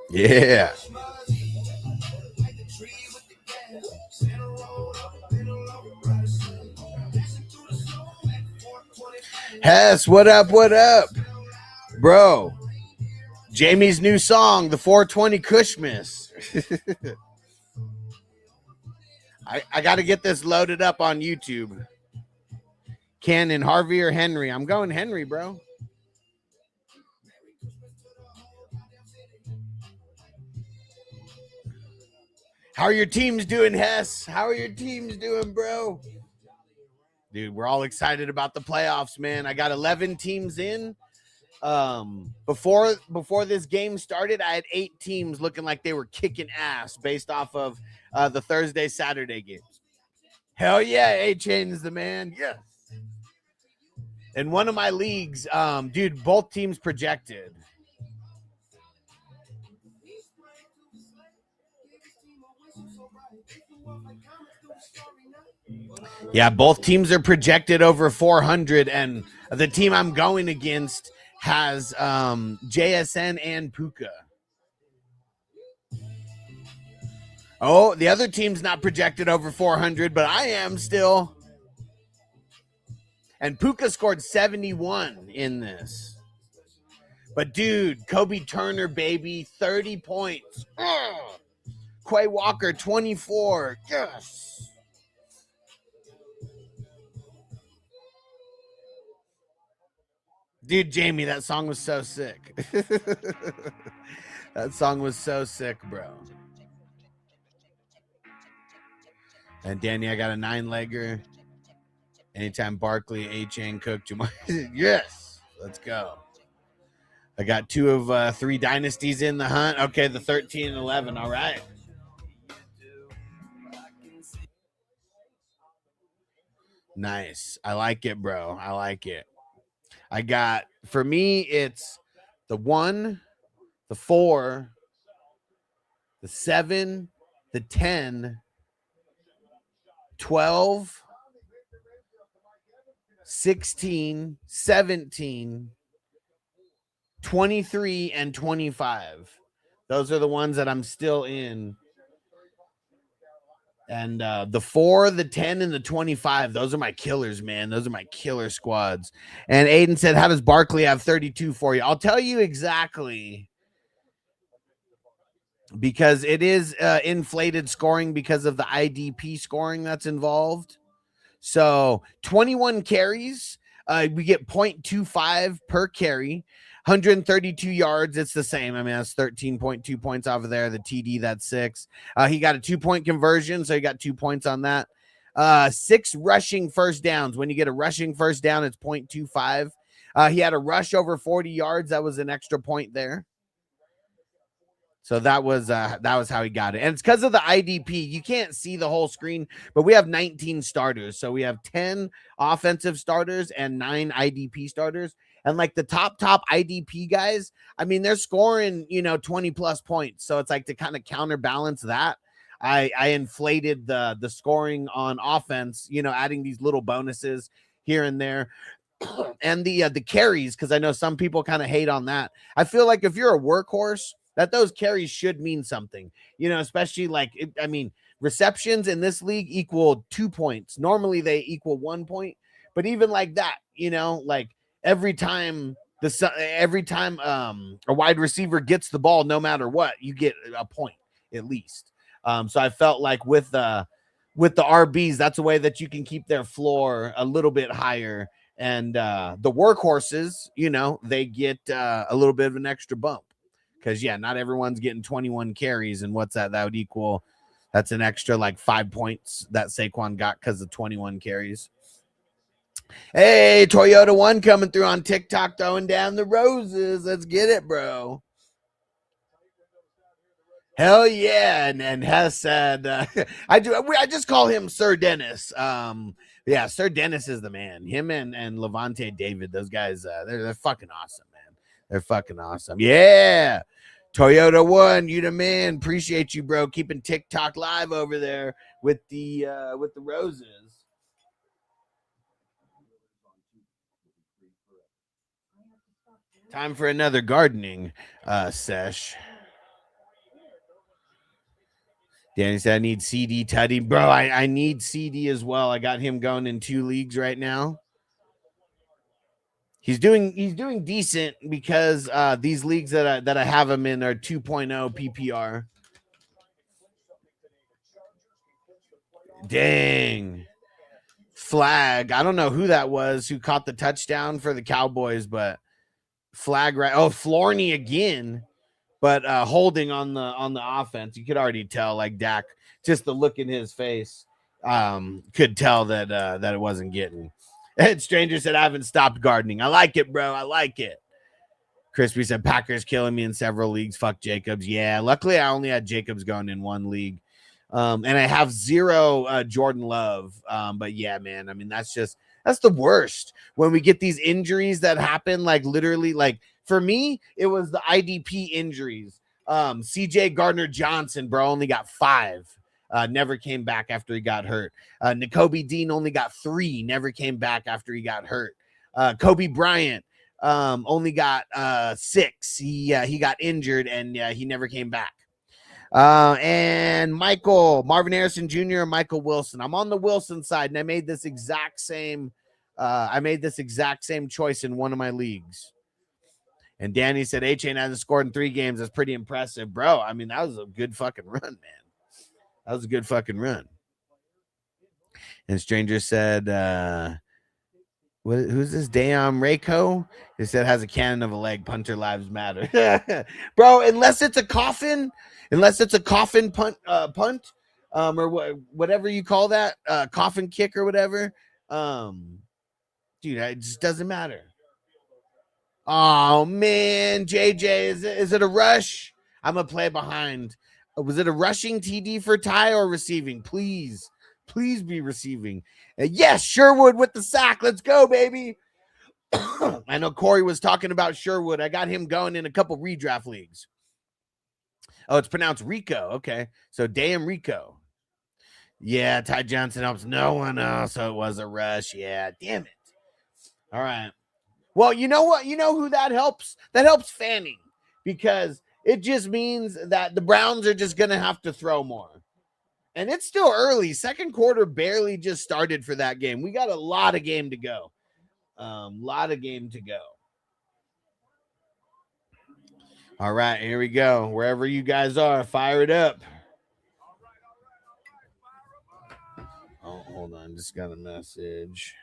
Yeah. Hess, what up, bro? Jamie's new song, the 420 Christmas. I got to get this loaded up on YouTube. Cannon, Harvey, or Henry? I'm going Henry, bro. How are your teams doing, Hess? How are your teams doing, bro? Dude, we're all excited about the playoffs, man. I got 11 teams in. Before this game started, I had 8 teams looking like they were kicking ass based off of the Thursday, Saturday games. Hell yeah, A-Chain's the man. Yes. In one of my leagues, dude, both teams projected. Yeah, both teams are projected over 400, and the team I'm going against has JSN and Puka. Oh, the other team's not projected over 400, but I am still. And Puka scored 71 in this. But, dude, Kobe Turner, baby, 30 points. Quay Walker, 24. Yes. Dude, Jamie, that song was so sick. That song was so sick, bro. And Danny, I got a 9-legger. Anytime Barkley, A-Chain, Cook, Jamal. Yes, let's go. I got 2 of 3 dynasties in the hunt. Okay, the 13 and 11. All right. Nice. I like it, bro. I like it. I got, for me, it's the 1, the 4, the 7, the 10, 12, 16, 17, 23, and 25. Those are the ones that I'm still in. And the 4, the 10, and the 25, those are my killers, man. Those are my killer squads. And Aiden said, how does Barkley have 32 for you? I'll tell you exactly. Because it is inflated scoring because of the IDP scoring that's involved. So 21 carries, we get 0.25 per carry. 132 yards, it's the same. I mean, that's 13.2 points off of there. The TD, that's 6. He got a 2-point conversion, so he got 2 points on that. 6 rushing first downs. When you get a rushing first down, it's 0.25. He had a rush over 40 yards. That was an extra point there. So that was how he got it. And it's because of the IDP. You can't see the whole screen, but we have 19 starters. So we have 10 offensive starters and 9 IDP starters. And like the top IDP guys, I mean, they're scoring, 20 plus points. So it's like to kind of counterbalance that. I inflated the scoring on offense, adding these little bonuses here and there. And the carries, because I know some people kind of hate on that. I feel like if you're a workhorse, that those carries should mean something, especially like, receptions in this league equal 2 points. Normally they equal 1 point, but even like that, like every time a wide receiver gets the ball, no matter what, you get a point at least. So I felt like with the RBs, that's a way that you can keep their floor a little bit higher. And the workhorses, they get a little bit of an extra bump because, not everyone's getting 21 carries. And what's that? That would equal, that's an extra like 5 points that Saquon got because of 21 carries. Hey, Toyota One coming through on TikTok, throwing down the roses. Let's get it, bro. Hell yeah. And Hess said, I just call him Sir Dennis. Yeah, Sir Dennis is the man. Him and Levante David, those guys, they're fucking awesome, man. They're fucking awesome. Yeah. Toyota One, you the man. Appreciate you, bro. Keeping TikTok live over there with the roses. Time for another gardening sesh. Danny said, I need CD Tutty. Bro, I need CD as well. I got him going in 2 leagues right now. He's doing decent because these leagues that I have him in are 2.0 PPR. Dang. Flag. I don't know who that was who caught the touchdown for the Cowboys, but flag right. Oh, Florney again. But holding on the offense, you could already tell, like Dak, just the look in his face, could tell that it wasn't getting. And Stranger said, I haven't stopped gardening. I like it, bro. I like it. Crispy said, Packers killing me in several leagues. Fuck Jacobs. Yeah, luckily I only had Jacobs going in 1 league. And I have 0 Jordan Love. But yeah, man, I mean, that's the worst when we get these injuries that happen, like literally, like for me, it was the IDP injuries. CJ Gardner-Johnson, bro, only got 5. Never came back after he got hurt. N'Kobe Dean only got 3, never came back after he got hurt. Kobe Bryant only got 6. He got injured and he never came back. And Marvin Harrison Jr. and Michael Wilson. I'm on the Wilson side, and I made this exact same choice in one of my leagues. And Danny said, A-Chain hasn't scored in 3 games. That's pretty impressive, bro. I mean, that was a good fucking run, man. That was a good fucking run. And Stranger said, who's this? Dayon Rayco? He said, has a cannon of a leg. Punter lives matter. Bro, unless it's a coffin punt, or whatever you call that, coffin kick or whatever. Dude, it just doesn't matter. Oh, man, JJ, is it a rush? I'm going to play behind. Was it a rushing TD for Ty or receiving? Please be receiving. Yes, Sherwood with the sack. Let's go, baby. I know Corey was talking about Sherwood. I got him going in a couple redraft leagues. Oh, it's pronounced Rico. Okay, so damn Rico. Yeah, Ty Johnson helps no one else, so it was a rush. Yeah, damn it. All right. Well, you know what? You know who that helps? That helps Fanning, because it just means that the Browns are just going to have to throw more. And it's still early. Second quarter barely just started for that game. We got a lot of game to go. All right, here we go. Wherever you guys are, fire it up. Oh, hold on. Just got a message.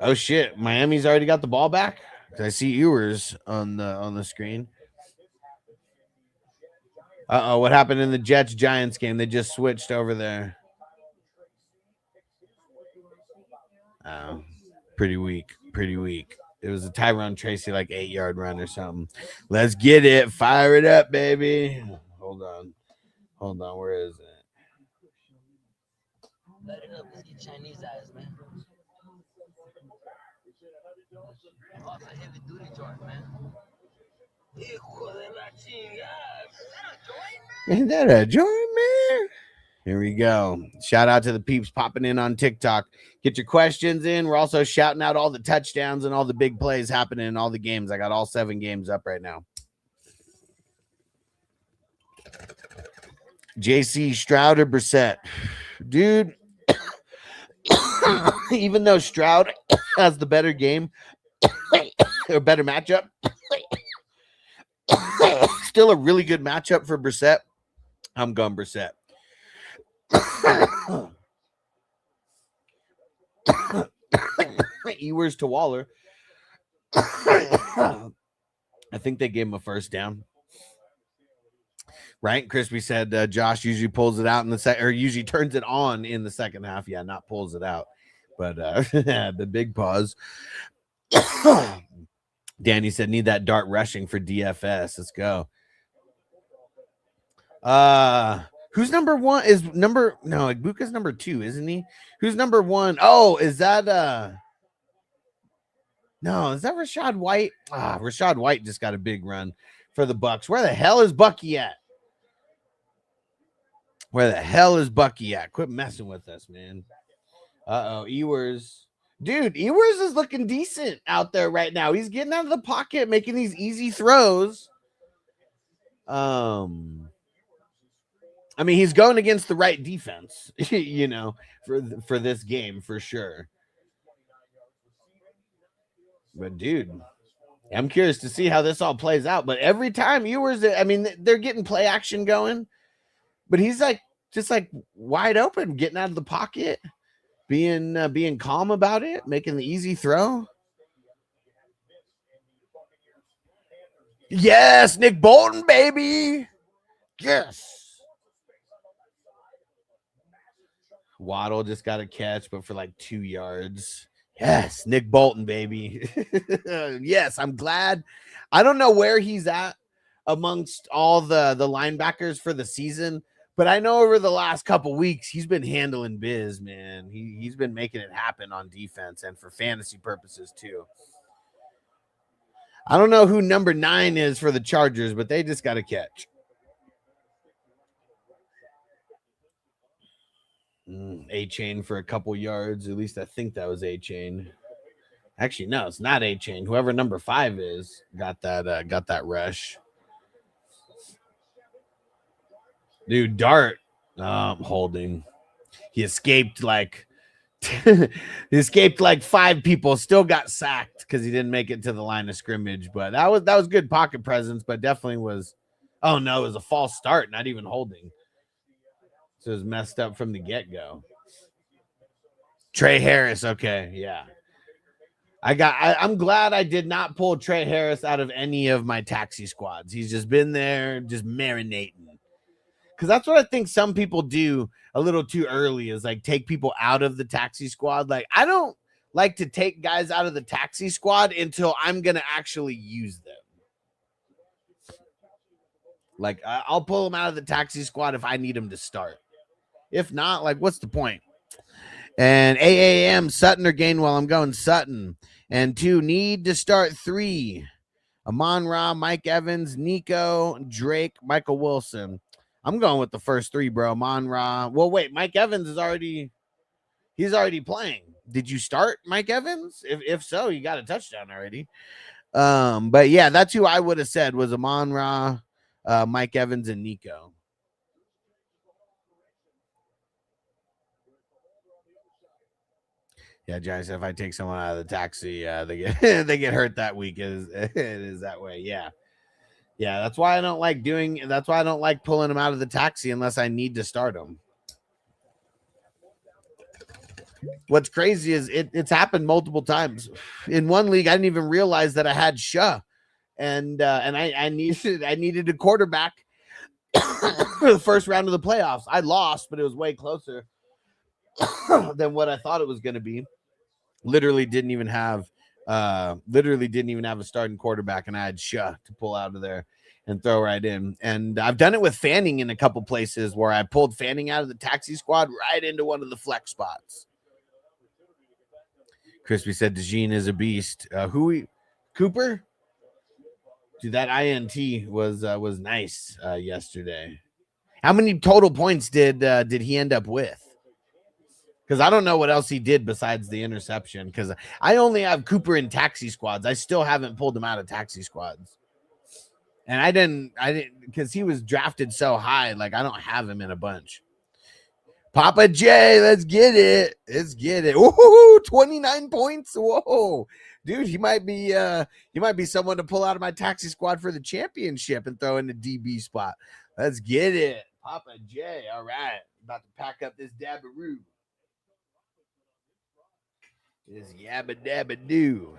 Oh shit! Miami's already got the ball back. I see Ewers on the screen. Uh-oh, what happened in the Jets-Giants game? They just switched over there. Oh, pretty weak. It was a Tyrone Tracy like 8-yard run or something. Let's get it. Fire it up, baby. Hold on. Where is it? Let it up. Let's get Chinese eyes, man. Oh, it's a heavy duty joint, man. Ain't that a joint, man? Here we go. Shout out to the peeps popping in on TikTok. Get your questions in. We're also shouting out all the touchdowns and all the big plays happening in all the games. I got all 7 games up right now. JC, Stroud or Brissett? Dude, even though Stroud has the better game or better matchup, still a really good matchup for Brissett. I'm going Brissett. Ewers to Waller. I think they gave him a first down. Right? Crispy said Josh usually pulls it out in the or usually turns it on in the second half. Yeah, not pulls it out. But the big pause. Danny said need that dart rushing for DFS. Let's go. Who's number 1? Igbuka's number 2, isn't he? Who's number 1? Oh, is that no, is that Rashad White? Rashad White just got a big run for the Bucks. Where the hell is Bucky at? Quit messing with us, man. Ewers. Dude, Ewers is looking decent out there right now. He's getting out of the pocket, making these easy throws. I mean, he's going against the right defense, you know, for this game for sure. But dude, I'm curious to see how this all plays out. But every time Ewers, I mean, they're getting play action going, but he's like just like wide open, getting out of the pocket, being calm about it, making the easy throw. Yes, Nick Bolton, baby. Yes. Waddle just got a catch, but for like 2 yards. Yes, Nick Bolton, baby. Yes, I'm glad. I don't know where he's at amongst all the linebackers for the season, but I know over the last couple weeks he's been handling biz, man. He's been making it happen on defense and for fantasy purposes too. I don't know who number 9 is for the Chargers, but they just got a catch. A-Chain for a couple yards. At least I think that was A-Chain. Actually, no, it's not A-Chain. Whoever number 5 is got that rush. Dude, Dart holding. He escaped like 5 people. Still got sacked because he didn't make it to the line of scrimmage. But that was good pocket presence, but definitely was. Oh no, it was a false start, not even holding. So it was messed up from the get-go. Trey Harris, okay, yeah. I'm glad I did not pull Trey Harris out of any of my taxi squads. He's just been there, just marinating. Because that's what I think some people do a little too early is like take people out of the taxi squad. Like I don't like to take guys out of the taxi squad until I'm going to actually use them. Like I'll pull them out of the taxi squad if I need them to start. If not, like, what's the point? And AAM, Sutton or Gainwell. I'm going Sutton. And 2, need to start 3. Amon-Ra, Mike Evans, Nico, Drake, Michael Wilson. I'm going with the first 3, bro. Amon-Ra. Well, wait, Mike Evans he's already playing. Did you start Mike Evans? If so, you got a touchdown already. But yeah, that's who I would have said was Amon-Ra, Mike Evans, and Nico. Yeah, Johnny said if I take someone out of the taxi, they get hurt that week. It is that way. Yeah. That's why I don't like pulling them out of the taxi unless I need to start them. What's crazy is it's happened multiple times. In one league, I didn't even realize that I had Shah, and I needed a quarterback for the first round of the playoffs. I lost, but it was way closer than what I thought it was going to be. Literally didn't even have Literally didn't even have a starting quarterback, and I had Shah to pull out of there and throw right in. And I've done it with Fanning in a couple places where I pulled Fanning out of the taxi squad right into one of the flex spots. Crispy said DeJean is a beast. Cooper? Dude, that INT was nice yesterday. How many total points did he end up with? Because I don't know what else he did besides the interception. Because I only have Cooper in taxi squads. I still haven't pulled him out of taxi squads. And I didn't, because he was drafted so high. Like, I don't have him in a bunch. Papa J, let's get it. Let's get it. Woohoo, 29 points. Whoa. Dude, he might be someone to pull out of my taxi squad for the championship and throw in the DB spot. Let's get it. Papa J. All right. About to pack up this dabbaroo. This yabba dabba doo.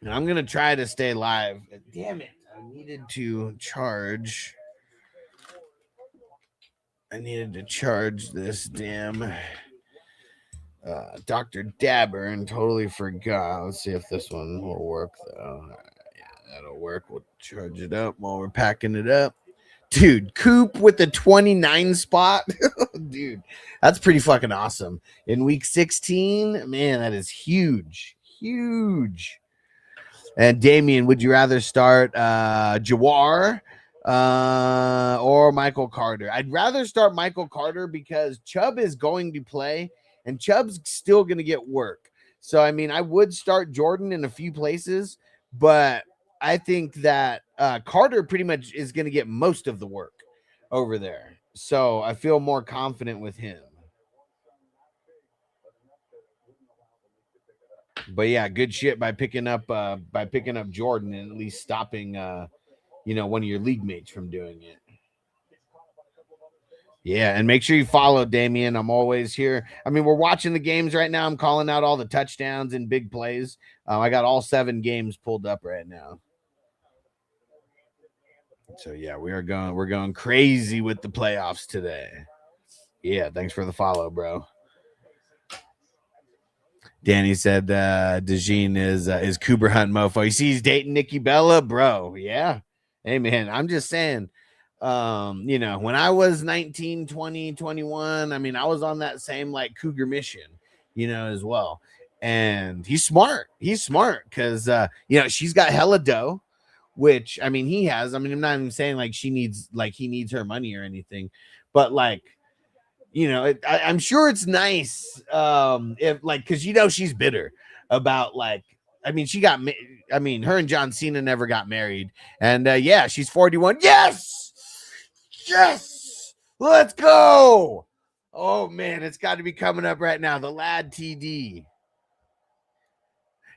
And I'm gonna try to stay live. Damn it. I needed to charge this damn Dr. Dabber and totally forgot. Let's see if this one will work though. Yeah, that'll work. We'll charge it up while we're packing it up. Dude, Coop with the 29 spot. Dude, that's pretty fucking awesome. In week 16, man, that is huge. Huge. And Damien, would you rather start Jawar or Michael Carter? I'd rather start Michael Carter because Chubb is going to play and Chubb's still going to get work. So, I mean, I would start Jordan in a few places, but I think that Carter pretty much is going to get most of the work over there. So I feel more confident with him. But yeah, good shit by picking up Jordan and at least stopping one of your league mates from doing it. Yeah, and make sure you follow Damien. I'm always here. I mean, we're watching the games right now. I'm calling out all the touchdowns and big plays. I got all 7 games pulled up right now. So yeah, we're going crazy with the playoffs today. Yeah, thanks for the follow, bro. Danny said DeJean is Cooper Hunt mofo. You see he's dating Nikki Bella, bro. Yeah. Hey man, I'm just saying, when I was 19, 20, 21, I mean, I was on that same like Cougar mission, as well. And he's smart. He's smart because she's got hella dough, which I mean he has. I mean, I'm not even saying like he needs her money or anything, but like, I'm sure it's nice if like because she's bitter about like I mean her and John Cena never got married and she's 41. Yes, let's go. Oh man, it's got to be coming up right now. The lad TD.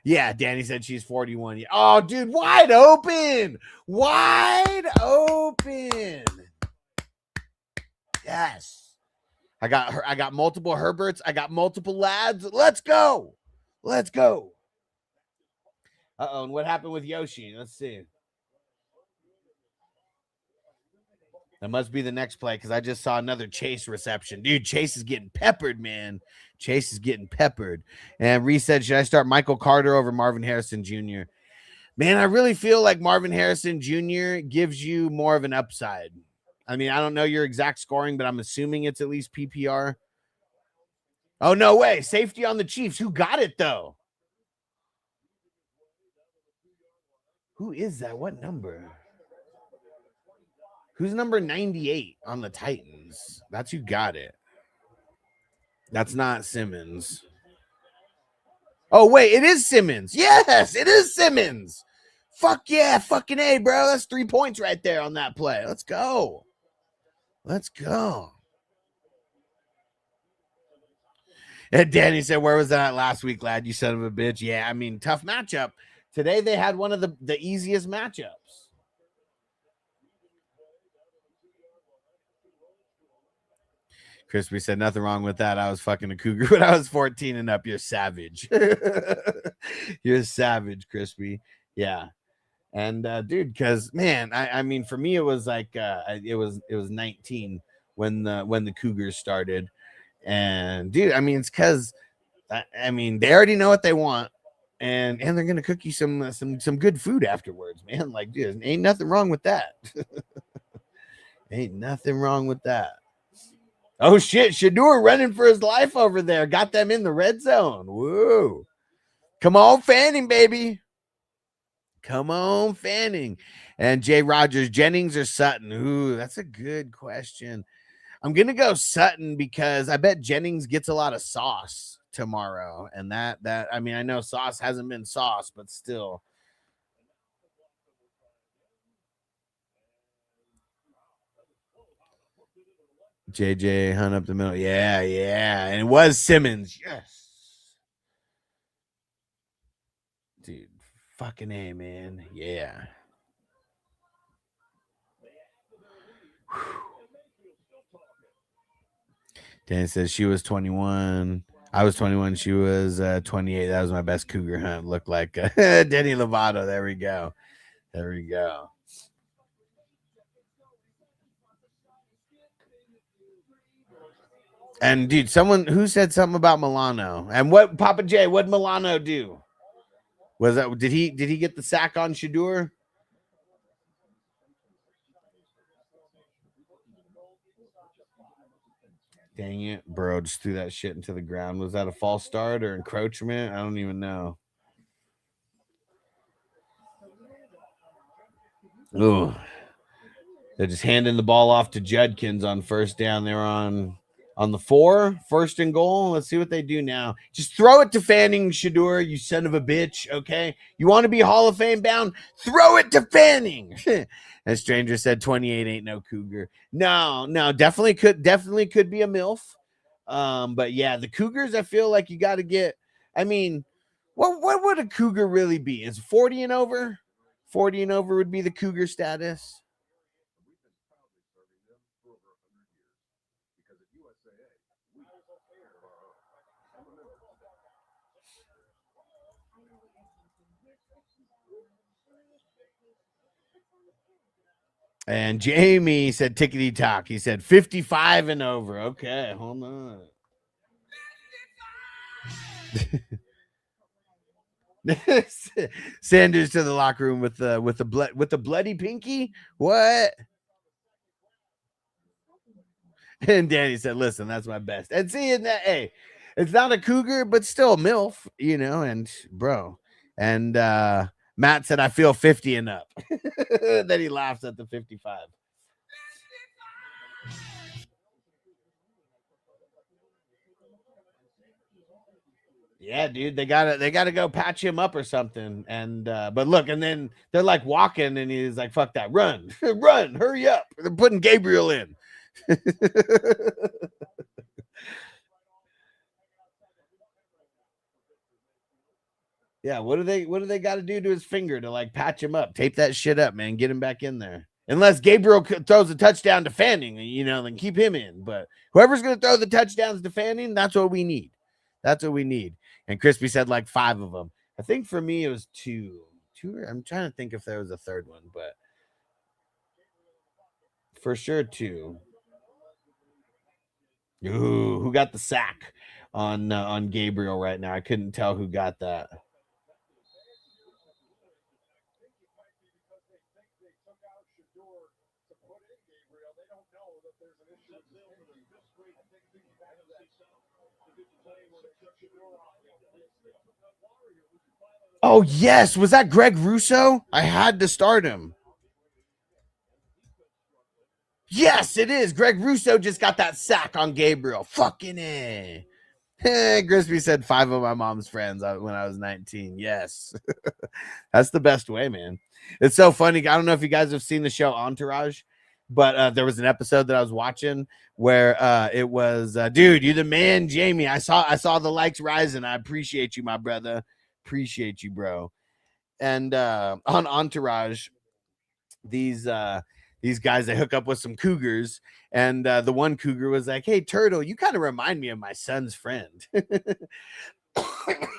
Yeah, Danny said she's 41. Oh, dude, wide open. Yes. I got multiple Herberts. I got multiple lads. Let's go. Uh-oh, and what happened with Yoshi? Let's see. That must be the next play because I just saw another Chase reception. Dude, Chase is getting peppered, man. Chase is getting peppered. And Reese said, should I start Michael Carter over Marvin Harrison Jr.? Man, I really feel like Marvin Harrison Jr. gives you more of an upside. I mean, I don't know your exact scoring, but I'm assuming it's at least PPR. Oh, no way. Safety on the Chiefs. Who got it, though? Who is that? What number? Who's number 98 on the Titans? That's who got it. That's not Simmons. Oh, wait. It is Simmons. Yes, it is Simmons. Fuck yeah. Fucking A, bro. That's 3 points right there on that play. Let's go. And Danny said, where was that last week, lad? You son of a bitch. Yeah, I mean, tough matchup. Today they had one of the easiest matchups. Crispy said, nothing wrong with that. I was fucking a cougar when I was 14 and up. You're savage. You're savage, Crispy. Yeah. And dude, because man, I mean, for me, it was like it was 19 when the Cougars started, and dude, I mean, it's because I mean, they already know what they want, and they're gonna cook you some good food afterwards, man. Like, dude, ain't nothing wrong with that. Ain't nothing wrong with that. Oh shit, Shadur running for his life over there. Got them in the red zone. Woo. Come on, Fanning, baby. Come on, Fanning. And Jay Rogers, Jennings or Sutton? Ooh, that's a good question. I'm gonna go Sutton because I bet Jennings gets a lot of sauce tomorrow. And that I mean, I know sauce hasn't been sauce, but still. JJ Hunt up the middle. Yeah. And it was Simmons. Yes. Dude, fucking A, man. Yeah. Dan says she was 21. I was 21. She was 28. That was my best cougar hunt. Looked like Denny Lovato. There we go. And dude, someone who said something about Milano and what Papa J, what'd Milano do? Was that did he get the sack on Shadur? Dang it, bro, just threw that shit into the ground. Was that a false start or encroachment? I don't even know. Ooh. They're just handing the ball off to Judkins on first down. They're on the 4, first and goal. Let's see what they do now. Just throw it to Fanning, Shadur, you son of a bitch, okay? You want to be Hall of Fame bound? Throw it to Fanning. As Stranger said, 28 ain't no cougar. No, definitely could be a MILF. But yeah, the Cougars, I feel like you got to get, I mean, what would a cougar really be? Is 40 and over? 40 and over would be the cougar status. And Jamie said tickety tock. He said 55 and over. Okay, hold on. Sanders to the locker room with the bloody pinky. What? And Danny said, "Listen, that's my best." And seeing that, hey, it's not a cougar, but still MILF, you know. And bro, and Matt said, "I feel 50 and up." Then he laughs at the 55. Yeah, dude, they gotta go patch him up or something. And but look, and then they're like walking, and he's like, "Fuck that, run, run, hurry up!" They're putting Gabriel in. Yeah, what do they got to do to his finger to like patch him up, tape that shit up, man, get him back in there. Unless Gabriel throws a touchdown to Fanning, you know, then keep him in. But whoever's gonna throw the touchdowns to Fanning, that's what we need. That's what we need. And Crispy said like 5 of them. I think for me it was 2. I'm trying to think if there was a third one, but for sure 2. Ooh, who got the sack on Gabriel right now? I couldn't tell who got that. Oh yes, was that Greg Russo? I had to start him. Yes, it is. Greg Russo just got that sack on Gabriel. Fucking A. Crispy said 5 of my mom's friends when I was 19. Yes. That's the best way, man. It's so funny. I don't know if you guys have seen the show Entourage, but there was an episode that I was watching where it was, dude, you the man, Jamie. I saw the likes rising. I appreciate you, my brother. Appreciate you, bro. And on Entourage, these guys, they hook up with some cougars, and the one cougar was like, "Hey, Turtle, you kind of remind me of my son's friend." And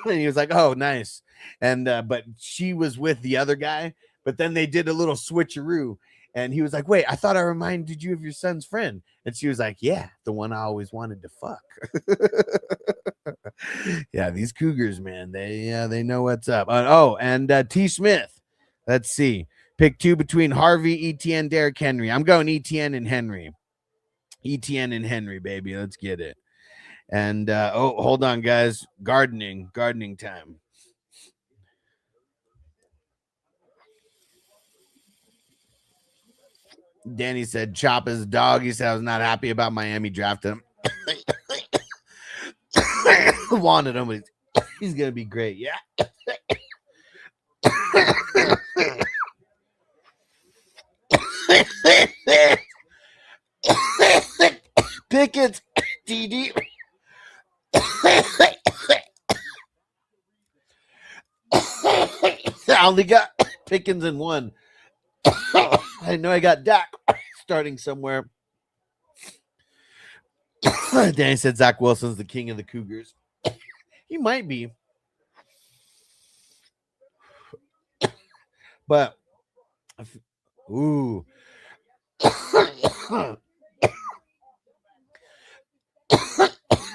he was like, "Oh, nice." And but she was with the other guy, but then they did a little switcheroo, and he was like, "Wait, I thought I reminded you of your son's friend." And she was like, "Yeah, the one I always wanted to fuck." Yeah, these Cougars, man, they know what's up. And T. Smith. Let's see. Pick 2 between Harvey, ETN, Derrick Henry. I'm going ETN and Henry. ETN and Henry, baby. Let's get it. And hold on, guys. Gardening time. Danny said, chop his dog. He said, I was not happy about Miami drafting him. Wanted him, but he's going to be great. Yeah. Pickens, TD. I only got Pickens in one. I know I got Dak starting somewhere. Danny said Zach Wilson's the king of the Cougars. He might be. But, ooh.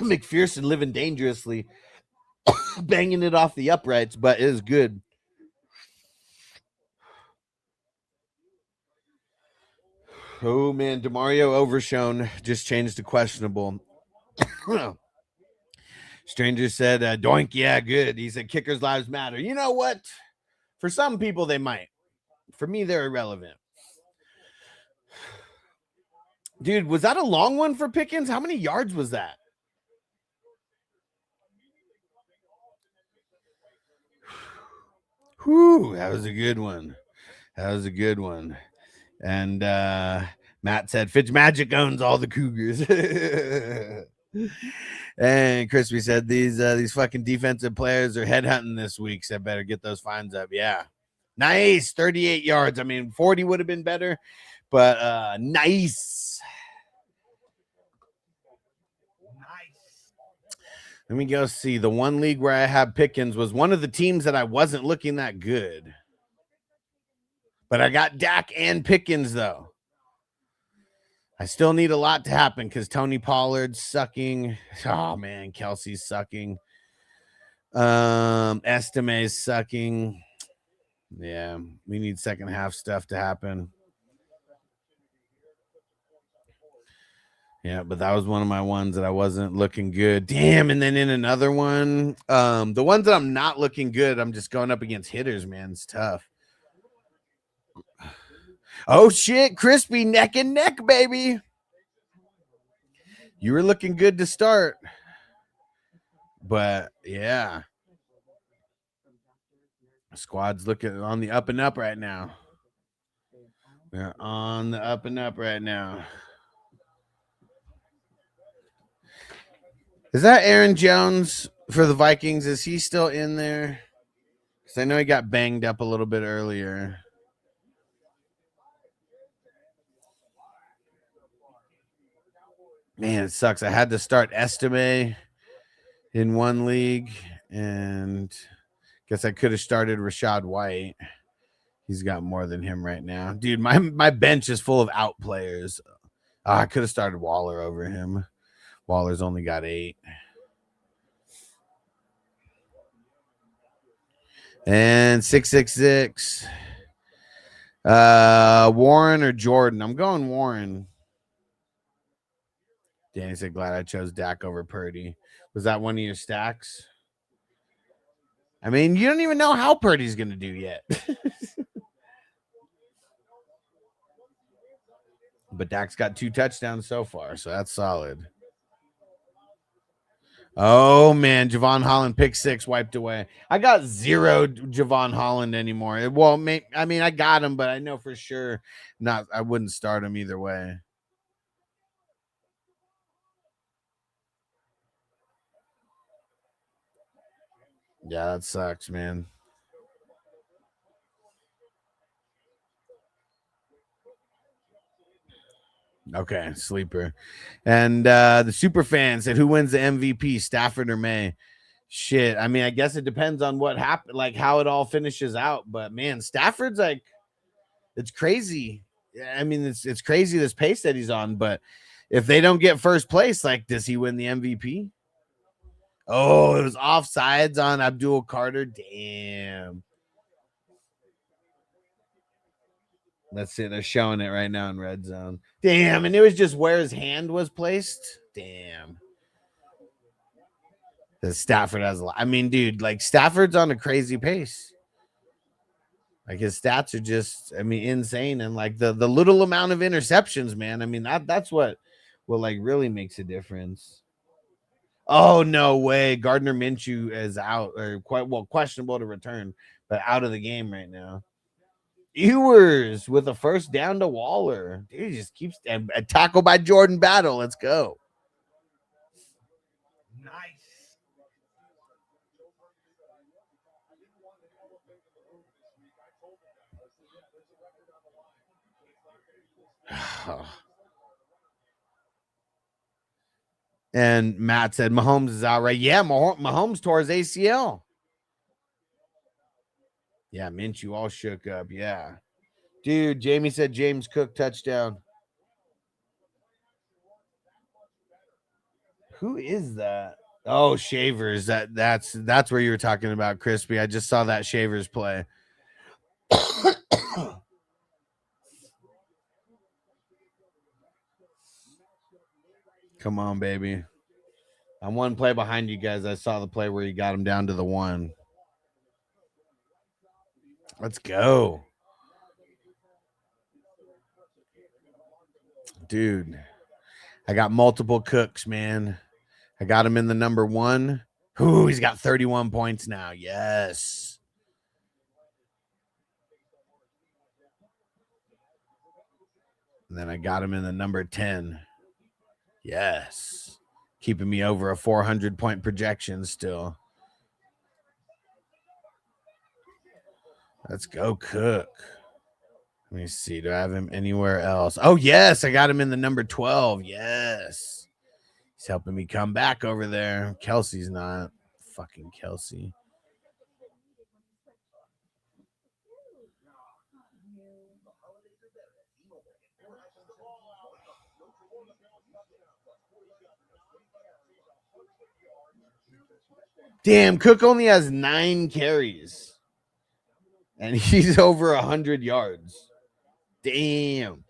McPherson living dangerously, banging it off the uprights, but it is good. Oh, man, DeMario Overshone just changed to questionable. Stranger said, doink, yeah, good. He said, kickers' lives matter. You know what? For some people, they might. For me, they're irrelevant. Dude, was that a long one for Pickens? How many yards was that? Whew, that was a good one. And Matt said, Fitzmagic owns all the Cougars. And Crispy said, these fucking defensive players are headhunting this week, so I better get those fines up. Yeah. Nice. 38 yards. I mean, 40 would have been better, but nice. Let me go see. The one league where I have Pickens was one of the teams that I wasn't looking that good. But I got Dak and Pickens, though. I still need a lot to happen because Tony Pollard's sucking. Oh, man, Kelsey's sucking. Estime's sucking. Yeah, we need second half stuff to happen. Yeah, but that was one of my ones that I wasn't looking good. Damn, and then in another one, the ones that I'm not looking good, I'm just going up against hitters, man. It's tough. Oh, shit, Crispy, neck and neck, baby. You were looking good to start. But, yeah. Squad's looking on the up and up right now. We're on the up and up right now. Is that Aaron Jones for the Vikings? Is he still in there? Because I know he got banged up a little bit earlier. Man, it sucks. I had to start Estime in one league, and guess I could have started Rashad White. He's got more than him right now. Dude, my bench is full of out players. I could have started Waller over him. Waller's only got 8. And 666. Warren or Jordan? I'm going Warren. Danny said, glad I chose Dak over Purdy. Was that one of your stacks? I mean, you don't even know how Purdy's going to do yet. But Dak's got 2 touchdowns so far, so that's solid. Oh, man, Javon Holland pick 6 wiped away. I got 0 Javon Holland anymore. Well, I mean, I got him, but I know for sure I wouldn't start him either way. Yeah, that sucks, man. Okay, sleeper. And the super fan said, who wins the MVP, Stafford or May? Shit, I mean, I guess it depends on what happened, like how it all finishes out. But man, Stafford's like, it's crazy. I mean, it's crazy this pace that he's on. But if they don't get first place, like, does he win the MVP? Oh, it was offsides on Abdul Carter. Damn. Let's see. They're showing it right now in red zone. Damn. And it was just where his hand was placed. Damn. The Stafford has a lot. I mean, dude, like Stafford's on a crazy pace. Like his stats are just, I mean, insane. And like the little amount of interceptions, man. I mean, that's what like really makes a difference. Oh, no way. Gardner Minshew is out, or questionable to return, but out of the game right now. Ewers with a first down to Waller. Dude, he just keeps a tackle by Jordan Battle. Let's go. Nice. And Matt said Mahomes is out, right? Yeah, Mahomes tore his ACL. Yeah, Minshew all shook up. Yeah. Dude, Jamie said James Cook touchdown. Who is that? Oh, Shavers. That's where you were talking about, Crispy. I just saw that Shavers play. Come on, baby. I'm one play behind you guys. I saw the play where you got him down to the 1. Let's go. Dude, I got multiple Cooks, man. I got him in the number 1. Ooh, he's got 31 points now. Yes. And then I got him in the number 10. Yes. Keeping me over a 400-point projection still. Let's go, Cook. Let me see. Do I have him anywhere else? Oh, yes. I got him in the number 12. Yes. He's helping me come back over there. Kelsey's not. Fucking Kelsey. Damn, Cook only has 9 carries. And he's over 100 yards. Damn.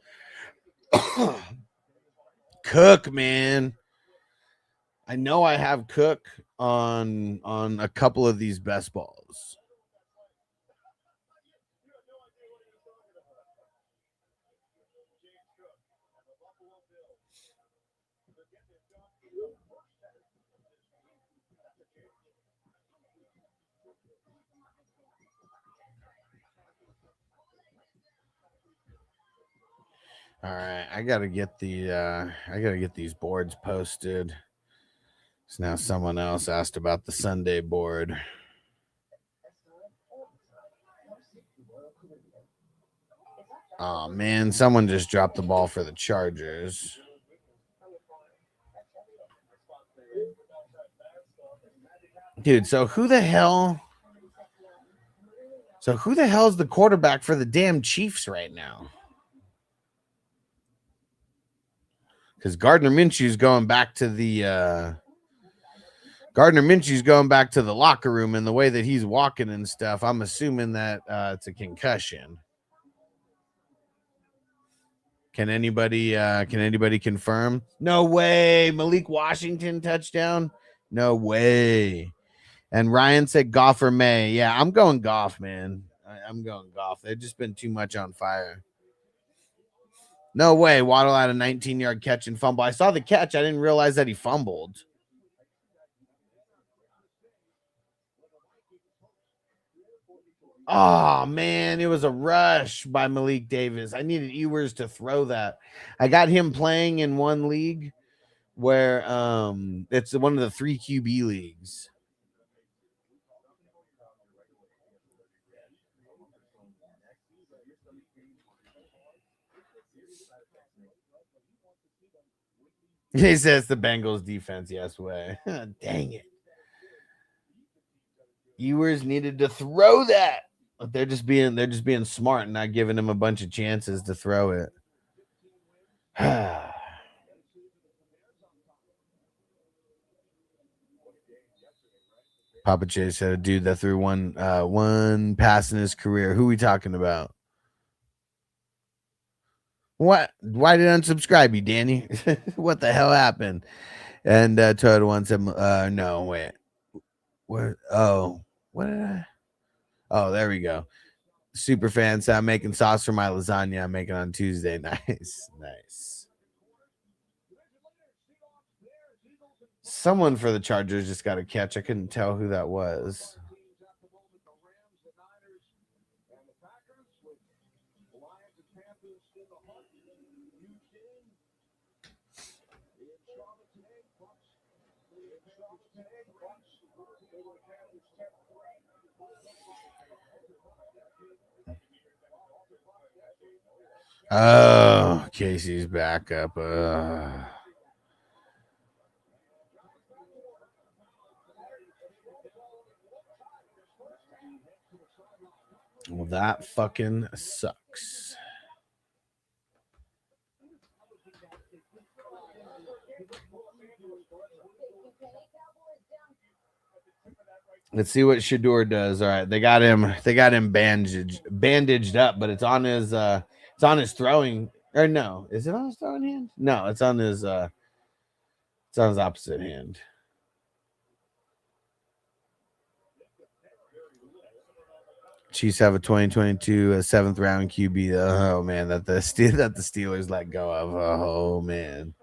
Cook, man. I know I have Cook on a couple of these best balls. All right, I gotta get these boards posted. So now someone else asked about the Sunday board. Oh man, someone just dropped the ball for the Chargers. Dude, so who the hell is the quarterback for the damn Chiefs right now? Because Gardner Minshew's going back to the locker room, and the way that he's walking and stuff, I'm assuming that it's a concussion. Can anybody confirm? No way. Malik Washington touchdown? No way. And Ryan said Goff or May. Yeah, I'm going Goff, man. I'm going Goff. They've just been too much on fire. No way. Waddle had a 19-yard catch and fumble. I saw the catch. I didn't realize that he fumbled. Oh, man. It was a rush by Malik Davis. I needed Ewers to throw that. I got him playing in one league where it's one of the 3 QB leagues. He says the Bengals defense, yes way. Dang it. Ewers needed to throw that. But they're just being smart and not giving him a bunch of chances to throw it. Papa Chase said a dude that threw one pass in his career. Who we talking about? What? Why did I unsubscribe you, Danny? What the hell happened? And Toyota one said, no, wait. What? Oh, what did I? Oh, there we go. Super fan said, I'm making sauce for my lasagna. I'm making on Tuesday. Nice, nice. Someone for the Chargers just got a catch. I couldn't tell who that was. Oh, Casey's back up. Well, that fucking sucks. Let's see what Shador does. All right, they got him bandaged up, but it's on his throwing, or no, is it on his throwing hand? No, it's on his opposite hand. Chiefs have a 2022 7th round QB. Oh man, that the Steelers let go of. Oh man,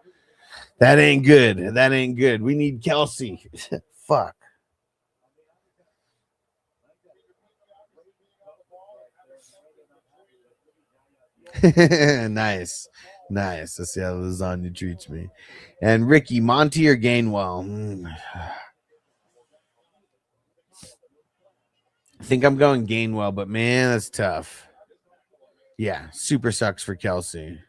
that ain't good. That ain't good. We need Kelsey. Fuck. Nice. Let's see how lasagna treats me. And Ricky, Monty or Gainwell? I think I'm going Gainwell, but man, that's tough. Yeah, super sucks for Kelsey.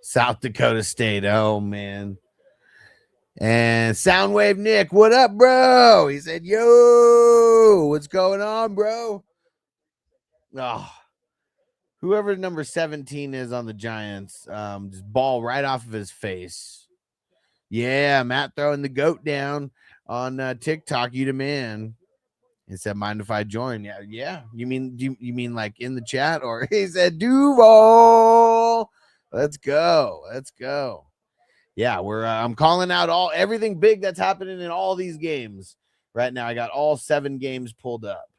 South Dakota State. Oh man. And Soundwave Nick, what up, bro? He said, yo, what's going on, bro? Oh, whoever number 17 is on the Giants, just ball right off of his face. Yeah, Matt throwing the goat down on TikTok. You the man. He said, mind if I join? Yeah. You mean like in the chat? Or he said, Duval. Let's go. Yeah, I'm calling out everything big that's happening in all these games right now. I got all 7 games pulled up.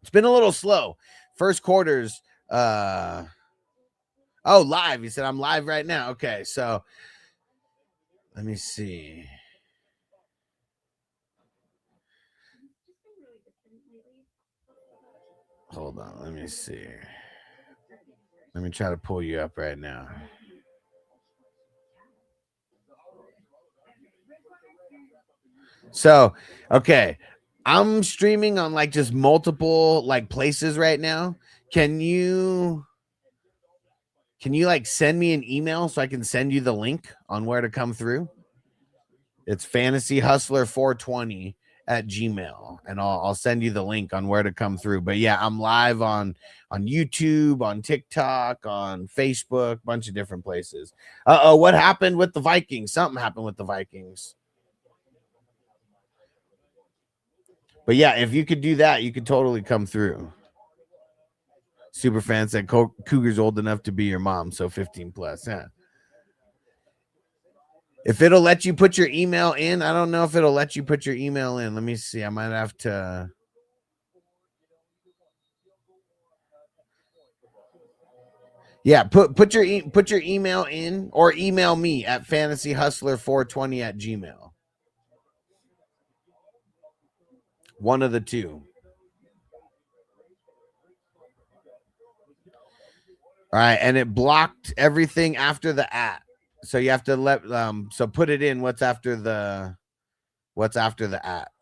It's been a little slow. First quarters. Live. He said I'm live right now. Okay, so let me see. Hold on. Let me see. Let me try to pull you up right now. So, okay. I'm streaming on like just multiple like places right now. Can you like send me an email so I can send you the link on where to come through? It's fantasyhustler420 at Gmail, and I'll send you the link on where to come through. But yeah, I'm live on YouTube, on TikTok, on Facebook, bunch of different places. What happened with the Vikings? Something happened with the Vikings. But yeah, if you could do that, you could totally come through. Superfan said Cougar's old enough to be your mom, so 15 plus. Yeah. If it'll let you put your email in, I don't know if it'll let you put your email in. Let me see. I might have to. Yeah, put your email in, or email me at fantasyhustler420 at Gmail. One of the two. All right, and it blocked everything after the at. So you have to so put it in what's after the at.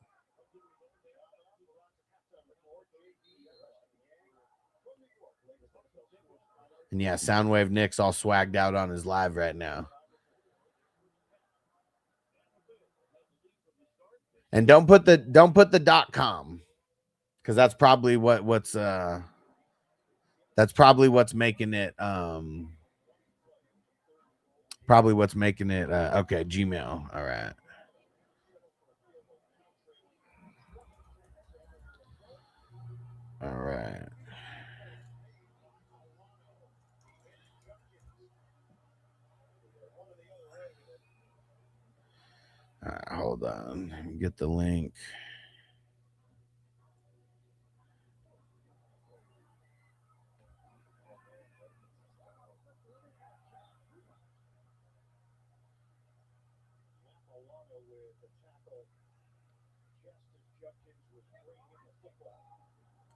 And yeah, Soundwave Nick's all swagged out on his live right now. And don't put the .com, because that's probably what's making it okay, Gmail. All right. Hold on. Let me get the link.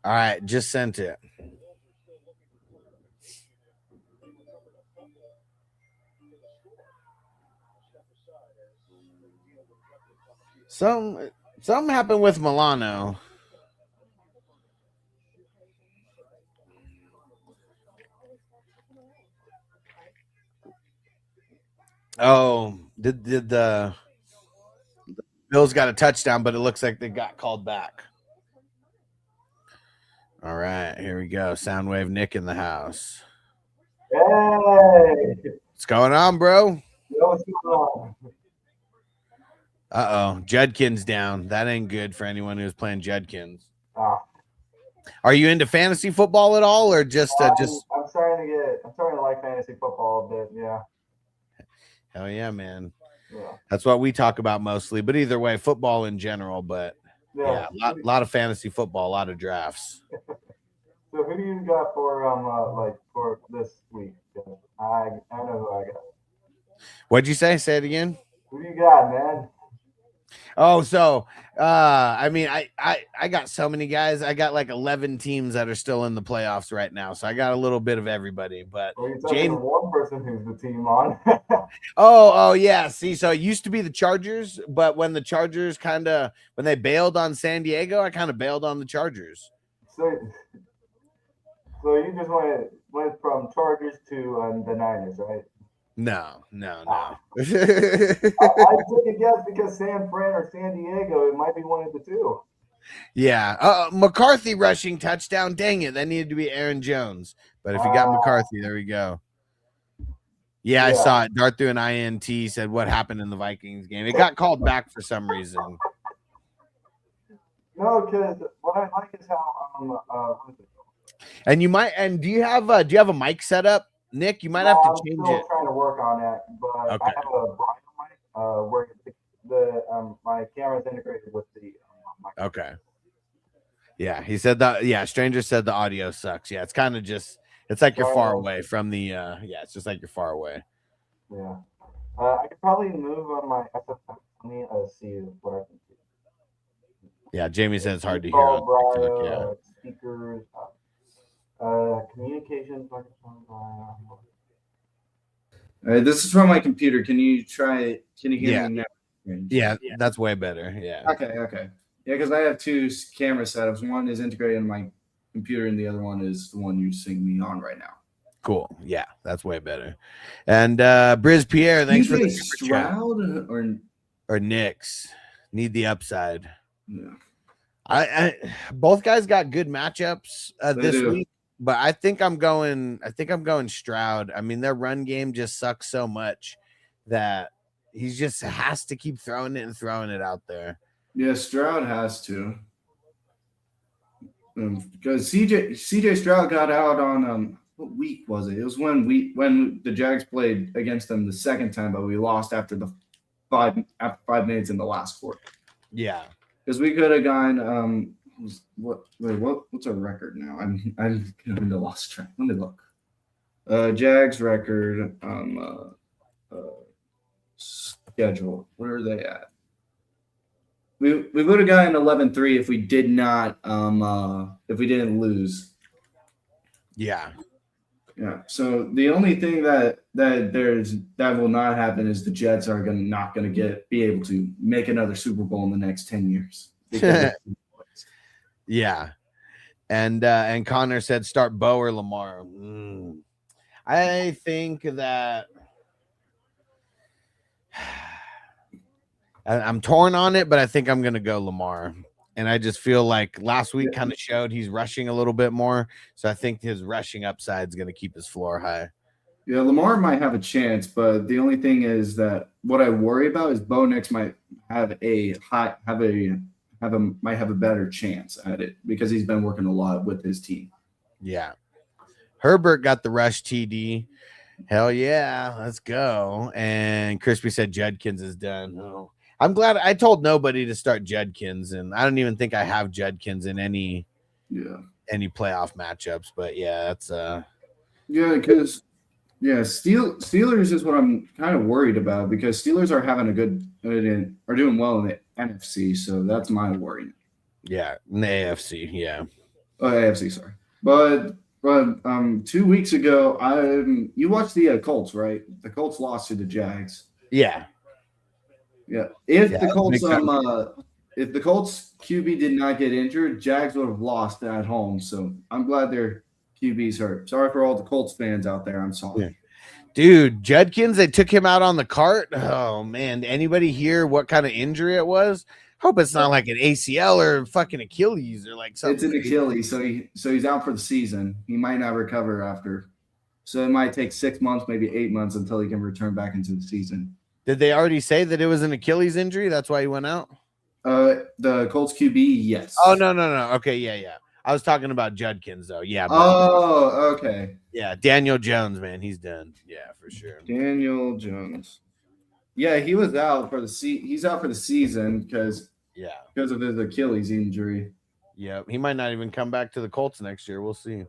All right, just sent it. Something happened with Milano. Oh, did the Bills got a touchdown, but it looks like they got called back. All right, here we go. Soundwave Nick in the house. Hey, What's going on, bro? what's going on? Uh-oh, Judkins down. That ain't good for anyone who's playing Judkins. Ah, Are you into fantasy football at all, or just I'm starting to like fantasy football a bit. Yeah, Hell yeah, man. yeah, That's what we talk about mostly. But either way, football in general. But yeah, lot of fantasy football, a lot of drafts. So who do you got for for this week? I know who I got. What'd you say? Say it again. Who do you got, man? Oh, so I mean, I got so many guys. I got like 11 teams that are still in the playoffs right now. So I got a little bit of everybody. But Well, you're talking to one person who's the team on. oh yeah. See, so it used to be the Chargers, but when the Chargers when they bailed on San Diego, I kind of bailed on the Chargers. So you just went from Chargers to the Niners, right? No. I took a guess because San Fran or San Diego, it might be one of the two. Yeah. McCarthy rushing touchdown. Dang it. That needed to be Aaron Jones. But if you got McCarthy, there we go. Yeah, I saw it. Dart through an INT, said what happened in the Vikings game. It got called back for some reason. No, because what I like is how what is it? And do you have a mic set up, Nick? You might have to change it. I'm still trying to work on that, but Okay. I have a Brio mic where my camera is integrated with the mic. Okay. Yeah, he said that. Yeah, Stranger said the audio sucks. Yeah, it's kind of just it's like you're far away from the it's just like you're far away. Yeah. I could probably move on my SFX. Let me see what I can see. Yeah, Jamie said it's hard to hear on TikTok. Yeah. Speakers, communications microphone. This is from my computer. Can you hear me now? Yeah, that's way better. Yeah. Okay. Yeah, because I have two camera setups. One is integrated in my computer, and the other one is the one you're seeing me on right now. Cool. Yeah, that's way better. And Briz Pierre, thanks for the Stroud or Knicks. Need the upside. Yeah. I both guys got good matchups this week, but I think I'm going Stroud. I mean, their run game just sucks so much that he just has to keep throwing it out there. Yeah, Stroud has to. Because CJ Stroud got out on what week was it? It was when the Jags played against them the second time, but we lost after 5 minutes in the last quarter. Yeah. Because we could have gone. What's our record now? I'm kind of in the lost track. Let me look. Jags record schedule. Where are they at? We would have gotten 11-3 if we did not if we didn't lose. Yeah. Yeah. So the only thing that will not happen is the Jets are not going to be able to make another Super Bowl in the next 10 years. Yeah. And Connor said start Bo or Lamar. I think that I'm torn on it, but I think I'm going to go Lamar. And I just feel like last week kind of showed he's rushing a little bit more. So I think his rushing upside is going to keep his floor high. Yeah, Lamar might have a chance, but the only thing is that what I worry about is Bo Nix might have a better chance at it because he's been working a lot with his team. Yeah. Herbert got the rush TD. Hell yeah, let's go. And Crispy said Judkins is done. Oh. I'm glad I told nobody to start Judkins, and I don't even think I have Judkins in any playoff matchups. But yeah, that's because Steelers is what I'm kind of worried about because Steelers are having are doing well in the NFC, so that's my worry. Yeah, in the AFC, yeah. Oh, AFC, sorry. But 2 weeks ago, you watched the Colts, right? The Colts lost to the Jags. Yeah. Yeah. If the Colts QB did not get injured, Jags would have lost at home. So I'm glad their QB's hurt. Sorry for all the Colts fans out there. I'm sorry. Yeah. Dude, Judkins, they took him out on the cart. Oh man, anybody hear what kind of injury it was? Hope it's not like an ACL or fucking Achilles or like something. It's an Achilles, so he's out for the season. He might not recover after. So it might take 6 months, maybe 8 months until he can return back into the season. Did they already say that it was an Achilles injury? That's why he went out? The Colts QB, yes. Oh, no. Okay, yeah. I was talking about Judkins, though. Yeah. Oh, okay. Yeah, Daniel Jones, man. He's done. Yeah, for sure. Daniel Jones. Yeah, he was out for the he's out for the season because of his Achilles injury. Yeah, he might not even come back to the Colts next year. We'll see.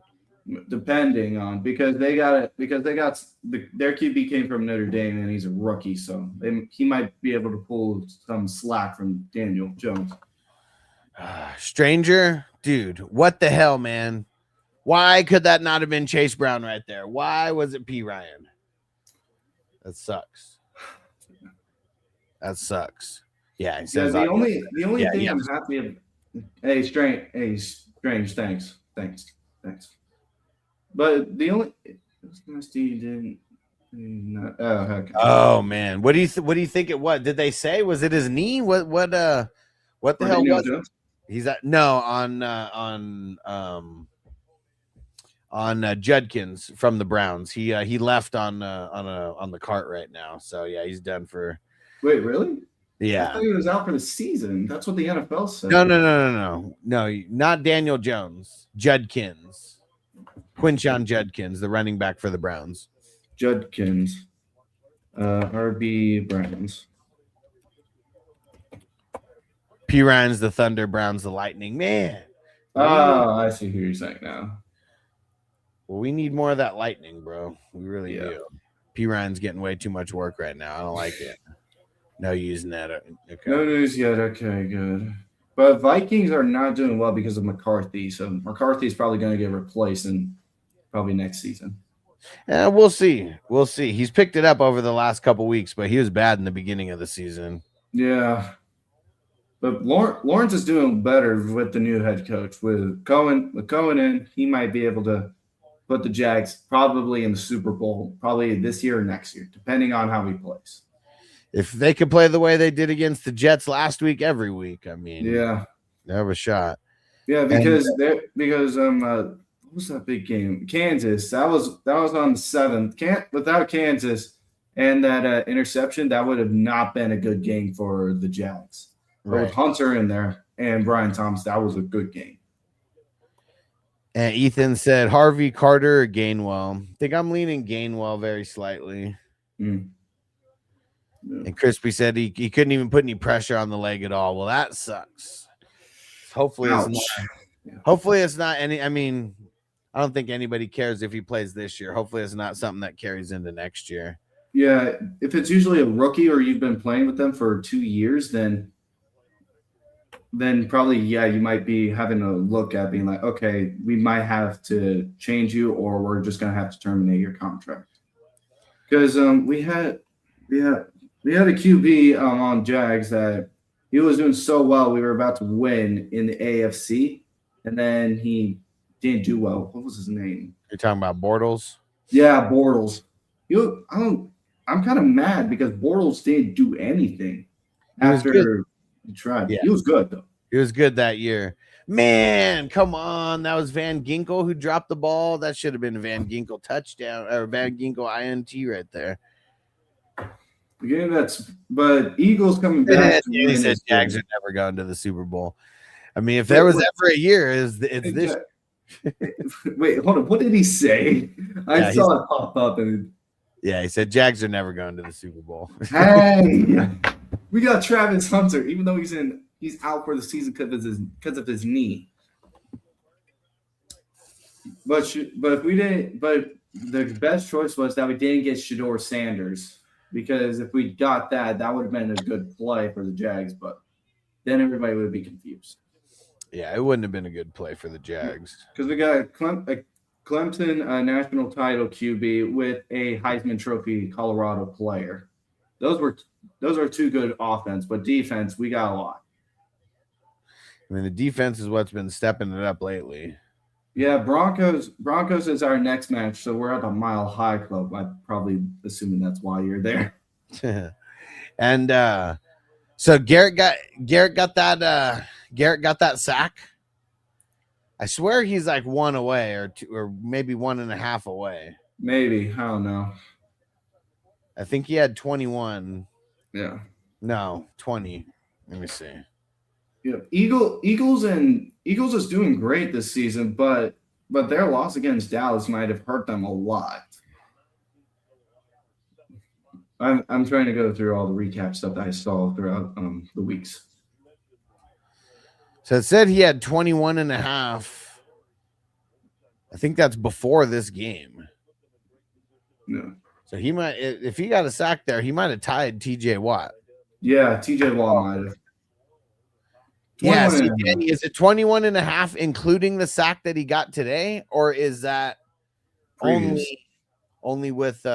Depending on because their QB came from Notre Dame and he's a rookie, so he might be able to pull some slack from Daniel Jones. Stranger, dude, what the hell, man? Why could that not have been Chase Brown right there? Why was it P. Ryan? That sucks. Yeah, he says the only thing I'm happy of. Hey, Strange, thanks. But the only didn't. Okay. Oh man, what do you think it was? Did they say was it his knee? What the hell was it? He's at on Judkins from the Browns. He left on the cart right now. So yeah, he's done for. Wait, really? Yeah. I thought he was out for the season. That's what the NFL said. No, not Daniel Jones. Judkins. Quinshon Judkins, the running back for the Browns. Judkins. RB Browns. P. Ryan's the Thunder, Browns the Lightning. Man. Oh, I see who you're saying now. Well, we need more of that lightning, bro. We really do. P. Ryan's getting way too much work right now. I don't like it. No using that. Okay. No news yet. Okay, good. But Vikings are not doing well because of McCarthy. So McCarthy's probably going to get replaced in probably next season. Yeah, we'll see. He's picked it up over the last couple weeks, but he was bad in the beginning of the season. Yeah. But Lawrence is doing better with the new head coach. With Cohen in, he might be able to put the Jags probably in the Super Bowl, probably this year or next year, depending on how he plays. If they could play the way they did against the Jets last week, every week, I mean, they have a shot. Yeah, because what was that big game? Kansas. That was on the 7th. Without Kansas and that interception, that would have not been a good game for the Jags. Right. But with Hunter in there and Brian Thomas, that was a good game. And Ethan said Harvey, Carter, or Gainwell. I think I'm leaning Gainwell very slightly. Yeah. And Crispy said he couldn't even put any pressure on the leg at all. Well, that sucks. Hopefully it's not any. I mean, I don't think anybody cares if he plays this year. Hopefully it's not something that carries into next year. Yeah, if it's usually a rookie or you've been playing with them for 2 years, then probably, you might be having a look at being like, okay, we might have to change you or we're just going to have to terminate your contract. Because we had a QB on Jags that he was doing so well. We were about to win in the AFC, and then he didn't do well. What was his name? You're talking about Bortles? Yeah, Bortles. I'm kind of mad because Bortles didn't do anything after he tried. Yeah. He was good, though. He was good that year. Man, come on. That was Van Ginkel who dropped the ball. That should have been a Van Ginkel touchdown or Van Ginkel INT right there. Yeah, but Eagles coming back. He said Jags are never going to the Super Bowl. I mean, if there was ever a year, it's this. Wait, hold on. What did he say? I saw it pop up. He said Jags are never going to the Super Bowl. Hey, We got Travis Hunter, even though he's out for the season because of his knee. But if we didn't, but the best choice was that we didn't get Shedeur Sanders, because if we got that would have been a good play for the Jags. But then everybody would be confused. Yeah, it wouldn't have been a good play for the Jags because we got a Clemson national title QB with a Heisman Trophy Colorado player. Those are two good offense, but defense we got a lot. I mean, the defense is what's been stepping it up lately. Yeah, Broncos is our next match, so we're at a Mile High Club. I'm probably assuming that's why you're there. And so Garrett got that sack. I swear he's like 1 away or 2 or maybe 1.5 away. Maybe, I don't know. I think he had 21. Yeah. No, 20. Let me see. Yeah, Eagles is doing great this season, but their loss against Dallas might have hurt them a lot. I'm trying to go through all the recap stuff that I saw throughout the weeks. So it said he had 21.5. I think that's before this game. Yeah. So he might, if he got a sack there, he might have tied TJ Watt. Yeah, TJ Watt might have. Yeah, is it 21.5 including the sack that he got today, or is that only with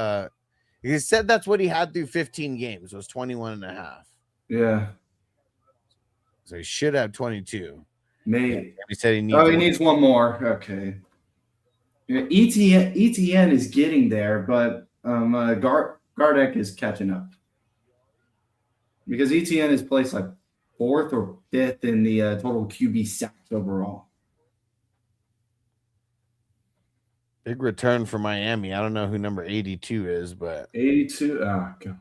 he said that's what he had through 15 games was 21.5. Yeah. So he should have 22. Maybe. He said he needs one more. Okay. Yeah, ETN is getting there, but Gardeck is catching up. Because ETN is placed like 4th or 5th in the total QB sacks overall. Big return for Miami. I don't know who number 82 is, but 82. Oh god.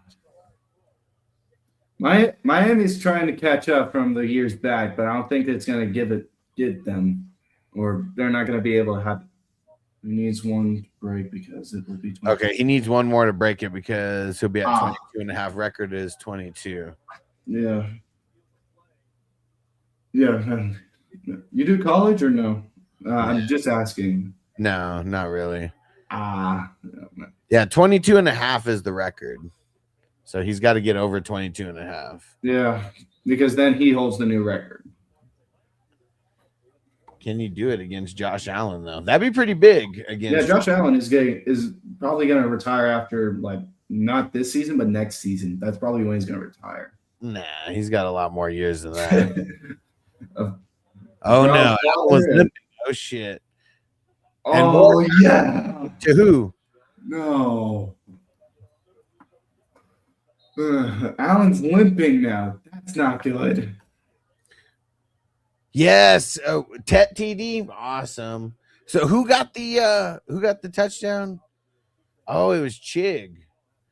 Miami's trying to catch up from the years back, but I don't think it's going to get them, or they're not going to be able to have. He needs one break because it will be 22. Okay, he needs one more to break it because he'll be at 22.5. Record is 22. Yeah. Yeah. You do college or no? I'm just asking. No, not really. Yeah, 22.5 is the record. So he's got to get over 22.5. Yeah, because then he holds the new record. Can you do it against Josh Allen though? That'd be pretty big against. Yeah, Josh Allen is probably going to retire after like not this season, but next season. That's probably when he's going to retire. Nah, he's got a lot more years than that. Oh no, that was limping. Oh shit. Oh yeah. To who? No. Allen's limping now. That's not good. Yes. Oh, Tet TD. Awesome. So who got the touchdown? Oh, it was Chig.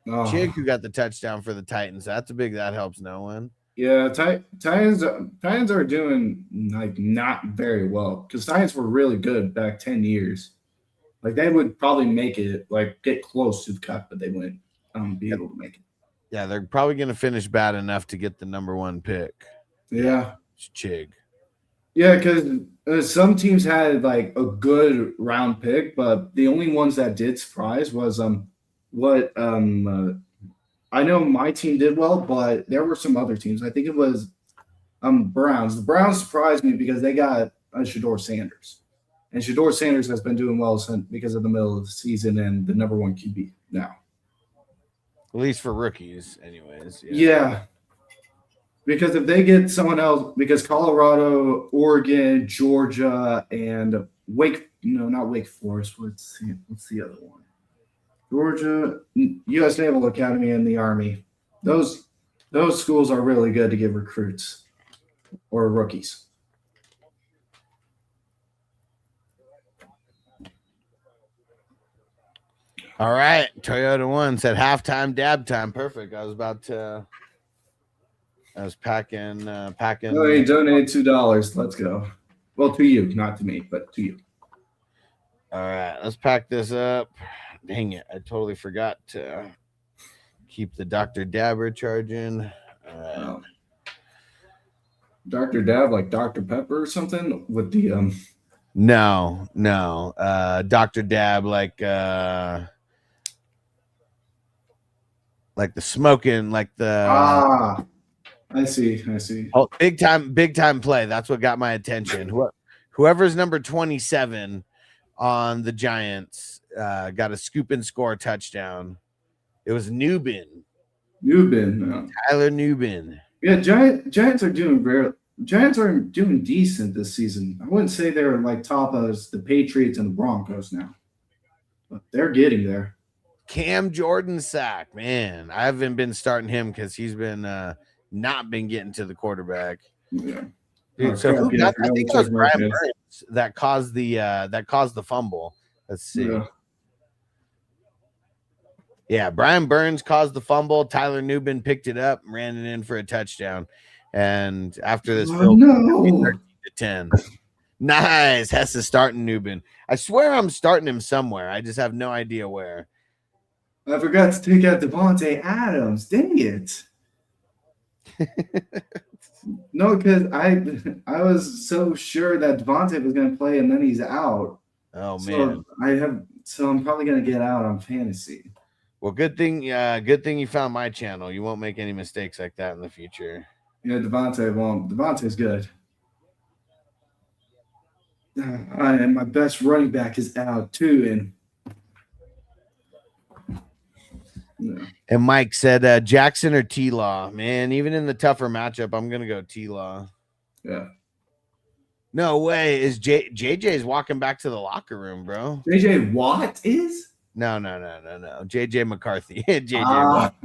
Oh. Chig who got the touchdown for the Titans. That helps no one. Yeah, Titans are doing like not very well because Titans were really good back 10 years. Like they would probably make it, like get close to the cut, but they wouldn't be able to make it. Yeah, they're probably going to finish bad enough to get the number 1 pick. Yeah, it's Chig. Yeah, because some teams had like a good round pick, but the only ones that did surprise was I know my team did well, but there were some other teams. I think it was Browns. The Browns surprised me because they got Shedeur Sanders. And Shedeur Sanders has been doing well because of the middle of the season and the number 1 QB now. At least for rookies, anyways. Yeah. Because if they get someone else, because Colorado, Oregon, Georgia, and not Wake Forest. What's the other one? Georgia, U.S. Naval Academy, and the Army. Those schools are really good to get recruits or rookies. All right. Toyota 1 said halftime, dab time. Perfect. I was packing. Oh, he donated $2. Let's go. Well, to you, not to me, but to you. All right. Let's pack this up. Dang it. I totally forgot to keep the Dr. Dabber charging. right. Dr. Dab, like Dr. Pepper or something with the No. Dr. Dab, like the smoking, like the I see. oh, big time play. That's what got my attention. Whoever's number 27 on the Giants got a scoop and score touchdown. It was Newbin. Tyler Newbin. Yeah, Giants are doing decent this season. I wouldn't say they're like top as the Patriots and the Broncos now, but they're getting there. Cam Jordan sack, man. I haven't been starting him because he's been not been getting to the quarterback. Yeah. Dude, so who got, I think it was Brian Burns that caused the fumble. Let's see. Yeah, Brian Burns caused the fumble. Tyler Newbin picked it up, ran it in for a touchdown. And after this field, 13-10. Nice. Hess is starting Newbin. I swear I'm starting him somewhere. I just have no idea where. I forgot to take out Devontae Adams. Dang it. No, because I was so sure that Devontae was going to play and then he's out. Oh, man. So I'm probably going to get out on fantasy. Well, good thing you found my channel. You won't make any mistakes like that in the future. Yeah, Devontae won't. Devontae's good. And my best running back is out too. And Mike said Jackson or T-Law. Man, even in the tougher matchup, I'm gonna go T-Law. Yeah. No way. Is JJ's walking back to the locker room, bro? JJ Watt is? No. JJ McCarthy. JJ Watt.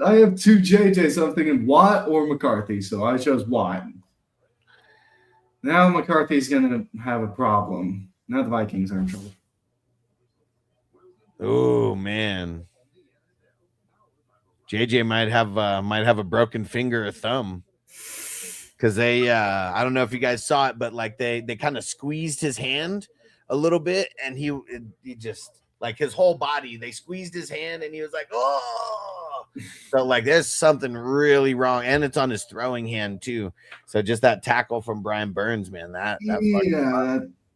I have two JJs, so I'm thinking Watt or McCarthy, so I chose Watt. Now McCarthy's gonna have a problem. Now the Vikings are in trouble. Oh man. JJ might have a broken finger or thumb. Because they I don't know if you guys saw it, but like they kind of squeezed his hand a little bit, and he just like his whole body, they squeezed his hand and he was like, oh, so like there's something really wrong, and it's on his throwing hand too. So just that tackle from Brian Burns, man,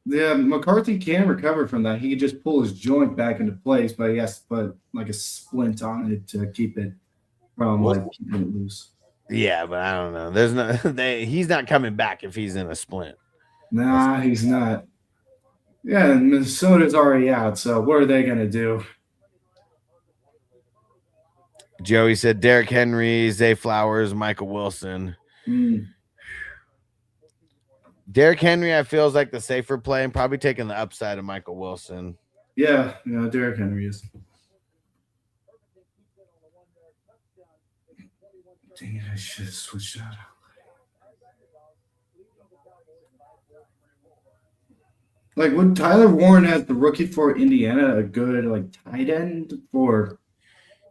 yeah, McCarthy can recover from that. He can just pull his joint back into place, but he has to put like a splint on it to keep it from keeping it loose. Yeah, but I don't know. He's not coming back if he's in a splint. Nah, he's not. Yeah, and Minnesota's already out, so what are they gonna do? Joey said Derrick Henry, Zay Flowers, Michael Wilson. Derrick Henry, I feel, is like the safer play and probably taking the upside of Michael Wilson. Yeah, Derrick Henry is. Dang it, I should have switched out. Like, would Tyler Warren as the rookie for Indiana a good tight end for?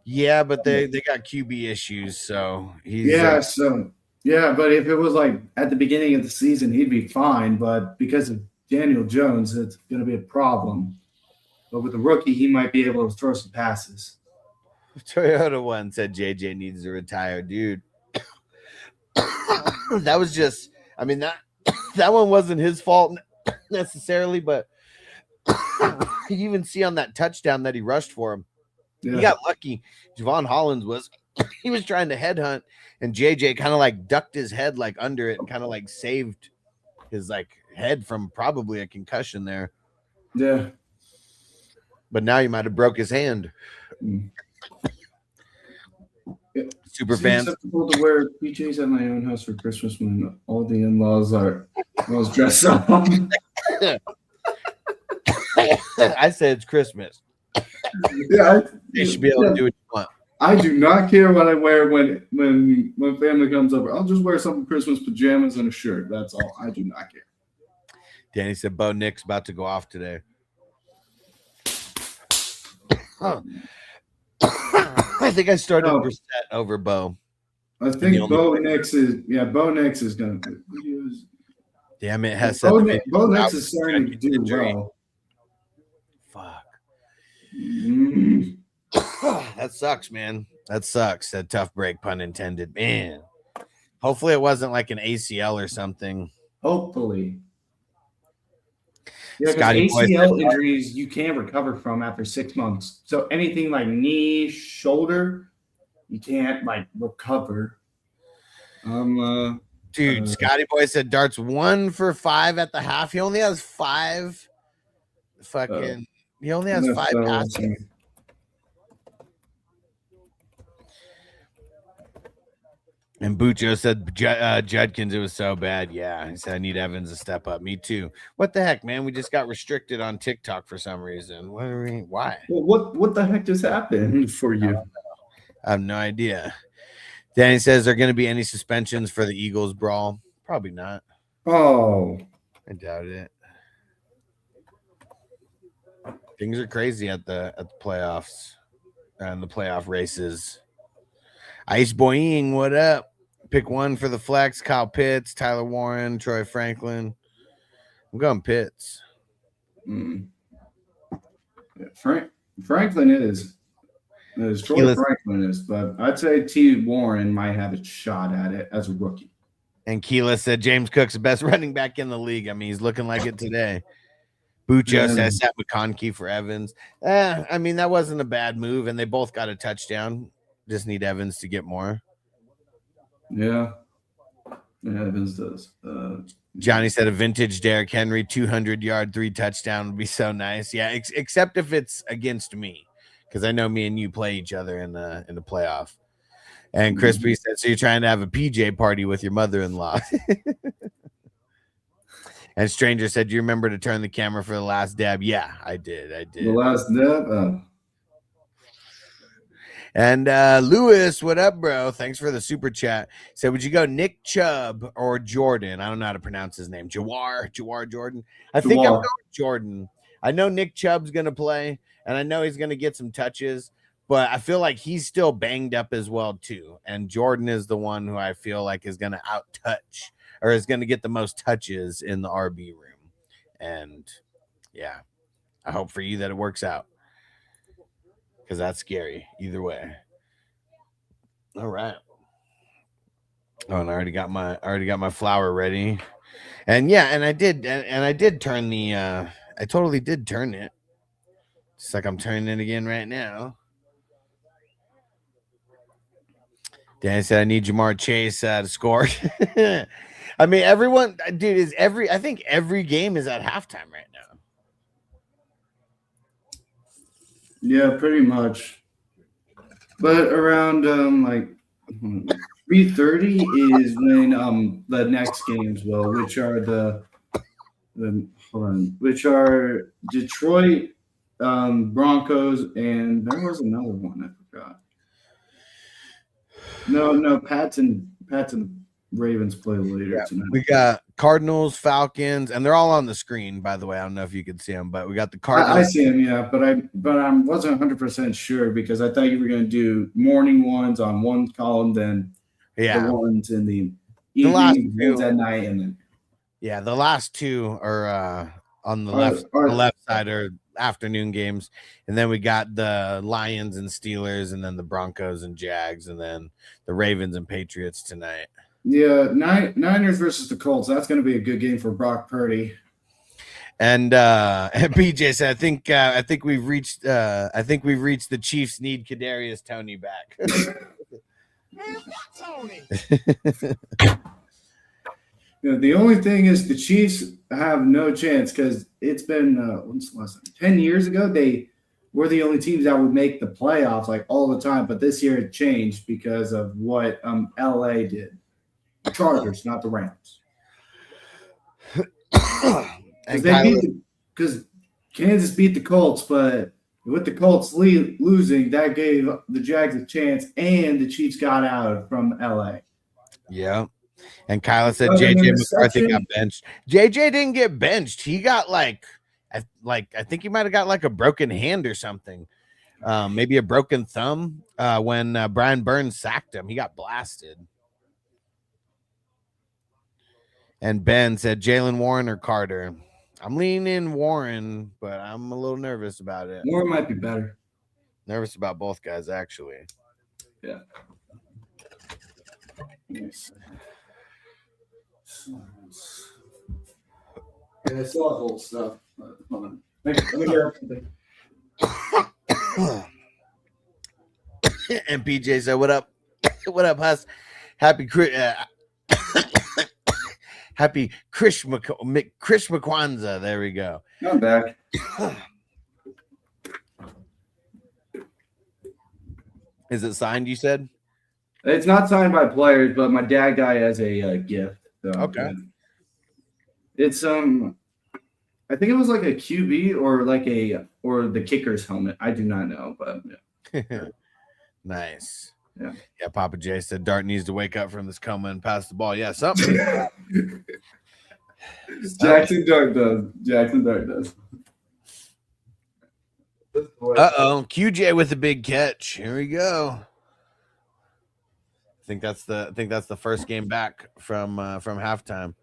Yeah, but they got QB issues, so he's but if it was like at the beginning of the season, he'd be fine. But because of Daniel Jones, it's going to be a problem. But with the rookie, he might be able to throw some passes. Toyota One said JJ needs to retire, dude. That was just, I mean, that one wasn't his fault necessarily, but you even see on that touchdown that he rushed for him. Yeah. He got lucky. Javon Hollins was trying to headhunt, and JJ kind of like ducked his head like under it and kind of like saved his head from probably a concussion there. Yeah. But now he might have broke his hand. Yeah. Super fans. It's acceptable to wear PJs at my own house for Christmas when all the in-laws are dressed up. I said it's Christmas. Yeah, you should be able to do what you want. I do not care what I wear when family comes over. I'll just wear some Christmas pajamas and a shirt. That's all. I do not care. Danny said Bo Nick's about to go off today. I think I started Brissett over Bo. I think Bo Nix is going to use. Damn it, has Bo Nix is starting to do well. Fuck. That sucks, man. That sucks. That tough break, pun intended. Man, hopefully it wasn't like an ACL or something. Hopefully. Yeah, because Scotty Boy ACL said- injuries you can't recover from after 6 months. So anything like knee, shoulder, you can't like recover. Dude, Scotty Boy said Dart's 1 for 5 at the half. He only has 5. Fucking, he only has 5 passes. And Bucho said Judkins, it was so bad. Yeah, he said I need Evans to step up. Me too. What the heck, man? We just got restricted on TikTok for some reason. Why? Well, what the heck just happened for you? I have no idea. Danny says, are going to be any suspensions for the Eagles brawl? Probably not. Oh, I doubt it. Things are crazy at the playoffs and the playoff races. Ice Boying, what up? Pick one for the flex. Kyle Pitts, Tyler Warren, Troy Franklin. I'm going Pitts. Yeah, Franklin is. Troy Franklin is, but I'd say T. Warren might have a shot at it as a rookie. And Keela said James Cook's the best running back in the league. I mean, he's looking like it today. Bucho says Seth McConkey for Evans. I mean, that wasn't a bad move, and they both got a touchdown. Just need Evans to get more. Yeah, Evans does. Johnny said a vintage Derrick Henry 200-yard 3 touchdown would be so nice. Yeah, except if it's against me, because I know me and you play each other in the playoff. And Crispy said, so you're trying to have a PJ party with your mother-in-law. And Stranger said, do you remember to turn the camera for the last dab? Yeah, I did. The last dab? And Lewis, what up, bro? Thanks for the super chat. Said, would you go Nick Chubb or Jordan? I don't know how to pronounce his name. Jawar Jordan. I think I'm going Jordan. I know Nick Chubb's going to play, and I know he's going to get some touches, but I feel like he's still banged up as well, too. And Jordan is the one who I feel like is going to out-touch or is going to get the most touches in the RB room. And, yeah, I hope for you that it works out. Because that's scary either way. All right. Oh, and I already got my flour ready. And yeah, and I did turn the I totally did turn it. Just like I'm turning it again right now. Dan said I need Jamar Chase to score. I mean, everyone, dude, I think every game is at halftime right now. Yeah, pretty much. But around like 3:30 is when the next games will, which are which are Detroit Broncos, and there was another one I forgot. No, Pats and Ravens play later tonight. We got Cardinals, Falcons, and they're all on the screen, by the way. I don't know if you could see them, but we got the Cardinals. I see them, yeah, but I wasn't 100% sure because I thought you were going to do morning ones on one column, then the ones in the evening, ones at night, and then the last two are on the left side are afternoon games, and then we got the Lions and Steelers, and then the Broncos and Jags, and then the Ravens and Patriots tonight. Yeah, Niners versus the Colts. That's going to be a good game for Brock Purdy. And BJ said, I think we've reached the Chiefs need Kadarius Toney back. Tony. The only thing is the Chiefs have no chance because it's been when's the last time? 10 years ago they were the only teams that would make the playoffs like all the time, but this year it changed because of what LA did. The Chargers, not the Rams. Because Kansas beat the Colts, but with the Colts losing, that gave the Jags a chance, and the Chiefs got out from LA. Yeah. And Kyla said JJ McCarthy got benched. JJ didn't get benched. He got I think he might have got like a broken hand or something. Maybe a broken thumb when Brian Burns sacked him. He got blasted. And Ben said Jalen Warren or Carter. I'm leaning Warren, but I'm a little nervous about it. Warren might be better. Nervous about both guys, actually. Yeah. Nice. Yeah, I still have old stuff. Hold on. Let me grab something. And PJ said, "What up? What up, Huss? Happy happy Krishma Kwanzaa." There we go. I'm back. Is it signed? You said It's not signed by players, but my dad got it as a gift. So, okay. yeah. It's I think it was like a QB or the kicker's helmet. I do not know, but yeah. Nice. Yeah. Yeah. Papa J said Dart needs to wake up from this coma and pass the ball. Yeah, something. Jackson Dart does. QJ with a big catch. Here we go. I think that's the first game back from halftime.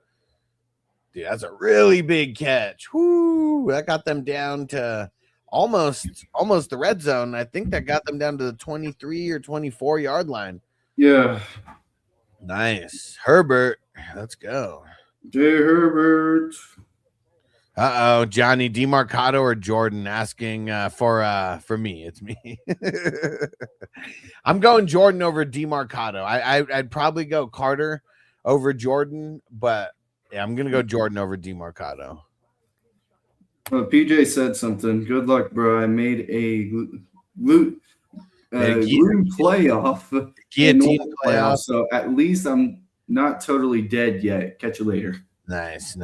Dude, that's a really big catch. Whoo! That got them down to almost the red zone. I think that got them down to the 23 or 24 yard line. Yeah. Nice. Herbert. Let's go. J. Herbert. Johnny DeMarcado or Jordan asking for me. It's me. I'm going Jordan over DeMarcado. I'd probably go Carter over Jordan, but yeah, I'm gonna go Jordan over DeMarcado. PJ said something. Good luck, bro. I made a gluten playoff. Guillotine playoff. So at least I'm not totally dead yet. Catch you later. Nice.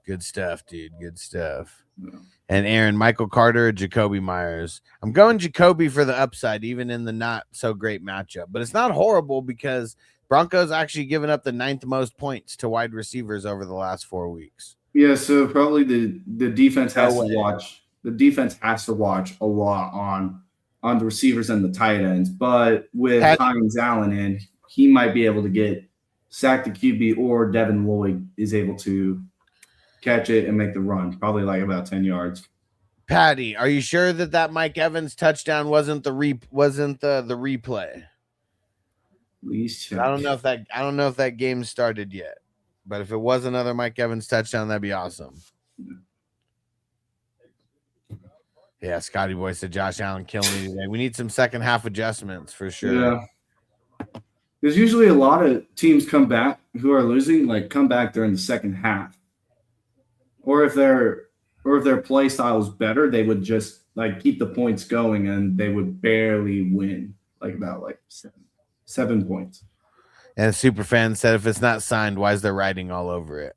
Good stuff, dude. Good stuff. Yeah. And Aaron, Michael Carter or Jacoby Myers. I'm going Jacoby for the upside, even in the not so great matchup. But it's not horrible because Broncos actually given up the 9th most points to wide receivers over the last 4 weeks. Yeah, so probably the defense has to watch. The defense has to watch a lot on the receivers and the tight ends. But with Hines Allen in, he might be able to get sacked the QB, or Devin Lloyd is able to catch it and make the run, probably like about 10 yards. Patty, are you sure that Mike Evans touchdown wasn't the replay? Please check. I don't know if that game started yet, but if it was another Mike Evans touchdown, that'd be awesome. Yeah, Scotty Boy said Josh Allen killing me today. We need some second half adjustments for sure. Yeah. There's usually a lot of teams come back who are losing, come back during the second half. Or if their play style is better, they would just keep the points going and they would barely win, about 7 points. And Superfan said if it's not signed, why is there writing all over it?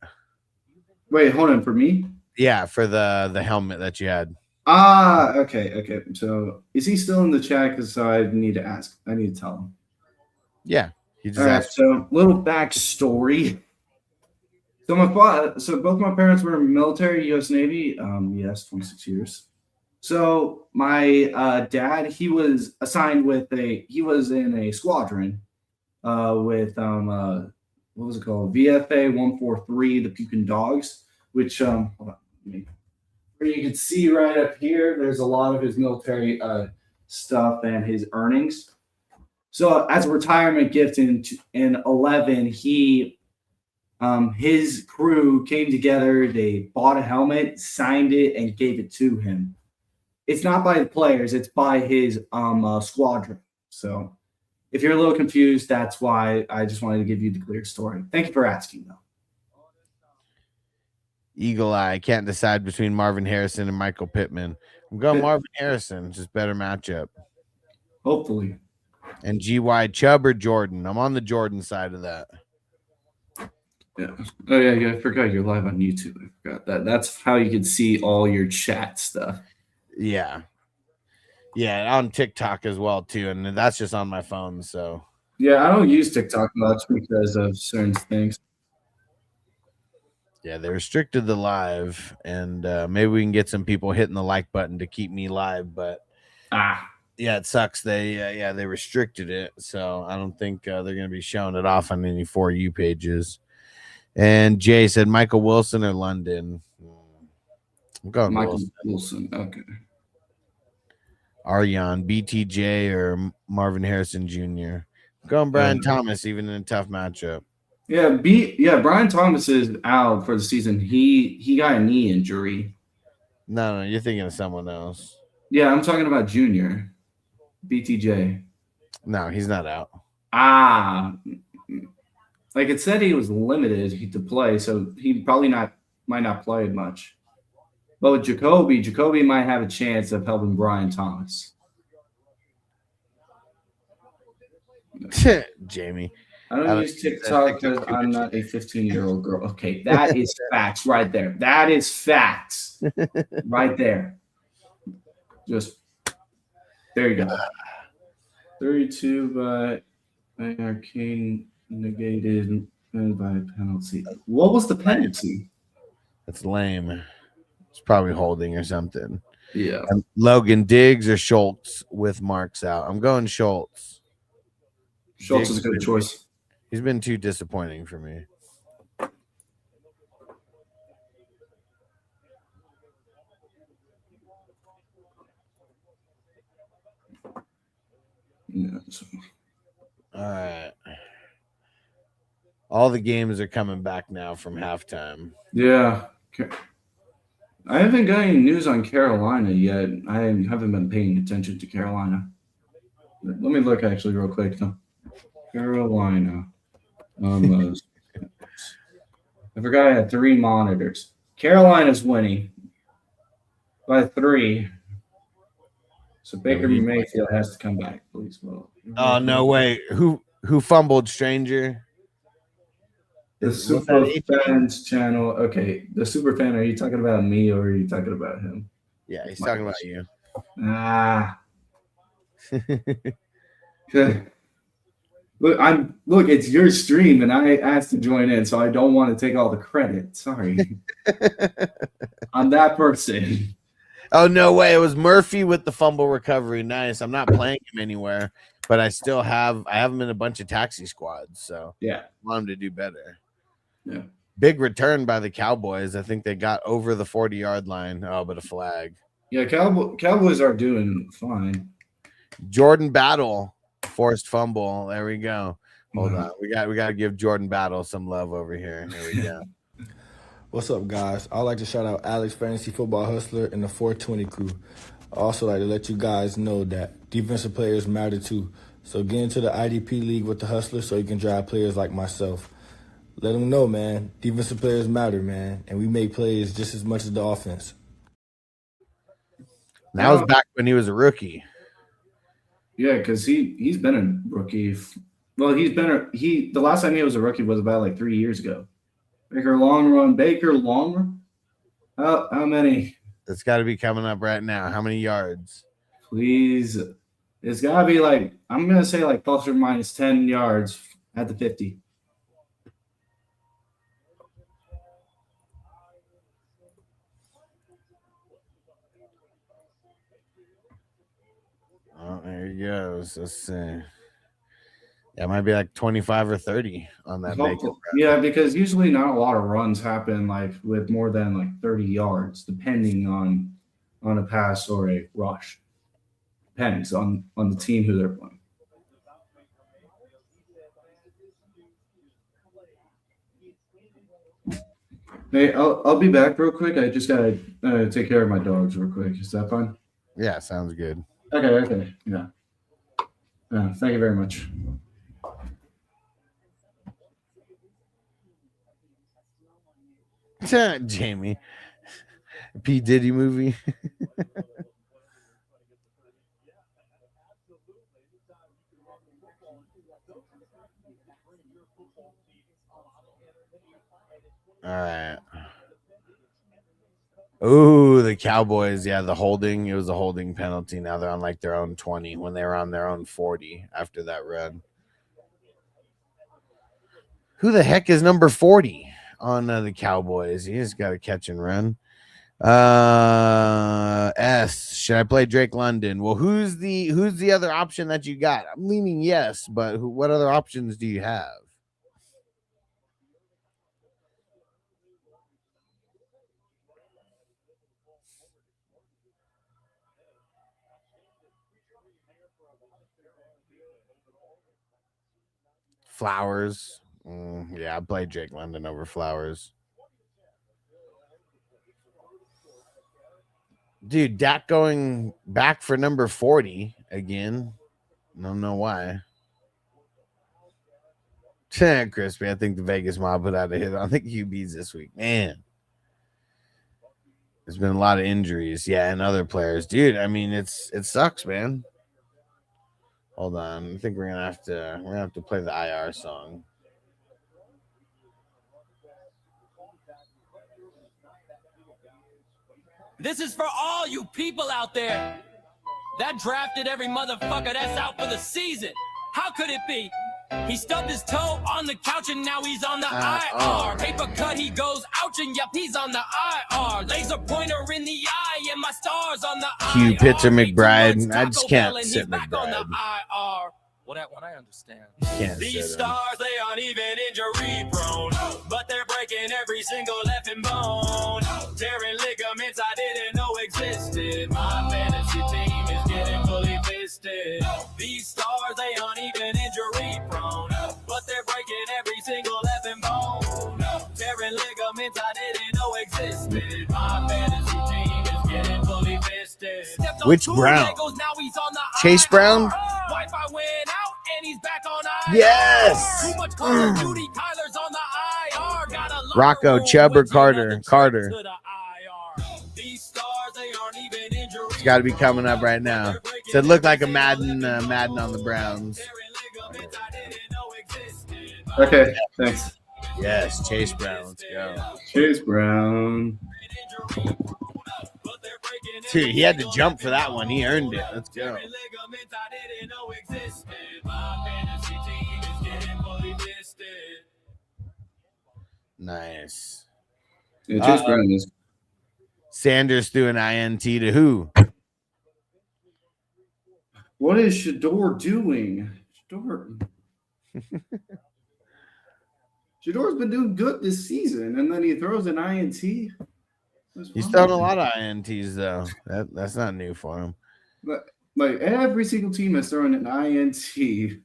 Wait, hold on, for me? Yeah, for the helmet that you had. Okay. So is he still in the chat? Because I need to ask. I need to tell him. Yeah. He just all right, asked. so little backstory. So both my parents were military, U.S. Navy. Yes, 26 years. So my dad, he was assigned he was in a squadron with what was it called? VFA 143, the Pukin Dogs, which hold on, where you can see right up here, there's a lot of his military stuff and his earnings. So as a retirement gift in 11, his crew came together, they bought a helmet, signed it, and gave it to him. It's not by the players, it's by his squadron. So if you're a little confused, that's why I just wanted to give you the clear story. Thank you for asking, though. Eagle Eye, can't decide between Marvin Harrison and Michael Pittman. I'm going Marvin Harrison, just better matchup. Hopefully. And GY, Chubb or Jordan? I'm on the Jordan side of that. Yeah. Oh, yeah. I forgot you're live on YouTube. I forgot that. That's how you can see all your chat stuff. Yeah. Yeah, on TikTok as well, too. And that's just on my phone, so. Yeah, I don't use TikTok much because of certain things. Yeah, they restricted the live, and maybe we can get some people hitting the like button to keep me live, but yeah, it sucks. They restricted it, so I don't think they're going to be showing it off on any For You pages. And Jay said Michael Wilson or London. I'm going Michael Wilson. Okay. Aryan, BTJ, or Marvin Harrison Jr. Going Brian Thomas, even in a tough matchup. Yeah, Brian Thomas is out for the season. He got a knee injury. No, you're thinking of someone else. Yeah, I'm talking about Junior. BTJ. No, he's not out. Like it said he was limited to play, so he probably might not play much. But with Jacoby might have a chance of helping Brian Thomas. Jamie. I don't use TikTok because I'm not a 15-year-old girl. Okay, that is facts right there. That is facts right there. Just there you go. 32 by Arcane negated by a penalty. What was the penalty? That's lame. It's probably holding or something. Yeah. Logan, Diggs or Schultz with Marks out? I'm going Schultz. Schultz is a good choice. He's been too disappointing for me. Yeah. All right. All the games are coming back now from halftime. Yeah. I haven't got any news on Carolina yet. I haven't been paying attention to Carolina. Let me look actually real quick though. Carolina. I forgot I had 3 monitors. Carolina's winning by 3. So Baker Mayfield has to come back, please. Well, oh no way. Who fumbled, stranger? The Super Fans channel. Okay, the Super Fan, are you talking about me or are you talking about him? Yeah, he's talking about you. Look, it's your stream and I asked to join in, so I don't want to take all the credit. Sorry. I'm that person. Oh no way. It was Murphy with the fumble recovery. Nice. I'm not playing him anywhere, but I have him in a bunch of taxi squads, so yeah. I want him to do better. Yeah. Big return by the Cowboys. I think they got over the 40-yard line. Oh, but a flag. Yeah, Cowboys are doing fine. Jordan Battle forced fumble. There we go. Hold on. We got to give Jordan Battle some love over here. Here we go. What's up, guys? I'd like to shout out Alex, Fantasy Football Hustler, and the 420 crew. I also like to let you guys know that defensive players matter too. So get into the IDP league with the Hustler so you can drive players like myself. Let them know, man. Defensive players matter, man, and we make plays just as much as the offense. That was back when he was a rookie. Yeah, because he's been a rookie. Well, the last time he was a rookie was about like 3 years ago. Baker long run. How many? It's got to be coming up right now. How many yards? Please. It's got to be like, I'm going to say like plus or minus 10 yards at the 50. Oh, there he goes. Let's see. Yeah, it might be like 25 or 30 on that. Yeah, because usually not a lot of runs happen like with more than like 30 yards, depending on a pass or a rush. Depends on the team who they're playing. Hey, I'll be back real quick. I just gotta take care of my dogs real quick. Is that fine? Yeah, sounds good. Okay. Yeah. Thank you very much. Jamie. P. Diddy movie. All right. Oh, the Cowboys. Yeah, the holding. It was a holding penalty. Now they're on like their own 20 when they were on their own 40 after that run. Who the heck is number 40 on the Cowboys? He just got to catch and run. S. Should I play Drake London? Well, who's the other option that you got? I'm leaning yes, but what other options do you have? Flowers. Yeah, I play Jake London over Flowers. Dude, Dak going back for number 40 again. Don't know why. Crispy, I think the Vegas mob put out a hit on the QBs this week. Man, there's been a lot of injuries. Yeah, and other players. Dude, I mean, it sucks, man. Hold on. I think we're gonna have to play the IR song. This is for all you people out there that drafted every motherfucker that's out for the season. How could it be? He stubbed his toe on the couch and now he's on the IR. Paper cut, he goes ouch and yep, he's on the IR. Laser pointer in the eye and my stars on the IR. Q Pitcher McBride. I just can't sit McBride. What I understand. Can't These stars, they aren't even injury prone, but they're breaking every single effing bone. Tearing ligaments I didn't know existed. My fantasy team is getting fully fisted. These stars, they aren't even injury prone, but they're breaking every single effing bone. Tearing ligaments I didn't know existed. My fantasy team is getting fully fisted. Which Brown? Chase Brown? Wi-Fi went out and he's back on IR. Yes. Too much Call of Duty, Kyler's on the IR. Got a Rocco, Chubb, or Carter? Carter. It's got to be coming up right now. So it looked like a Madden on the Browns. Okay, thanks. Yes, Chase Brown. Let's go. Chase Brown. Dude, he had to jump for that one. He earned it. Let's go. Nice. Yeah, Chase Brown is. Sanders threw an INT to who? What is Shador doing? Shador's been doing good this season, and then he throws an INT. He's thrown a lot of INTs though. That's not new for him. But like every single team has thrown an INT.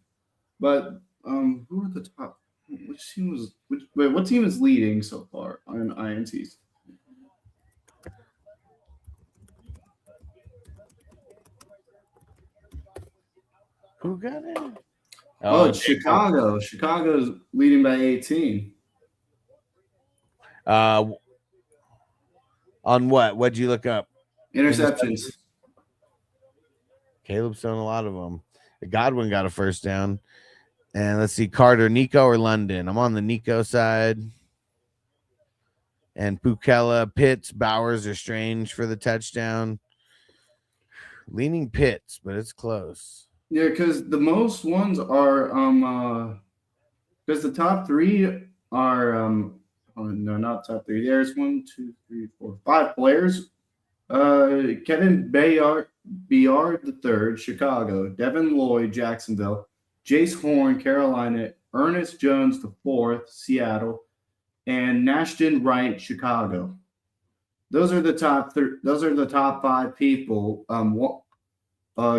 But who are the top? Which team was? What team is leading so far on INTs? Who got it? Oh, it's Chicago. Chicago's leading by 18. On what? What'd you look up? Interceptions. Caleb's thrown a lot of them. Godwin got a first down. And let's see, Carter, Nico, or London? I'm on the Nico side. And Pukella, Pitts, Bowers are Strange for the touchdown. Leaning Pitts, but it's close. Yeah, because the most ones are because the top three are no, not top three. There's 1, 2, 3, 4, 5 players. Kevin Bayard the third, Chicago. Devin Lloyd, Jacksonville. Jace Horn, Carolina. Ernest Jones the fourth, Seattle. And Nashton Wright, Chicago. Those are the top those are the top 5 people.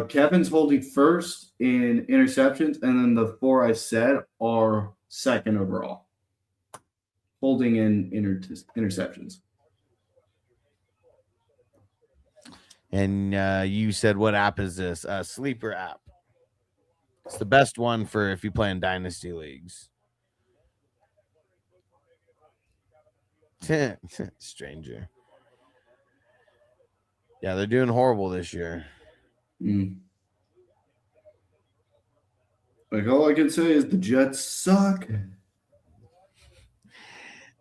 Kevin's holding first in interceptions, and then the 4 I said are second overall, holding in interceptions. And you said, what app is this? Sleeper app. It's the best one for if you play in dynasty leagues. Stranger. Yeah, they're doing horrible this year. Like, all I can say is the Jets suck.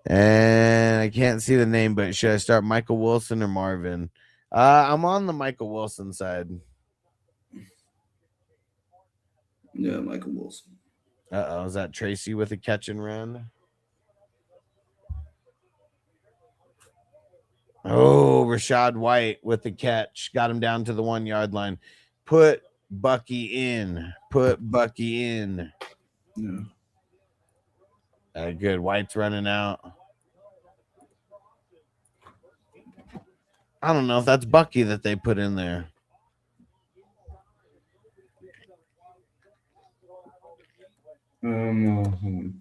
And I can't see the name, but should I start Michael Wilson or Marvin? I'm on the Michael Wilson side. Yeah, Michael Wilson. Is that Tracy with a catch and run? Oh, Rashad White with the catch. Got him down to the 1 yard line. Put Bucky in. Yeah. Good. White's running out. I don't know if that's Bucky that they put in there. Hold on.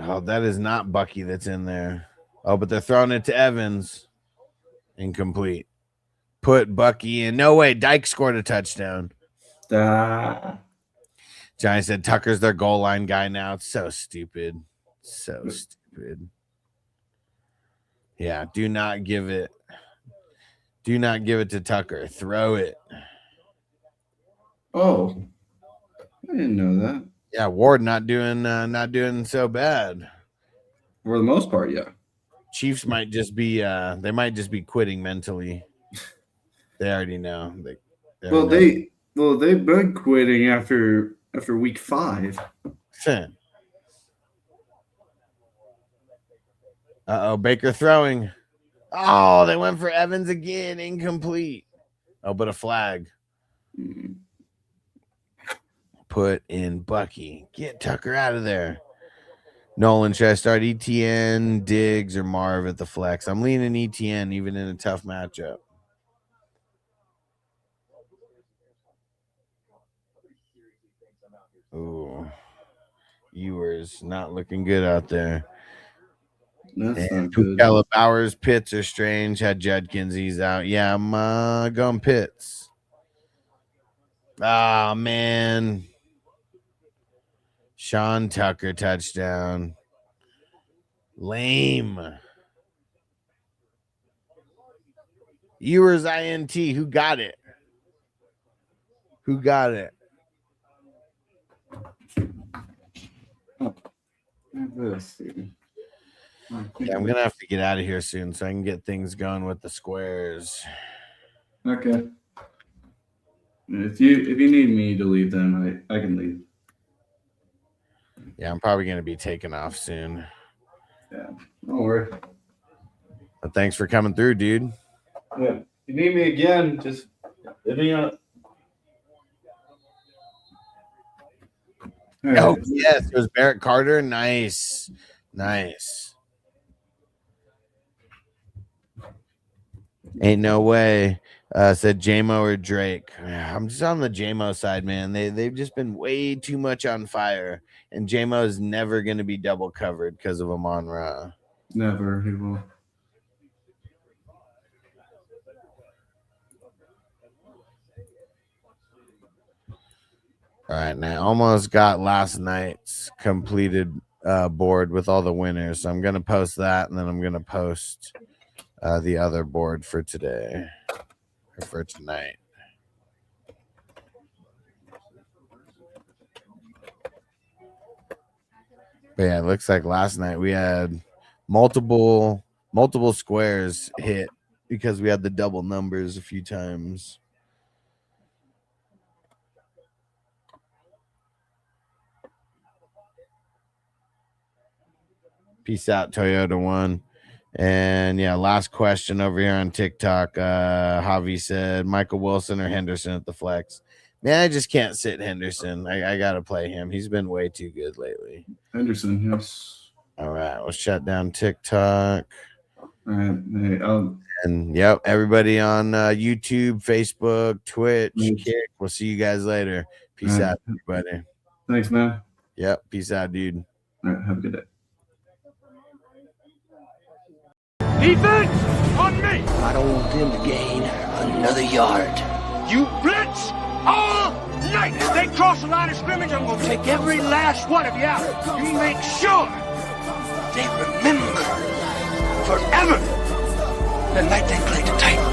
Oh, that is not Bucky that's in there. Oh, but they're throwing it to Evans. Incomplete. Put Bucky in. No way. Dyke scored a touchdown. Johnny said Tucker's their goal line guy now. It's so stupid. So stupid. Yeah, do not give it. Do not give it to Tucker. Throw it. Oh, I didn't know that. Yeah, Ward not doing so bad. For the most part, yeah. Chiefs might just be they might just be quitting mentally. They already know. They've been quitting after week 5. Uh-oh, Baker throwing. Oh, they went for Evans again. Incomplete. Oh, but a flag. Put in Bucky. Get Tucker out of there. Nolan, should I start ETN, Diggs, or Marv at the flex? I'm leaning ETN even in a tough matchup. Ooh. Ewers not looking good out there. That's not good. good. Bowers, Pitts are strange. Had Judkins, he's out. Yeah, I'm going Pitts. Ah, man. Sean Tucker touchdown. Lame. Ewers INT. Who got it? Who got it? Let's see. Yeah, I'm gonna have to get out of here soon so I can get things going with the squares. Okay. If you need me to leave, then I can leave. Yeah, I'm probably gonna be taking off soon. Yeah, don't worry. But thanks for coming through, dude. Yeah. If you need me again, just hit me up. Right. Oh, yes, it was Barrett Carter. Nice. Ain't no way. Said JMO or Drake. I'm just on the JMO side, man. They've just been way too much on fire. And JMO is never going to be double covered because of Amon-Ra. Never. He will. All right, now I almost got last night's completed board with all the winners. So I'm going to post that, and then I'm going to post the other board for today or for tonight. But yeah, it looks like last night we had multiple squares hit because we had the double numbers a few times. Peace out, Toyota One. And yeah, last question over here on TikTok. Javi said Michael Wilson or Henderson at the flex. Man, I just can't sit Henderson. I gotta play him. He's been way too good lately. Henderson, yes. All right, we'll shut down TikTok. All right. Hey, and yep, everybody on YouTube, Facebook, Twitch, Kick. We'll see you guys later. Peace out, everybody. Thanks, man. Yep, peace out, dude. All right, have a good day. Defense on me. I don't want them to gain another yard. You blitz all night. If they cross the line of scrimmage, I'm going to take every last one of you out. You make sure they remember forever the night they played the Titans.